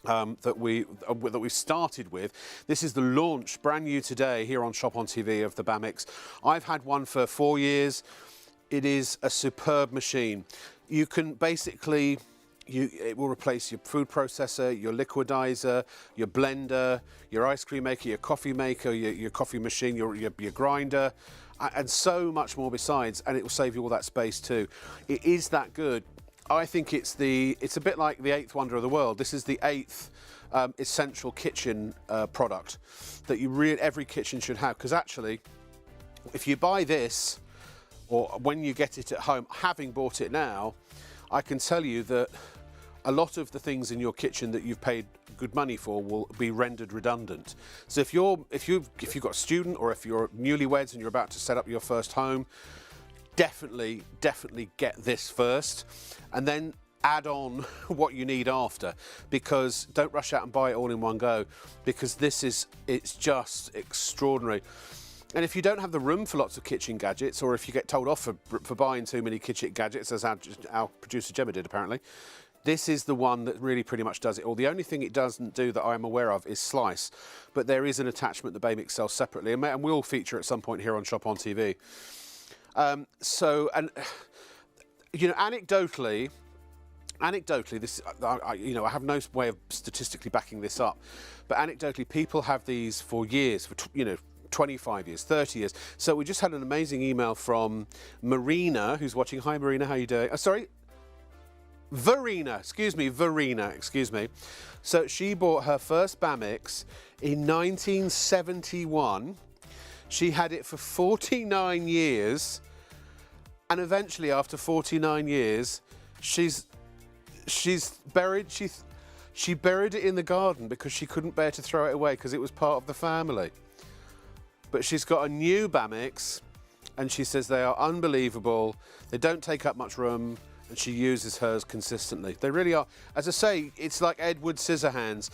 that we started with. This is the launch, brand new today, here on ShopOnTV of the Bamix. I've had one for 4 years. It is a superb machine. You can basically, it will replace your food processor, your liquidizer, your blender, your ice cream maker, your coffee machine, your grinder, and so much more besides. And it will save you all that space too. It is that good. I think it's a bit like the 8th wonder of the world. This is the 8th essential kitchen product that every kitchen should have. Because actually, if you buy this, or when you get it at home, having bought it now, I can tell you that a lot of the things in your kitchen that you've paid good money for will be rendered redundant. So if you've got a student, or if you're newlyweds and you're about to set up your first home, definitely get this first, and then add on what you need after, because don't rush out and buy it all in one go, because it's just extraordinary. And if you don't have the room for lots of kitchen gadgets, or if you get told off for buying too many kitchen gadgets, as our producer Gemma did apparently, this is the one that really pretty much does it all. The only thing it doesn't do that I am aware of is slice, but there is an attachment that Bamix sells separately, and will feature at some point here on Shop on TV. You know, anecdotally, this, you know, I have no way of statistically backing this up, but anecdotally, people have these for years, for 25 years, 30 years. So we just had an amazing email from Marina, who's watching. Hi, Marina, how you doing? Sorry. Verena, excuse me. So she bought her first Bamix in 1971. She had it for 49 years, and eventually, after 49 years, she buried it in the garden because she couldn't bear to throw it away because it was part of the family. But she's got a new Bamix, and she says they are unbelievable. They don't take up much room, and she uses hers consistently. They really are. As I say, it's like Edward Scissorhands.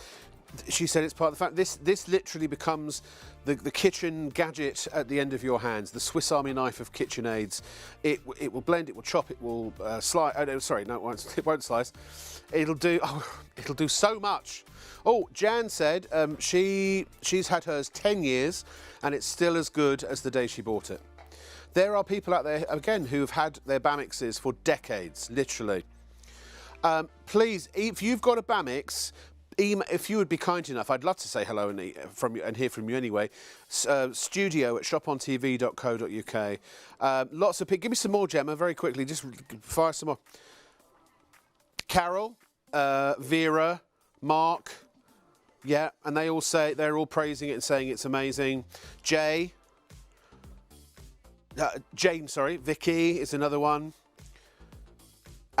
She said it's part of the fact. This literally becomes the kitchen gadget at the end of your hands, the Swiss Army knife of kitchen aids. It will blend, it will chop, it will slice. Oh no, sorry, no, it won't slice. It'll do so much. Oh, Jan said she's had hers 10 years, and it's still as good as the day she bought it. There are people out there, again, who have had their Bamixes for decades, literally. Please, if you've got a Bamix, if you would be kind enough, I'd love to say hello and hear from you anyway. studio@shopontv.co.uk. Lots of people. Give me some more, Gemma, very quickly. Just fire some more. Carol, Vera, Mark, yeah, and they're all praising it and saying it's amazing. James, Vicky is another one.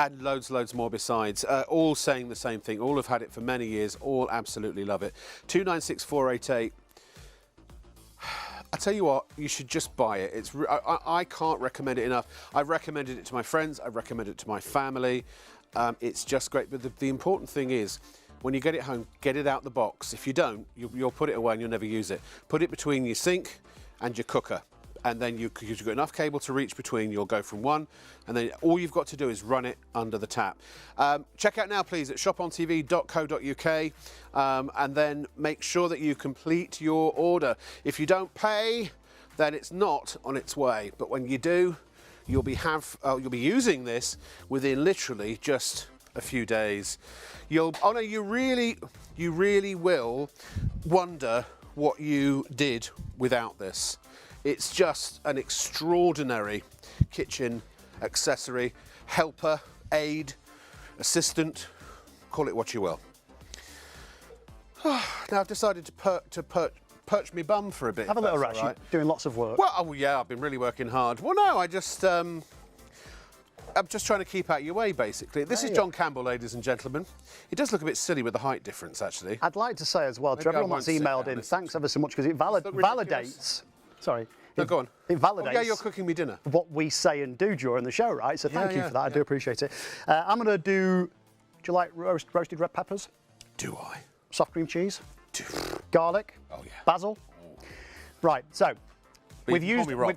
And loads more besides. All saying the same thing. All have had it for many years. All absolutely love it. 296488. I tell you what, you should just buy it. I can't recommend it enough. I've recommended it to my friends. I've recommended it to my family. It's just great. But the important thing is, when you get it home, get it out the box. If you don't, you'll put it away and you'll never use it. Put it between your sink and your cooker. And then you've got enough cable to reach between, you'll go from one, and then all you've got to do is run it under the tap. Check out now, please, at shopontv.co.uk, and then make sure that you complete your order. If you don't pay, then it's not on its way. But when you do, you'll be using this within literally just a few days. You really will wonder what you did without this. It's just an extraordinary kitchen accessory, helper, aid, assistant, call it what you will. Now I've decided to perch me bum for a bit.
Have a little rest.
Right.
You're doing lots of work.
Well, yeah, I've been really working hard. Well, no, I'm just trying to keep out your way, basically. This is John Campbell, ladies and gentlemen. It does look a bit silly with the height difference, actually.
I'd like to say as well, to everyone that's emailed in, thanks ever so much, because it validates. Sorry.
No, go on.
It validates.
Oh, yeah, you're cooking me dinner.
What we say and do during the show, right? So thank you for that. I do appreciate it. I'm going to do you like roasted red peppers?
Do I?
Soft cream cheese? Garlic?
Oh, yeah.
Basil? Right, so we've used a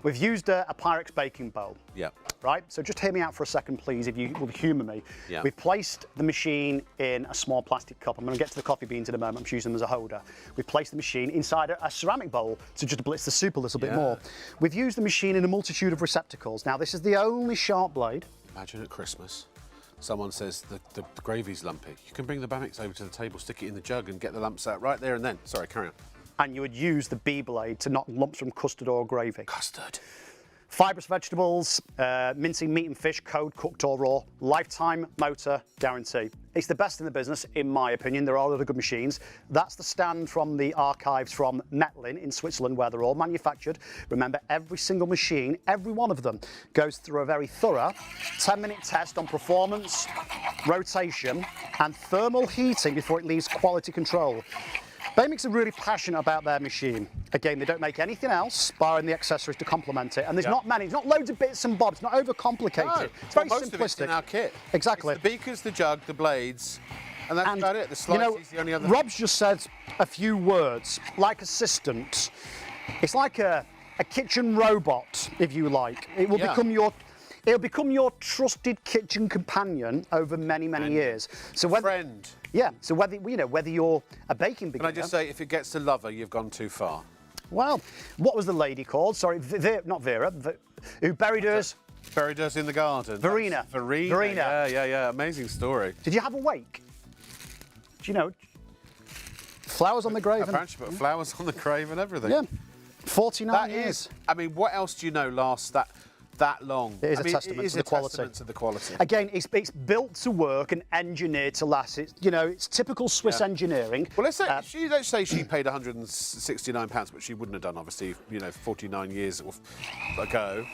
Pyrex baking bowl.
Yeah.
Right, so just hear me out for a second, please, if you will humour me.
Yeah.
We've placed the machine in a small plastic cup. I'm going to get to the coffee beans in a moment. I'm just using them as a holder. We've placed the machine inside a ceramic bowl to just blitz the soup a little bit more. We've used the machine in a multitude of receptacles. Now, this is the only sharp blade.
Imagine at Christmas, someone says the gravy's lumpy. You can bring the Bamix over to the table, stick it in the jug, and get the lumps out right there and then. Sorry, carry on.
And you would use the B blade to knock lumps from custard or gravy.
Custard.
Fibrous vegetables, mincing meat and fish, cold, cooked or raw, lifetime motor guarantee. It's the best in the business, in my opinion. There are other good machines. That's the stand from the archives from Metlin in Switzerland, where they're all manufactured. Remember, every single machine, every one of them, goes through a very thorough 10-minute test on performance, rotation, and thermal heating before it leaves quality control. Bamix are really passionate about their machine. Again, they don't make anything else, barring the accessories to complement it. And there's not many, it's not loads of bits and bobs, it's not overcomplicated.
No,
it's very
most
simplistic.
of it's in our kit.
Exactly.
It's the beakers, the jug, the blades, and that's about it. The slice is the only other
Rob's just said a few words, like assistant. It's like a kitchen robot, if you like. It will it'll become your trusted kitchen companion over many, many years. So
Friend.
Yeah. So whether you're a baking beginner.
Can I just say, if it gets to lover, you've gone too far.
Well, what was the lady called? Sorry, not Vera. Who buried hers?
Buried us in the garden.
Verena.
Verena. Yeah. Amazing story.
Did you have a wake? Do you know? Flowers on the grave.
Apparently she put flowers on the grave and everything.
Yeah. 49
That
years.
is. I mean, what else do you know lasts that long?
It is
I
a
mean,
testament
it is
to the quality.
Testament to the quality.
Again, it's built to work and engineered to last. It's typical Swiss engineering.
Well, let's say she paid £169, but she wouldn't have done, obviously, 49 years ago.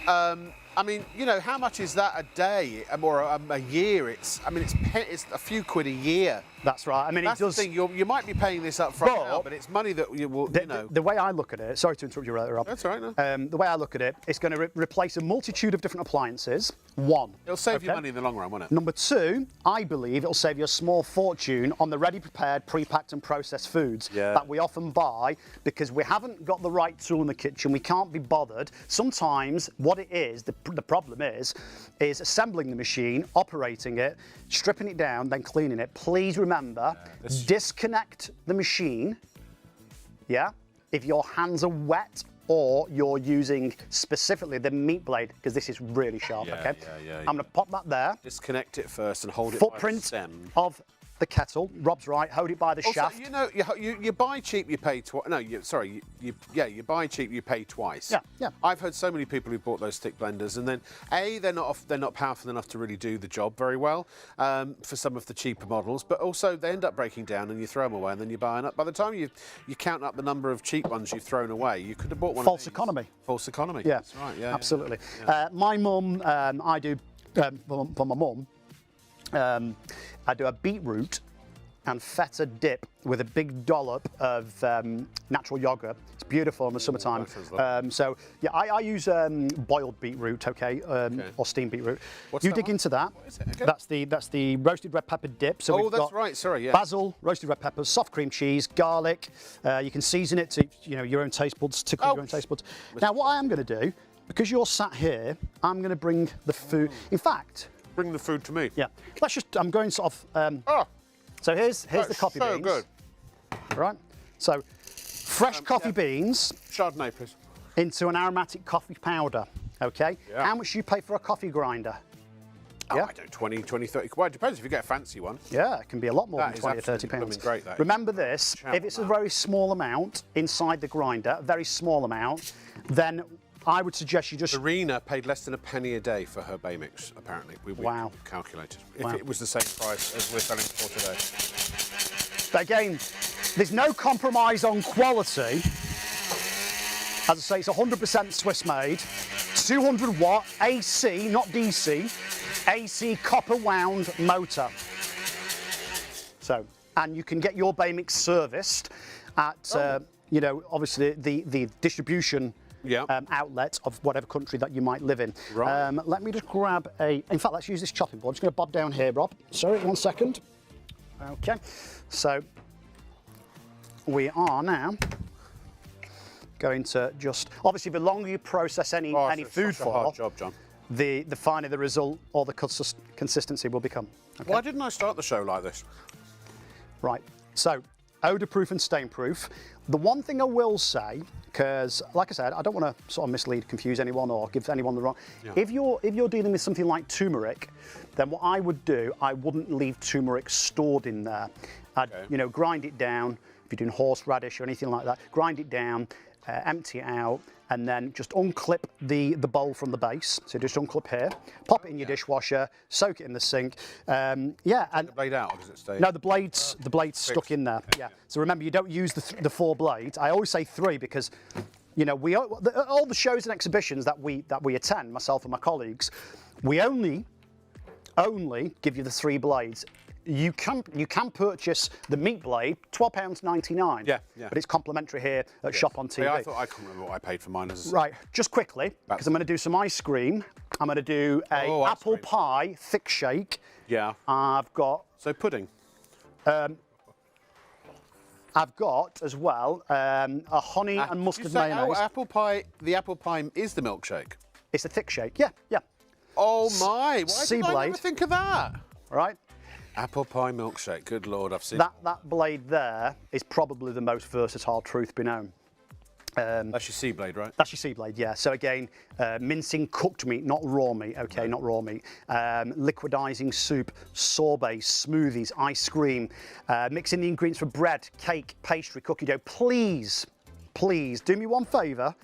I mean, how much is that a day or a year? It's a few quid a year.
That's right. I mean,
That's
it does.
the thing. You might be paying this up front now, but it's money that you will.
The way I look at it. Sorry to interrupt you, Rob.
That's all right. No.
The way I look at it, it's going to replace a multitude of different appliances. One.
It'll save you money in the long run, won't it?
Number two, I believe it'll save you a small fortune on the ready-prepared, pre-packed and processed foods that we often buy because we haven't got the right tool in the kitchen. We can't be bothered. Sometimes what it is, the problem is assembling the machine, operating it, stripping it down, then cleaning it. Please remember, disconnect the machine, if your hands are wet or you're using specifically the meat blade, because this is really sharp, okay? I'm going to pop that there.
Disconnect it first and hold it
Footprint
by the stem.
of the kettle. Rob's right, hold it by the shaft.
You buy cheap, you pay twice. No, you buy cheap, you pay twice.
Yeah.
I've heard so many people who bought those stick blenders, and then they're not powerful enough to really do the job very well for some of the cheaper models, but also they end up breaking down, and you throw them away, and then you buy another. By the time you count up the number of cheap ones you've thrown away, you could have bought one.
False economy.
False economy.
Yeah,
that's right. Yeah,
absolutely. My mum, I do for my mum. I do a beetroot and feta dip with a big dollop of natural yogurt. It's beautiful in the summertime. I use boiled beetroot, or steamed beetroot. You dig into that.
What is it again?
That's the roasted red pepper dip. So we've got
right. Sorry, yeah.
Basil, roasted red peppers, soft cream cheese, garlic. You can season it to your own taste buds, tickle your own taste buds. Now, what I am going to do, because you're sat here, I'm going to bring the food. In fact,
bring the food to me.
Yeah. I'm going sort of. So here's the coffee beans.
So good.
Right. So fresh coffee beans.
Chardonnay, please.
Into an aromatic coffee powder. Okay.
Yeah.
How much do you pay for a coffee grinder?
I don't 20, 30. Well, it depends if you get a fancy one.
Yeah, it can be a lot more than 20 or 30
absolutely
pounds.
great, that is.
Remember this, if it's a very small amount inside the grinder, a very small amount, then I would suggest you just...
Verena paid less than a penny a day for her Bay Mix, apparently. We calculated. If it was the same price as we're selling for today.
But again, there's no compromise on quality. As I say, it's 100% Swiss made. 200 watt AC, not DC, AC copper wound motor. So, and you can get your Bay Mix serviced at, obviously the distribution outlet of whatever country that you might live in.
Right.
Let me just grab in fact, let's use this chopping board. I'm just going to bob down here, Rob. Sorry, 1 second. Okay, so we are now going to just, obviously the longer you process any food for,
hard job, John.
The finer the result or the consistency will become. Okay?
Why didn't I start the show like this?
Right, so odour proof and stain proof. The one thing I will say, because like I said, I don't want to sort of mislead, confuse anyone or give anyone the wrong. Yeah. If you're dealing with something like turmeric, then what I would do, I wouldn't leave turmeric stored in there. I'd grind it down. If you're doing horseradish or anything like that, grind it down, empty it out, and then just unclip the bowl from the base. So just unclip here, pop it in your dishwasher, soak it in the sink. And
the blade out, or does it stay?
No, the blade's stuck in there. Okay. Yeah. So remember, you don't use the 4 blades. I always say 3 because, all the shows and exhibitions that we attend, myself and my colleagues, we only give you the 3 blades. You can purchase the meat blade, £12.99. Yeah. But it's complimentary here at ShopOnTV.
Yeah, I can't remember what I paid for mine.
Right, just quickly, because I'm going to do some ice cream. I'm going to do a apple pie thick shake.
Yeah.
I've got...
So pudding?
I've got as well a honey and mustard mayonnaise.
Oh, apple pie. The apple pie is the milkshake.
It's a thick shake. Yeah, yeah.
Oh my! Why
Sea
did I
blade.
never think of that?
All right.
Apple pie milkshake. Good Lord, I've seen
That blade there is probably the most versatile, truth be known.
That's your sea blade, right?
That's your sea blade, yeah. So again, mincing cooked meat, not raw meat, okay, not raw meat. Liquidizing soup, sorbets, smoothies, ice cream, mixing the ingredients for bread, cake, pastry, cookie dough. Please, please do me one favour.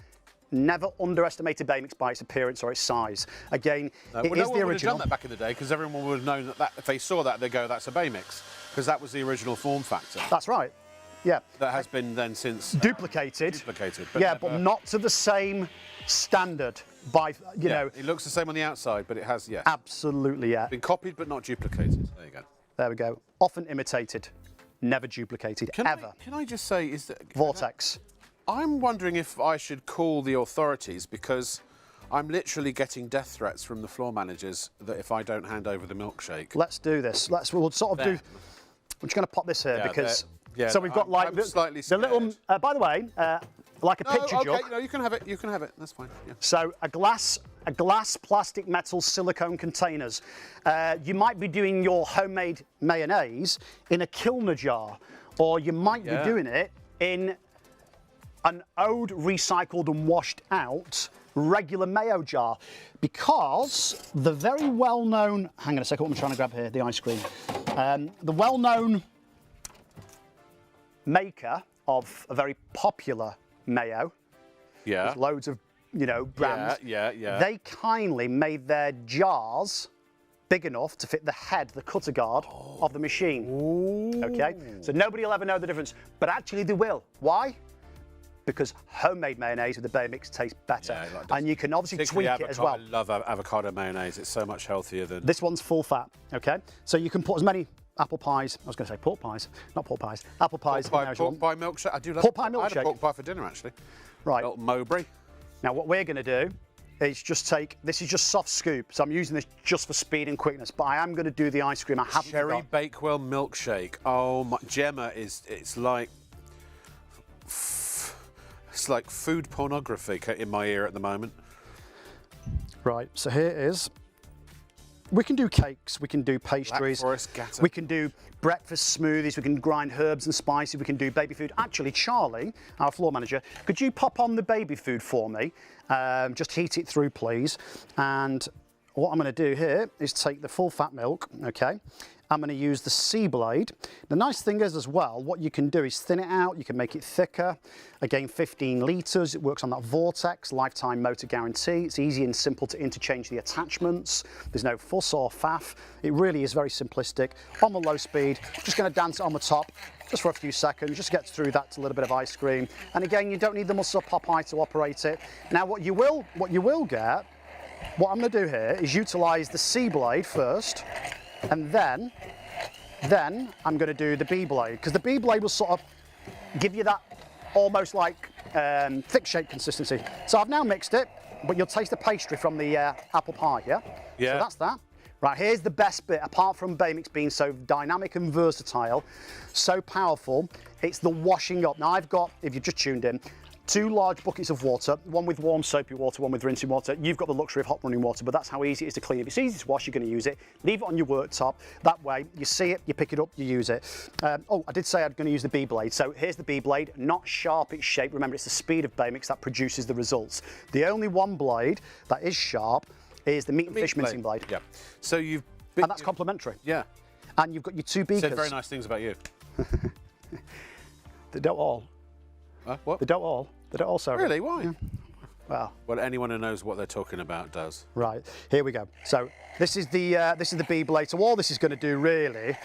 Never underestimate a Baymix by its appearance or its size. Again, it is the original.
Would have done that back in the day because everyone would have known that if they saw that, they'd go, that's a Baymix, because that was the original form factor.
That's right. Yeah.
That has been then since
duplicated.
But
yeah, but not to the same standard. By you know,
it looks the same on the outside, but it has
absolutely
been copied but not duplicated. There you go.
There we go. Often imitated, never duplicated ever.
Can I just say, is that
Vortex?
I'm wondering if I should call the authorities because I'm literally getting death threats from the floor managers that if I don't hand over the milkshake.
Let's do this. We'll sort of do. I'm just going to pop this here because.
Yeah,
so we've got like the little. By the way, like a picture jug.
No, you can have it. You can have it. That's fine. Yeah.
So a glass, plastic, metal, silicone containers. You might be doing your homemade mayonnaise in a Kilner jar, or you might be doing it in an old, recycled and washed out regular mayo jar, because the very well-known. Hang on a second. What I'm trying to grab here, the ice cream. The well-known maker of a very popular mayo.
Yeah.
There's loads of, brands.
Yeah.
They kindly made their jars big enough to fit the head, the cutter guard of the machine. Ooh. Okay? So nobody will ever know the difference, but actually they will. Why? Because homemade mayonnaise with the Baymix tastes better. Yeah, and you can obviously tweak it as well.
I love avocado mayonnaise. It's so much healthier than...
This one's full fat, okay? So you can put as many apple pies, I was going to say pork pies, not pork pies, apple pies.
Pork pie milkshake. I do love
pork pie milkshake.
I had a pork pie for dinner, actually.
Right.
A little Mowbray.
Now, what we're going to do is just take, this is just soft scoop, so I'm using this just for speed and quickness, but I am going to do the ice cream. I haven't
Cherry Bakewell milkshake. Oh, my, Gemma, it's like food pornography in my ear at the moment.
Right, so here it is. We can do cakes, we can do pastries, we can do breakfast smoothies, we can grind herbs and spices, we can do baby food. Actually, Charlie, our floor manager, could you pop on the baby food for me? Just heat it through, please. And what I'm going to do here is take the full fat milk, okay? I'm going to use the sea blade. The nice thing is as well, what you can do is thin it out, you can make it thicker. Again, 15 litres, it works on that Vortex, lifetime motor guarantee. It's easy and simple to interchange the attachments. There's no fuss or faff. It really is very simplistic. On the low speed, just going to dance it on the top just for a few seconds, just get through that to a little bit of ice cream. And again, you don't need the muscle Popeye to operate it. Now, what you will get, what I'm going to do here is utilise the sea blade first, and then I'm going to do the B blade, because the B blade will sort of give you that almost like thick shake consistency. So I've now mixed it, but you'll taste the pastry from the apple pie, yeah?
Yeah.
So that's that. Right, here's the best bit, apart from Baymix being so dynamic and versatile, so powerful, it's the washing up. Now I've got, if you've just tuned in, 2 large buckets of water, one with warm soapy water, one with rinsing water. You've got the luxury of hot running water, but that's how easy it is to clean. If it's easy to wash, you're going to use it. Leave it on your worktop. That way, you see it, you pick it up, you use it. Oh, I did say I'm going to use the B blade. So here's the B blade, not sharp, it's shaped. Remember, it's the speed of Baymix that produces the results. The only one blade that is sharp is the meat and fish mincing blade.
Yeah. So you've...
And that's complimentary.
Yeah.
And you've got your 2 beakers.
Said very nice things about you.
They don't all.
What?
They don't all. They don't all so
really? Why?
Yeah.
Well, anyone who knows what they're talking about does.
Right. Here we go. So this is the B blade. So all this is going to do really.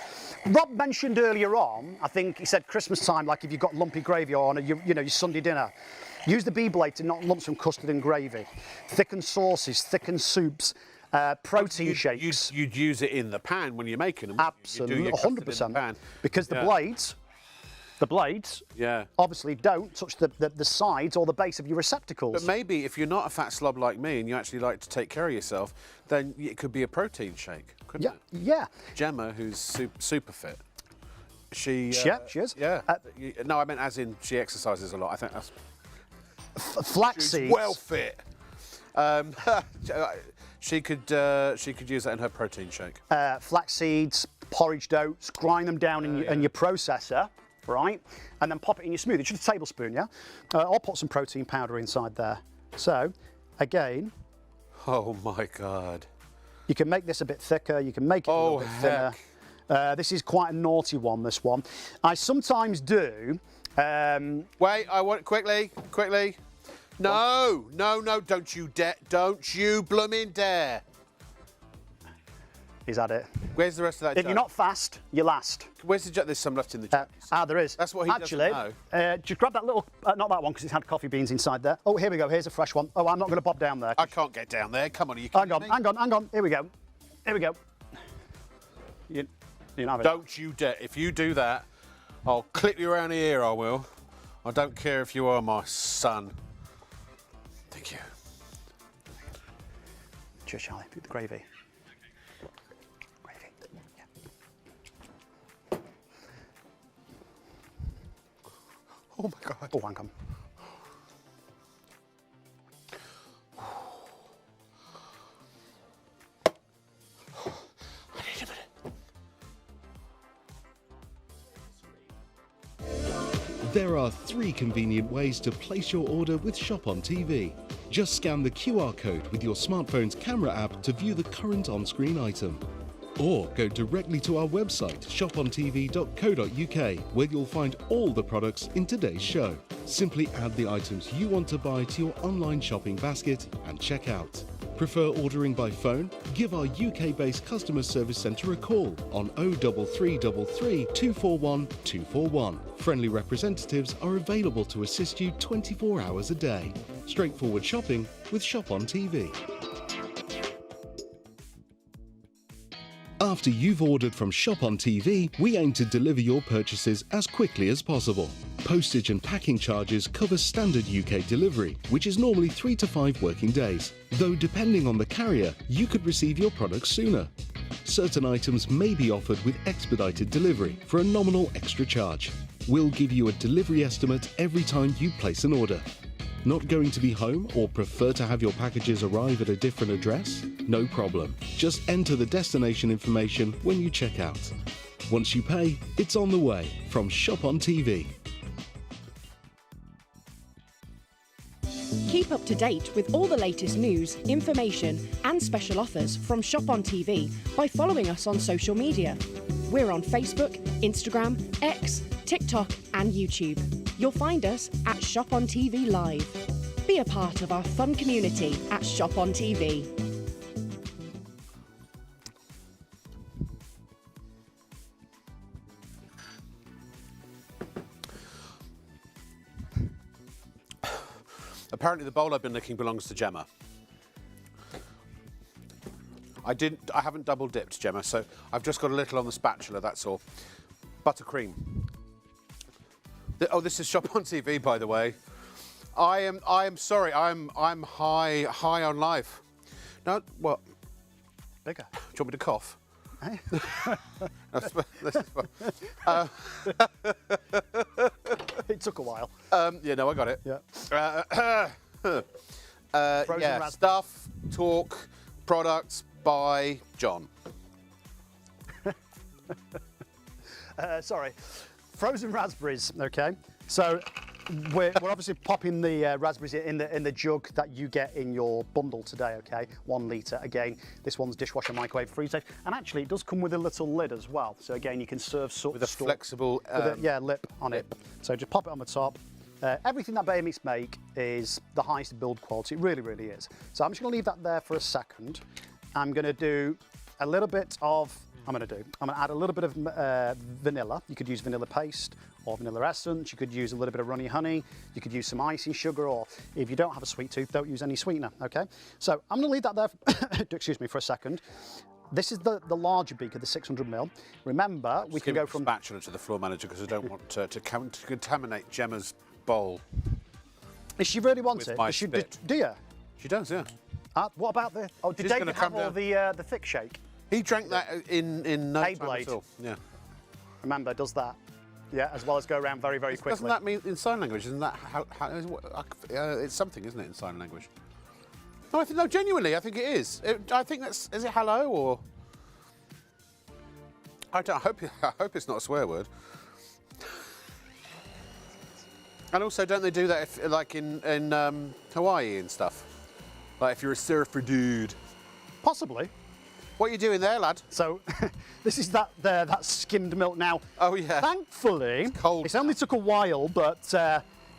Rob mentioned earlier on, I think he said Christmas time, like if you've got lumpy gravy on your Sunday dinner, use the B blade to knock lumps from custard and gravy, thicken sauces, thicken soups. Protein shakes.
You'd use it in the pan when you're making them.
Absolutely, 100%. Because the blades, obviously don't touch the sides or the base of your receptacles.
But maybe if you're not a fat slob like me and you actually like to take care of yourself, then it could be a protein shake, couldn't it?
Yeah.
Gemma, who's super fit. She
is.
Yeah. No, I meant as in she exercises a lot. I think that's
Flax
she's
seeds.
well fit. She could use that in her protein shake.
Flax seeds, porridged oats, grind them down in your processor, right? And then pop it in your smoothie, just a tablespoon, yeah? I'll put some protein powder inside there. So, again,
Oh my God.
you can make this a bit thicker, you can make it a little bit thinner. This is quite a naughty one, this one. I sometimes do...
Wait, I want quickly. No, don't you bloomin' dare.
He's had it.
Where's the rest of that
If
jug?
you're not fast, you last.
Where's the jug? There's some left in the jug.
There is.
That's what he
Actually,
doesn't
just grab that little, not that one because it's had coffee beans inside there. Oh, here we go, here's a fresh one. Oh, I'm not going to pop down there.
I can't get down there. Come on, are you
Hang
kidding
on,
me?
hang on. Here we go. You have it.
Don't you dare. If you do that, I'll clip you around the ear, I will. I don't care if you are my son. Thank you.
Cheers, Charlie. The gravy. Yeah.
Oh my God.
Oh, hang on.
I need a minute.
There are 3 convenient ways to place your order with ShopOnTV. Just scan the QR code with your smartphone's camera app to view the current on-screen item. Or go directly to our website, shopontv.co.uk, where you'll find all the products in today's show. Simply add the items you want to buy to your online shopping basket and check out. Prefer ordering by phone? Give our UK-based customer service centre a call on 03333 241 241. Friendly representatives are available to assist you 24 hours a day. Straightforward shopping with ShopOnTV. After you've ordered from ShopOnTV, we aim to deliver your purchases as quickly as possible. Postage and packing charges cover standard UK delivery, which is normally 3 to 5 working days, though depending on the carrier, you could receive your products sooner. Certain items may be offered with expedited delivery for a nominal extra charge. We'll give you a delivery estimate every time you place an order. Not going to be home or prefer to have your packages arrive at a different address? No problem. Just enter the destination information when you check out. Once you pay, it's on the way from ShopOnTV.
Keep up to date with all the latest news, information, and special offers from ShopOnTV by following us on social media. We're on Facebook, Instagram, X, TikTok, and YouTube. You'll find us at ShopOnTV Live. Be a part of our fun community at ShopOnTV.
Apparently the bowl I've been licking belongs to Gemma. I haven't double dipped, Gemma, so I've just got a little on the spatula, that's all. Buttercream. Oh, this is ShopOnTV, by the way. I am sorry, I'm high on life. No, what?
Bigger.
Do you want me to cough?
Hey. It took a while.
Yeah, no, I got it.
Yeah.
Yeah, stuff, talk, products by John.
Sorry. Frozen raspberries, okay? So we're obviously popping the raspberries in the jug that you get in your bundle today, okay? 1 litre. Again, this one's dishwasher, microwave, freeze safe. And actually, it does come with a little lid as well. So again, you can serve
With a flexible...
lip on it. So just pop it on the top. Everything that Baymix make is the highest build quality. It really, really is. So I'm just going to leave that there for a second. I'm going to do a little bit of... I'm going to add a little bit of vanilla. You could use vanilla paste or vanilla essence. You could use a little bit of runny honey. You could use some icing sugar, or if you don't have a sweet tooth, don't use any sweetener, okay? So I'm going to leave that there, excuse me, for a second. This is the larger beaker, the 600ml. Remember, we can go from...
spatula to the floor manager because I don't want to contaminate Gemma's bowl.
If she really wants
with
it,
my
she,
spit.
do you?
She does, yeah.
What about the... Oh, did
She's
David
gonna
have
come
all the thick shake?
He drank that in no time
Blade.
at all. Yeah.
Remember, does that. Yeah, as well as go around very, very quickly.
Doesn't that mean in sign language? Isn't that it's something, isn't it, in sign language? No, no, genuinely, I think it is. I think is it hello or? I hope it's not a swear word. And also, don't they do that like in Hawaii and stuff? Like if you're a surfer dude.
Possibly.
What are you doing there, lad?
So, this is that skimmed milk now.
Oh yeah.
Thankfully,
it's cold.
It's only took a while, but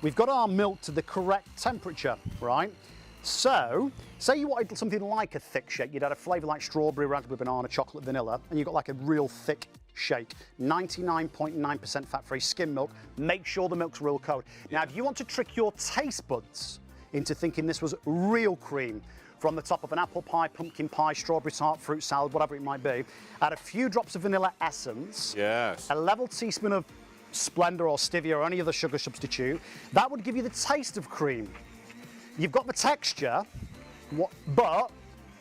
we've got our milk to the correct temperature, right? So, say you wanted something like a thick shake, you'd had a flavour like strawberry, raspberry, banana, chocolate, vanilla, and you got like a real thick shake. 99.9% fat-free skim milk. Make sure the milk's real cold. Now, if you want to trick your taste buds into thinking this was real cream from the top of an apple pie, pumpkin pie, strawberry tart, fruit salad, whatever it might be, add a few drops of vanilla essence,
yes,
a level teaspoon of Splenda or stevia or any other sugar substitute. That would give you the taste of cream. You've got the texture, but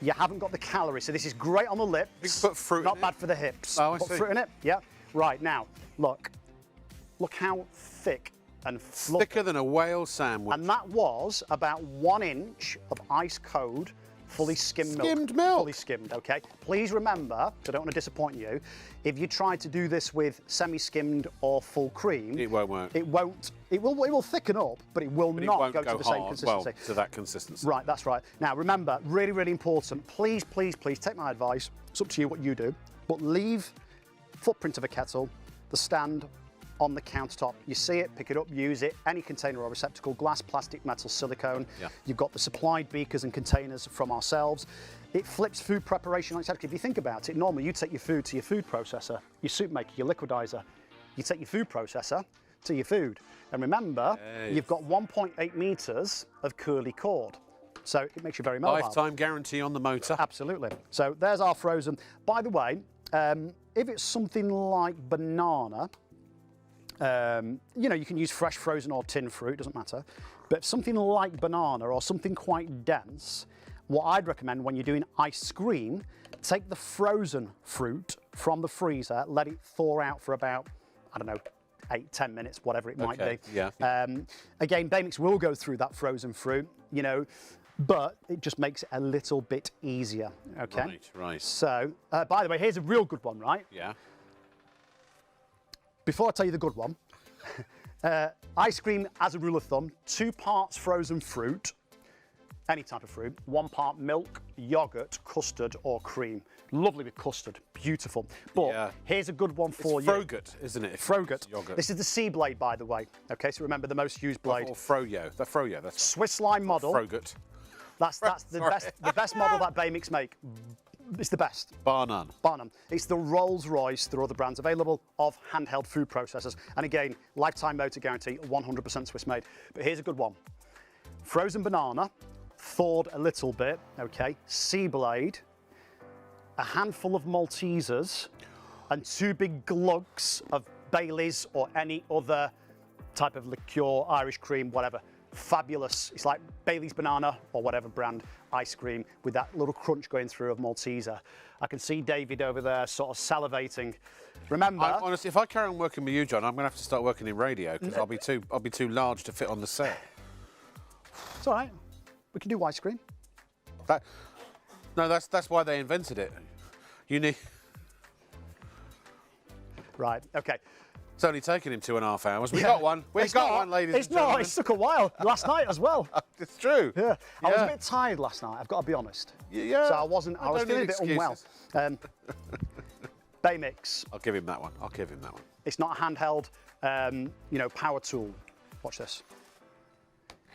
you haven't got the calories. So this is great on the lips.
You can put fruit
not
in
bad
it.
for the hips.
Oh, I
put
see.
fruit in it. Yeah. Right now, look how thick and fluffy.
Thicker than a whale sandwich.
And that was about 1 inch of ice cold, fully skimmed milk.
Skimmed milk.
Fully skimmed, okay? Please remember, 'cause I don't want to disappoint you, if you try to do this with semi-skimmed or full cream,
It won't work.
It will thicken up, but it will
But it
not
won't
go to the same
hard.
consistency.
Well, to that consistency.
Right, that's right. Now remember, really, really important, please, please, please take my advice. It's up to you what you do, but leave footprint of a kettle, the stand on the countertop. You see it, pick it up, use it, any container or receptacle, glass, plastic, metal, silicone.
Yeah.
You've got the supplied beakers and containers from ourselves. It flips food preparation like that. If you think about it, normally you take your food to your food processor, your soup maker, your liquidizer. You take your food processor to your food. And remember, you've got 1.8 meters of curly cord. So it makes you very mobile.
Lifetime guarantee on the motor.
Absolutely. So there's our frozen. By the way, if it's something like banana, you know, you can use fresh, frozen or tin fruit, doesn't matter. But something like banana or something quite dense, what I'd recommend when you're doing ice cream, take the frozen fruit from the freezer, let it thaw out for about, I don't know, 8-10 minutes, whatever it might be.
Yeah.
Again, Bay-Mix will go through that frozen fruit, you know, but it just makes it a little bit easier, okay?
Right, right.
So, by the way, here's a real good one, right?
Yeah.
Before I tell you the good one, ice cream, as a rule of thumb, 2 parts frozen fruit, any type of fruit, 1 part milk, yogurt, custard or cream. Lovely with custard, beautiful. But here's a good one for
it's
you.
Frogut, isn't it?
Frogut.
Yogurt.
This is the C blade, by the way. Okay, so remember the most used blade.
Or Froyo. The Froyo. That's
Swiss line model.
Frogut.
That's the best model that Bay-Mix make. It's the best.
Bar none.
Bar none. It's the Rolls Royce, there are other brands available, of handheld food processors. And again, lifetime motor guarantee, 100% Swiss made. But here's a good one. Frozen banana, thawed a little bit, okay, C blade, a handful of Maltesers, and 2 big glugs of Baileys or any other type of liqueur, Irish cream, whatever. Fabulous. It's like Bailey's banana or whatever brand ice cream with that little crunch going through of Malteser. I can see David over there sort of salivating. Remember,
Honestly, if I carry on working with you, John, I'm going to have to start working in radio because I'll be too large to fit on the set.
it's all right. We can do ice cream.
No, that's why they invented it. You need.
Right. Okay.
It's only taken him 2.5 hours. We got one. We got one, ladies and gentlemen.
It's took a while. Last night as well.
It's true.
Yeah. I was a bit tired last night, I've got to be honest.
Yeah.
So I was feeling a bit unwell. Bay-Mix.
I'll give him that one. I'll give him that one.
It's not a handheld, you know, power tool. Watch this.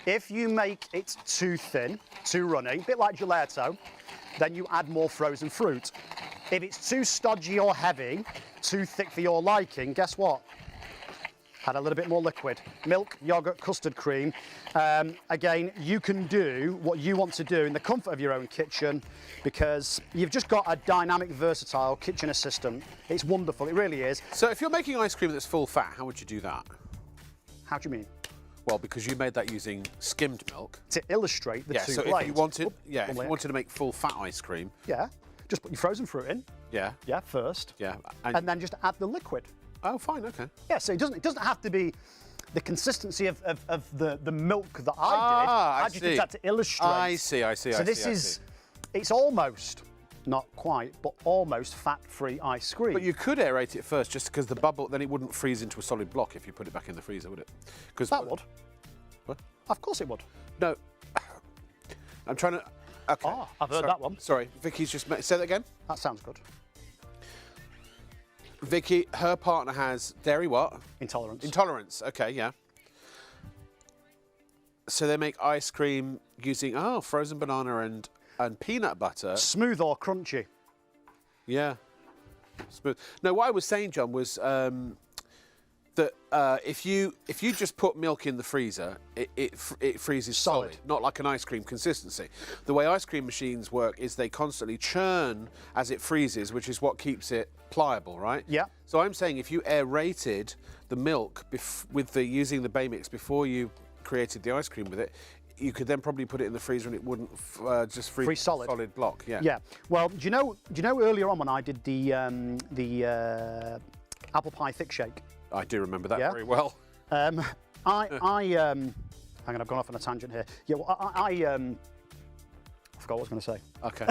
If you make it too thin, too runny, a bit like gelato, then you add more frozen fruit. If it's too stodgy or heavy, too thick for your liking, guess what? Add a little bit more liquid. Milk, yogurt, custard cream. Again, you can do what you want to do in the comfort of your own kitchen because you've just got a dynamic, versatile kitchen assistant. It's wonderful, it really is.
So if you're making ice cream that's full fat, how would you do that?
How do you mean?
Well, because you made that using skimmed milk.
To illustrate the two
so
blades.
if you wanted, if
One
you
layer.
wanted to make full fat ice cream,
Yeah, just put your frozen fruit in.
yeah,
Yeah, first.
yeah,
And then just add the liquid.
Oh, fine, okay.
Yeah, so it doesn't have to be the consistency of the milk that I did.
I
just
see.
did that to illustrate.
I see.
So this is, it's almost, not quite, but almost fat-free ice cream.
But you could aerate it first, just because the bubble, then it wouldn't freeze into a solid block if you put it back in the freezer, would it? Because
that would.
What?
Of course it would.
No. I'm trying to. Okay.
Ah, I've heard
Sorry.
that one.
Sorry, Vicky's just say that again.
That sounds good.
Vicky, her partner has dairy what?
Intolerance.
Intolerance. Okay, yeah. So they make ice cream using frozen banana and peanut butter.
Smooth or crunchy?
Yeah. Smooth. No, what I was saying, John, was that if you just put milk in the freezer, it freezes solid, not like an ice cream consistency. The way ice cream machines work is they constantly churn as it freezes, which is what keeps it pliable, right?
Yeah.
So I'm saying if you aerated the milk using the Bay Mix before you created the ice cream with it, you could then probably put it in the freezer and it wouldn't just freeze solid block. Yeah.
Yeah. Well, do you know earlier on when I did the apple pie thick shake?
I do remember that very well.
Hang on, I've gone off on a tangent here. Yeah, well, I forgot what I was going to say.
Okay.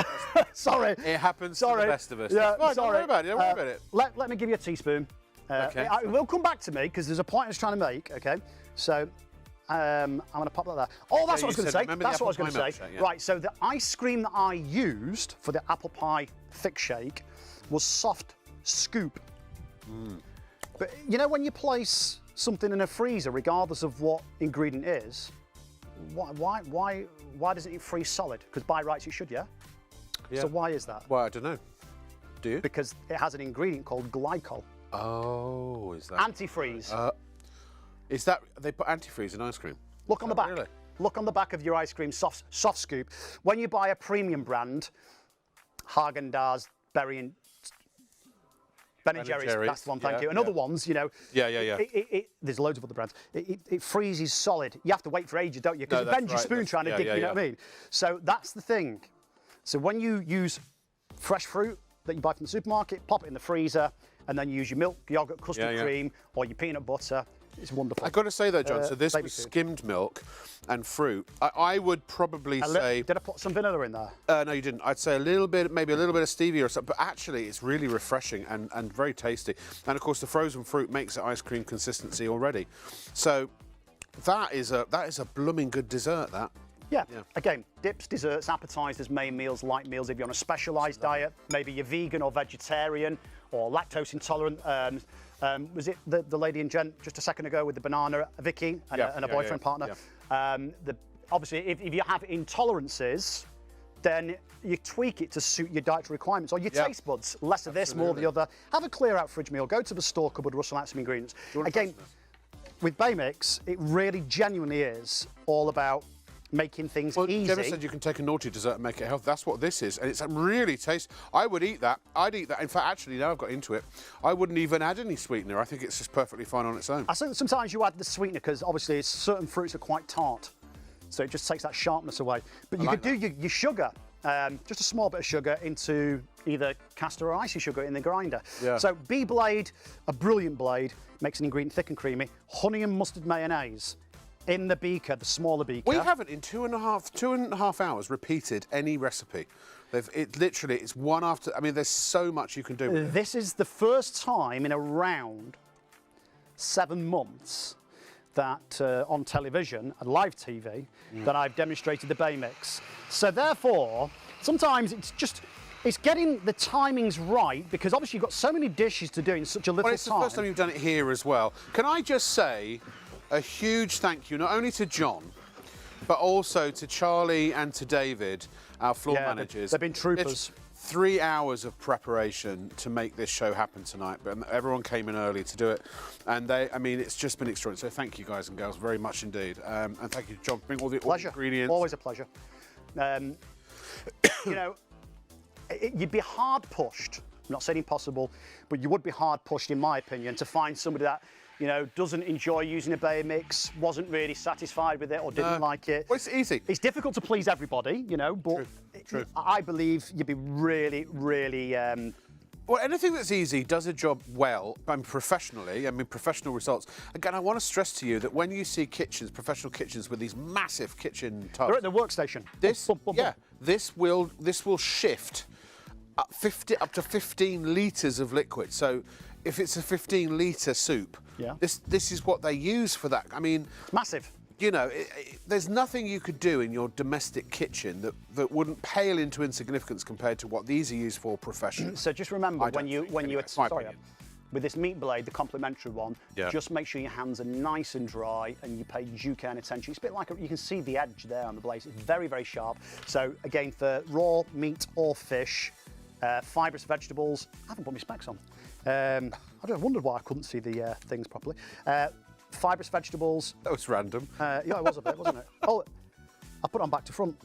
Sorry.
It happens to the best of us.
Yeah,
Fine,
sorry.
Don't worry about it. Don't worry about it.
Let me give you a teaspoon.
Okay.
It will come back to me because there's a point I was trying to make. Okay. So I'm going to pop that there. Oh, that's what I was going to say. That's what I was going to say.
Yeah.
Right. So the ice cream that I used for the apple pie thick shake was soft scoop. But you know when you place something in a freezer, regardless of what ingredient it is, why doesn't it freeze solid? Because by rights it should, yeah? So why is that?
Well, I don't know. Do you?
Because it has an ingredient called glycol.
Oh, is that
Antifreeze.
Is that they put antifreeze in ice cream?
Look on the back.
Really?
Look on the back of your ice cream, soft scoop. When you buy a premium brand, Haagen-Dazs, Ben and Jerry's, that's the one, thank you. And other ones, you know.
Yeah.
There's loads of other brands. It freezes solid. You have to wait for ages, don't you? Because you bend your spoon trying to dig, you know what I mean? So that's the thing. So when you use fresh fruit that you buy from the supermarket, pop it in the freezer, and then use your milk, yogurt, custard cream, or your peanut butter. It's wonderful.
I've got to say though, John, so this was skimmed milk and fruit. I would probably say...
Did I put some vanilla in there?
No, you didn't. I'd say maybe a little bit of stevia or something, but actually it's really refreshing and very tasty. And of course the frozen fruit makes it ice cream consistency already. So that is a blooming good dessert, that.
Yeah. Again, dips, desserts, appetizers, main meals, light meals. If you're on a specialised diet, maybe you're vegan or vegetarian or lactose intolerant. Was it the lady and gent just a second ago with the banana, Vicky, and a boyfriend partner? Yeah. Obviously, if you have intolerances, then you tweak it to suit your dietary requirements or your taste buds. Less of this, more of the other. Have a clear out fridge meal. Go to the store cupboard, rustle out some ingredients. Again, with Bay Mix, it really genuinely is all about making things easy.
Gemma said you can take a naughty dessert and make it healthy. That's what this is, and it's really tasty. I would eat that. I'd eat that. In fact, actually, now I've got into it, I wouldn't even add any sweetener. I think it's just perfectly fine on its own.
I think sometimes you add the sweetener because obviously certain fruits are quite tart, so it just takes that sharpness away. But you could do your sugar, just a small bit of sugar into either castor or icy sugar in the grinder.
Yeah.
So bee blade, a brilliant blade, makes an ingredient thick and creamy. Honey and mustard mayonnaise. In the beaker, the smaller beaker.
We haven't in two and a half hours repeated any recipe. It's one after. I mean, there's so much you can do with it.
This is the first time in around 7 months that on television and live TV that I've demonstrated the Bay Mix. So therefore, sometimes it's getting the timings right because obviously you've got so many dishes to do in such a little time.
Well, it's the first time you've done it here as well. Can I just say a huge thank you, not only to John, but also to Charlie and to David, our floor managers.
They've been troopers.
It's 3 hours of preparation to make this show happen tonight, but everyone came in early to do it. And it's just been extraordinary. So thank you guys and girls very much indeed. And thank you, John, for bringing all the ingredients.
Always a pleasure. You know, you'd be hard pushed, I'm not saying impossible, but you would be hard pushed, in my opinion, to find somebody that, you know, doesn't enjoy using a Bay Mix, wasn't really satisfied with it or didn't like it.
Well, it's easy.
It's difficult to please everybody, you know, but
True.
I believe you'd be really, really
Well, anything that's easy does a job well, professionally, professional results. Again, I want to stress to you that when you see kitchens, professional kitchens with these massive kitchen tubs...
They're at the workstation.
This, this will shift up to 15 litres of liquid. So if it's a 15-litre soup, this is what they use for that. I mean...
It's massive.
You know, there's nothing you could do in your domestic kitchen that wouldn't pale into insignificance compared to what these are used for professionally.
So just remember with this meat blade, the complimentary one, just make sure your hands are nice and dry and you pay due care and attention. It's a bit like you can see the edge there on the blade. It's very, very sharp. So again, for raw meat or fish, fibrous vegetables. I haven't put my specs on. I wondered why I couldn't see the things properly. Fibrous vegetables.
That was random.
Yeah, it was a bit, wasn't it? Oh, I put it on back to front.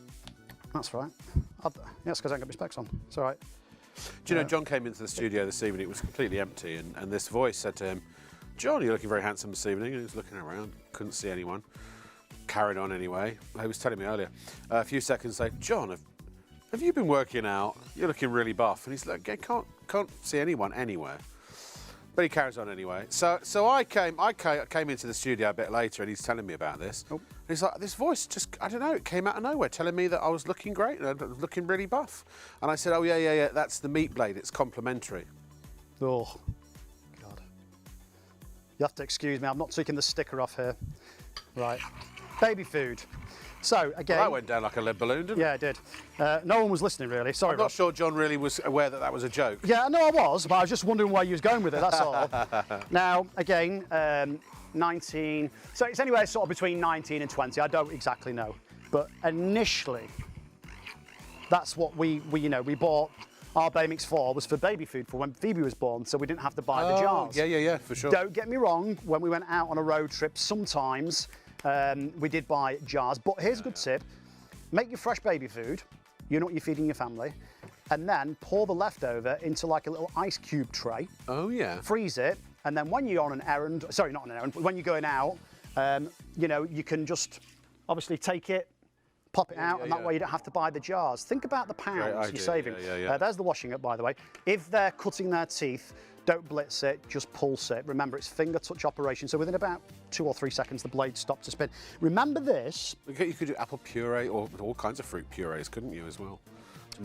That's right. That's because I ain't got my specs on. It's all right.
Do you know, John came into the studio this evening, it was completely empty, and this voice said to him, "John, you're looking very handsome this evening." And he was looking around, couldn't see anyone. Carried on anyway. He was telling me earlier. A few seconds later, "John, have you been working out? You're looking really buff." And he's like, "I can't see anyone anywhere." But he carries on anyway. So I came into the studio a bit later, and he's telling me about this. Oh. And he's like, this voice just, I don't know, it came out of nowhere, telling me that I was looking great and I was looking really buff. And I said, oh yeah, that's the meat blade. It's complimentary.
Oh, God. You have to excuse me. I'm not taking the sticker off here. Right. Baby food. So again,
well, that went down like a lead balloon, didn't it?
Yeah, it did. No one was listening, really. Sorry,
I'm not sure John really was aware that that was a joke.
Yeah, no, I was, but I was just wondering where you was going with it. That's all. Now, again, 19. So it's anywhere sort of between 19 and 20. I don't exactly know, but initially, that's what we bought. Our Bay Mix 4 was for baby food for when Phoebe was born, so we didn't have to buy the jars.
Yeah, for sure.
Don't get me wrong. When we went out on a road trip, sometimes. We did buy jars, but here's a good tip. Make your fresh baby food, you know what you're feeding your family, and then pour the leftover into like a little ice cube tray.
Oh, yeah.
Freeze it, and then when you're on an errand, sorry, not on an errand, but when you're going out, you can just obviously take it, pop it out, and that way you don't have to buy the jars. Think about the pounds you're saving. There's the washing up, by the way. If they're cutting their teeth, don't blitz it, just pulse it. Remember, it's finger touch operation, so within about 2 or 3 seconds, the blade stops to spin. Remember this.
You could do apple puree or all kinds of fruit purees, couldn't you, as well?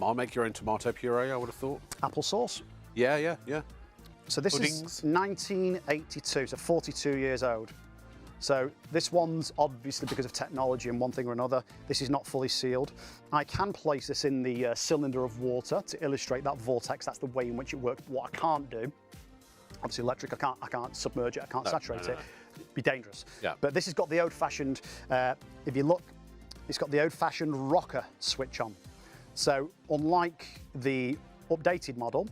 I'll make your own tomato puree, I would have thought.
Apple sauce.
Yeah.
So this is 1982, so 42 years old. So this one's obviously because of technology and one thing or another, this is not fully sealed. I can place this in the cylinder of water to illustrate that vortex. That's the way in which it works. What I can't do, obviously electric, I can't submerge it, I can't saturate it. It'd be dangerous. Yeah. But this has got the old-fashioned, if you look, it's got the old-fashioned rocker switch on. So unlike the updated model,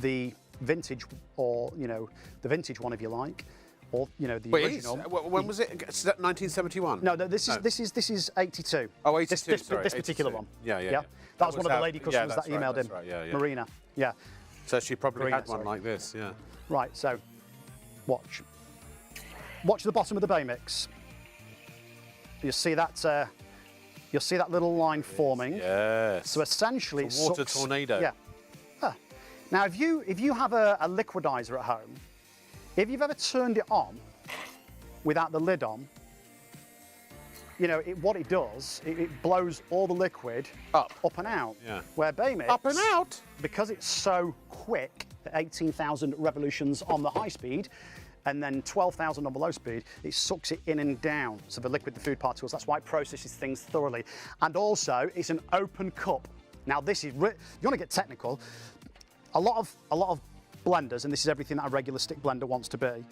the vintage, or the vintage one if you like, or the original.
When was it? 1971.
No, this is 82.
Oh, 82.
This particular one.
Yeah.
That was one of the lady customers that emailed in.
Right,
Marina. Yeah.
So she probably had one like this. Yeah.
Right. So, watch. Watch the bottom of the Bay Mix. You see that. You'll see that little line forming.
Yes.
So essentially,
it's a water tornado.
Yeah. Now, if you have a liquidizer at home. If you've ever turned it on without the lid on, what it does, it blows all the liquid up and out. Yeah. Where Bay Mix,
up and out,
because it's so quick, 18,000 revolutions on the high speed, and then 12,000 on the low speed, it sucks it in and down. So the liquid, the food particles, that's why it processes things thoroughly. And also, it's an open cup. Now this is, you want to get technical, a lot of blenders, and this is everything that a regular stick blender wants to be,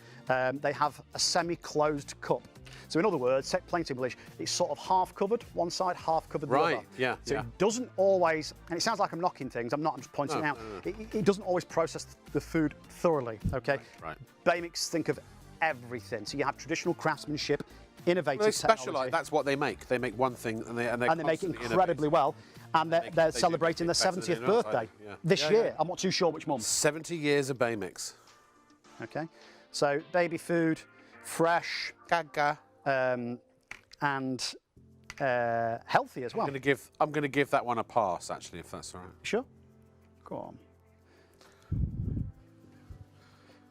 they have a semi-closed cup. So in other words, plain English, it's sort of half covered one side, half covered the other.
Yeah.
So it doesn't always, and it sounds like I'm knocking things, I'm not, I'm just pointing it out. No. It doesn't always process the food thoroughly, okay?
Right.
Bay Mix think of everything. So you have traditional craftsmanship, innovative
technology. That's what they make. They make one thing and they
make it incredibly well. And they're celebrating their 70th birthday this year. I'm not too sure which month. 70
years of Bay Mix.
Okay. So baby food, fresh,
gaga,
and healthy as well.
I'm going to give that one a pass, actually, if that's all right.
Sure. Go on.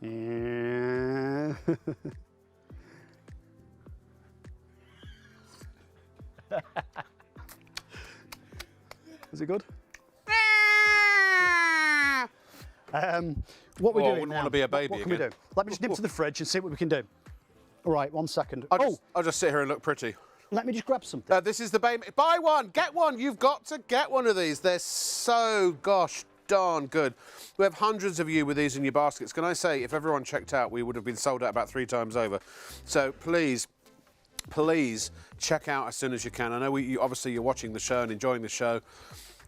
Yeah. Is it good? What we
Oh, I
doing
wouldn't
now?
want to be a baby
What can we
again.
do? Let me just nip to the fridge and see what we can do. All right, 1 second.
I'll just sit here and look pretty.
Let me just grab something.
This is the Baymix. Buy one, get one. You've got to get one of these. They're so gosh darn good. We have hundreds of you with these in your baskets. Can I say, if everyone checked out, we would have been sold out about 3 times over. So please check out as soon as you can. I know obviously you're watching the show and enjoying the show.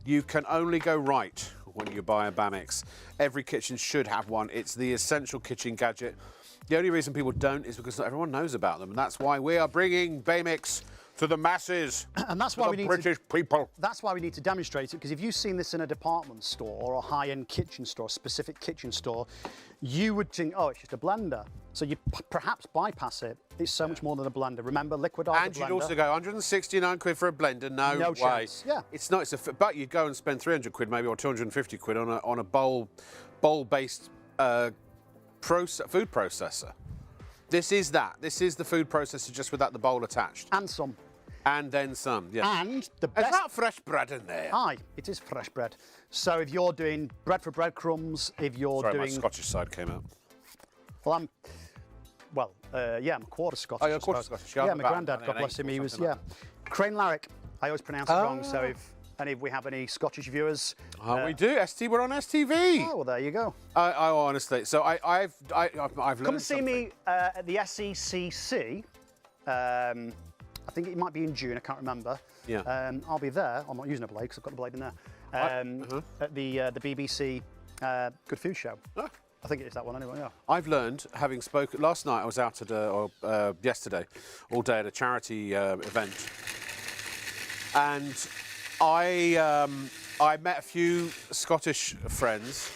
You can only go right when you buy a Baymix. Every kitchen should have one. It's the essential kitchen gadget. The only reason people don't is because not everyone knows about them, and that's why we are bringing Baymix to the masses,
and that's why we need
British people.
That's why we need to demonstrate it, because if you've seen this in a department store or a high-end kitchen store, a specific kitchen store, you would think, oh, it's just a blender. So you perhaps bypass it. It's so much more than a blender. Remember, liquidize
And
the
you'd
blender.
also go 169 quid for a blender. No way.
Chance. Yeah.
It's not. But you'd go and spend 300 quid maybe, or 250 quid on a bowl-based food processor. This is that. This is the food processor, just without the bowl attached.
And some.
And then some, yes.
And the best...
Is that fresh bread in there?
Aye, it is fresh bread. So if you're doing bread for breadcrumbs, if you're
Sorry,
doing...
my Scottish side came out.
Well, I'm a quarter Scottish.
Oh, you're a
I
quarter
suppose.
Scottish.
Yeah,
I'm
my
about
granddad,
an
God bless him,
eighth or
he was,
something
yeah.
like
Crane Larrick. I always pronounce it wrong, so if we have any Scottish viewers...
We do. We're on STV.
Oh, well, there you go.
I honestly, so I've learned
Come and see
something.
me at the SECC. I think it might be in June, I can't remember.
Yeah.
I'll be there. I'm not using a blade because I've got the blade in there. At the BBC Good Food Show.
Ah.
I think it is that one anyway, yeah.
I've learned, having spoken last night, I was out at yesterday, all day at a charity event, and I met a few Scottish friends,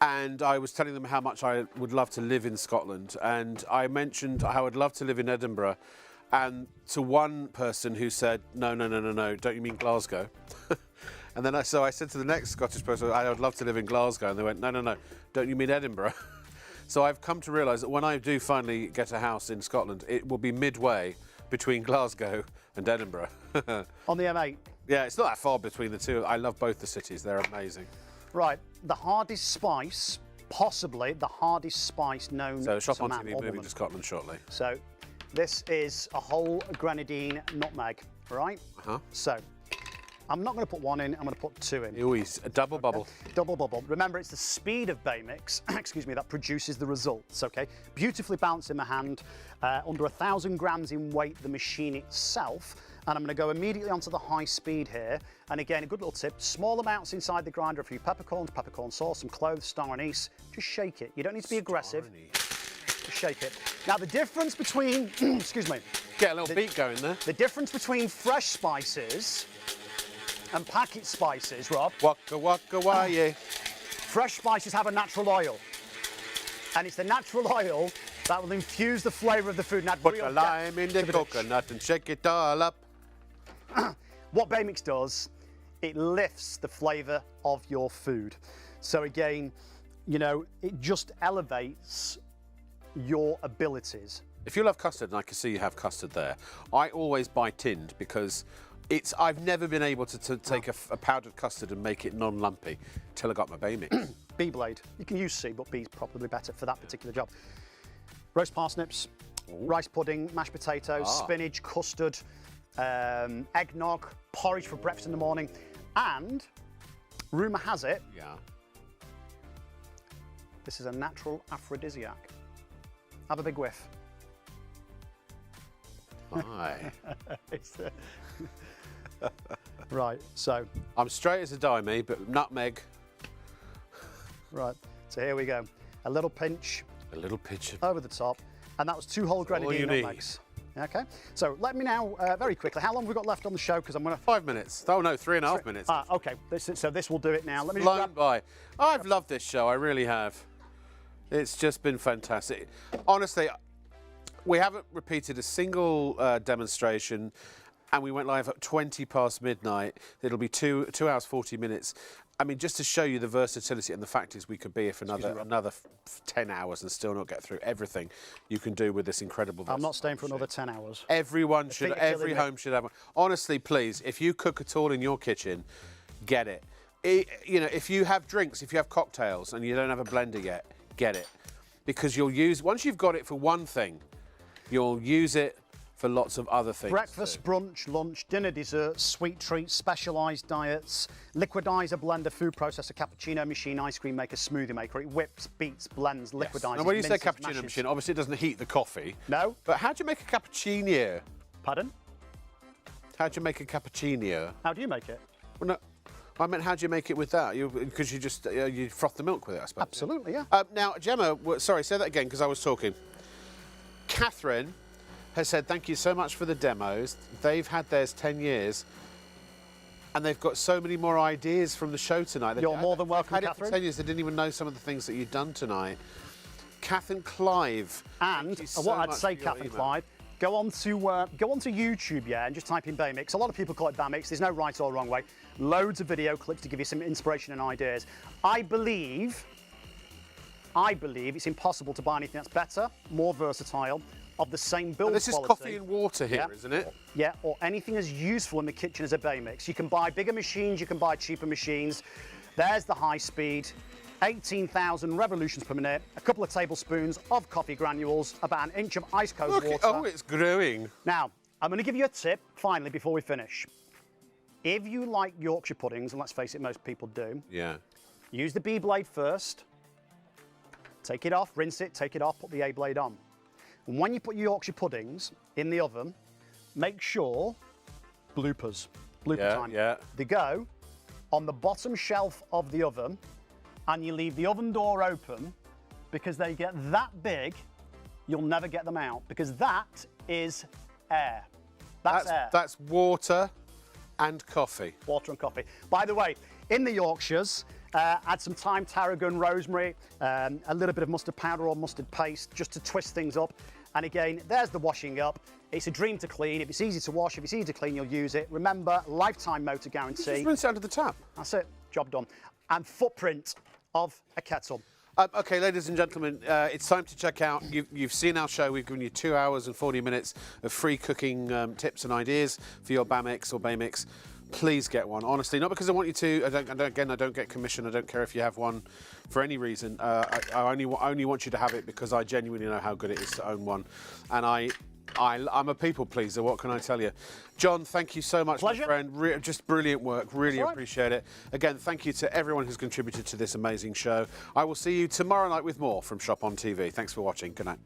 and I was telling them how much I would love to live in Scotland, and I mentioned how I'd love to live in Edinburgh, and to one person who said, no, don't you mean Glasgow? And then I said to the next Scottish person, I would love to live in Glasgow. And they went, no, don't you mean Edinburgh? So I've come to realise that when I do finally get a house in Scotland, it will be midway between Glasgow and Edinburgh.
On the M8.
Yeah, it's not that far between the two. I love both the cities. They're amazing.
Right, the hardest spice, possibly the hardest spice known
So
to
Shop on
man
TV
or
moving
woman.
to Scotland shortly.
So this is a whole grenadine nutmeg, right?
Uh-huh.
So I'm not going to put one in, I'm going to put 2 in.
Ooh, a double bubble.
Double bubble. Remember, it's the speed of Baymix, excuse me, that produces the results, okay? Beautifully balanced in my hand, under 1,000 grams in weight, the machine itself. And I'm going to go immediately onto the high speed here. And again, a good little tip, small amounts inside the grinder, a few peppercorns, peppercorn sauce, some cloves, star anise. Just shake it. You don't need to be aggressive. Just shake it. Now, the difference between, excuse me.
Get a little beat going there.
The difference between fresh spices and packet spices, Rob.
Waka waka wah, yeah.
Fresh spices have a natural oil. And it's the natural oil that will infuse the flavour of the food. And add
Put
real
the lime in
depth
the
to dish.
coconut and shake it all up.
What Baymix does, it lifts the flavour of your food. So again, you know, it just elevates your abilities.
If you love custard, and I can see you have custard there, I always buy tinned because I've never been able to take a powdered custard and make it non-lumpy till I got my Baymix.
B blade. You can use C, but B is probably better for that particular job. Roast parsnips, rice pudding, mashed potatoes, spinach, custard, eggnog, porridge for breakfast in the morning, and rumour has it,
Yeah.
this is a natural aphrodisiac. Have a big whiff.
Aye.
Right, so,
I'm straight as a die, me, but nutmeg.
right, so here we go. A little pinch
A little pinch of...
over the top, and that was 2 whole
all
grenadine
you need.
nutmegs. Okay, so let me now, very quickly, how long have we got left on the show? Because I'm going to...
5 minutes. Oh, no, 3.5 minutes.
Okay, so this will do it now. Let me just
Blown
grab...
by. I've loved this show, I really have. It's just been fantastic. Honestly, we haven't repeated a single demonstration, and we went live at 20 past midnight. It'll be 2 hours, 40 minutes. I mean, just to show you the versatility, and the fact is we could be here for another 10 hours and still not get through everything you can do with this incredible
I'm not staying for another 10 hours.
Every home should have one. Honestly, please, if you cook at all in your kitchen, get it. You know, if you have drinks, if you have cocktails and you don't have a blender yet, get it. Because once you've got it for one thing, you'll use it for lots of other things.
Breakfast, brunch, lunch, dinner, dessert, sweet treats, specialised diets, liquidizer, blender, food processor, cappuccino machine, ice cream maker, smoothie maker. It whips, beats, blends, liquidizes.
And when you say
minces,
cappuccino
mashes.
machine, obviously it doesn't heat the coffee.
No.
But how do you make a cappuccino?
Pardon?
How do you make a cappuccino?
How do you make it?
Well, no. I meant, how do you make it with that? Because you just you froth the milk with it, I suppose.
Absolutely, yeah.
Now, Gemma, sorry, say that again because I was talking. Catherine has said thank you so much for the demos. They've had theirs 10 years, and they've got so many more ideas from the show tonight.
You're more than welcome,
Catherine.
Catherine.
For 10 years, they didn't even know some of the things that you'd done tonight. Catherine Clive.
And what I'd say, Catherine Clive, go on to YouTube, yeah, and just type in Baymix. A lot of people call it Bammix. There's no right or wrong way. Loads of video clips to give you some inspiration and ideas. I believe it's impossible to buy anything that's better, more versatile, of the same build
This is
quality.
coffee and water here,
Yeah.
isn't it?
Yeah, or anything as useful in the kitchen as a Baymix. You can buy bigger machines, you can buy cheaper machines. There's the high speed, 18,000 revolutions per minute, a couple of tablespoons of coffee granules, about an inch of ice cold
Look,
water.
oh, it's growing.
Now, I'm going to give you a tip, finally, before we finish. If you like Yorkshire puddings, and let's face it, most people do,
Yeah.
use the B blade first, take it off, rinse it, take it off, put the A blade on. And when you put your Yorkshire puddings in the oven, make sure, blooper time, they go on the bottom shelf of the oven, and you leave the oven door open, because they get that big, you'll never get them out, because that is air. That's air.
That's water and coffee.
Water and coffee. By the way, in the Yorkshires, add some thyme, tarragon, rosemary, a little bit of mustard powder or mustard paste just to twist things up. And again, there's the washing up. It's a dream to clean. If it's easy to wash, if it's easy to clean, you'll use it. Remember, lifetime motor guarantee.
Just rinse it under the tap.
That's it, job done. And footprint of a kettle.
Okay, ladies and gentlemen, it's time to check out. You've seen our show. We've given you 2 hours and 40 minutes of free cooking tips and ideas for your Bammix or Baymix. Please get one, honestly. Not because I want you to. I don't get commission. I don't care if you have one for any reason. I only want you to have it because I genuinely know how good it is to own one. And I'm a people pleaser. What can I tell you? John, thank you so much,
Pleasure.
my friend. Just brilliant work. Really appreciate it. Again, thank you to everyone who's contributed to this amazing show. I will see you tomorrow night with more from Shop on TV. Thanks for watching. Good night.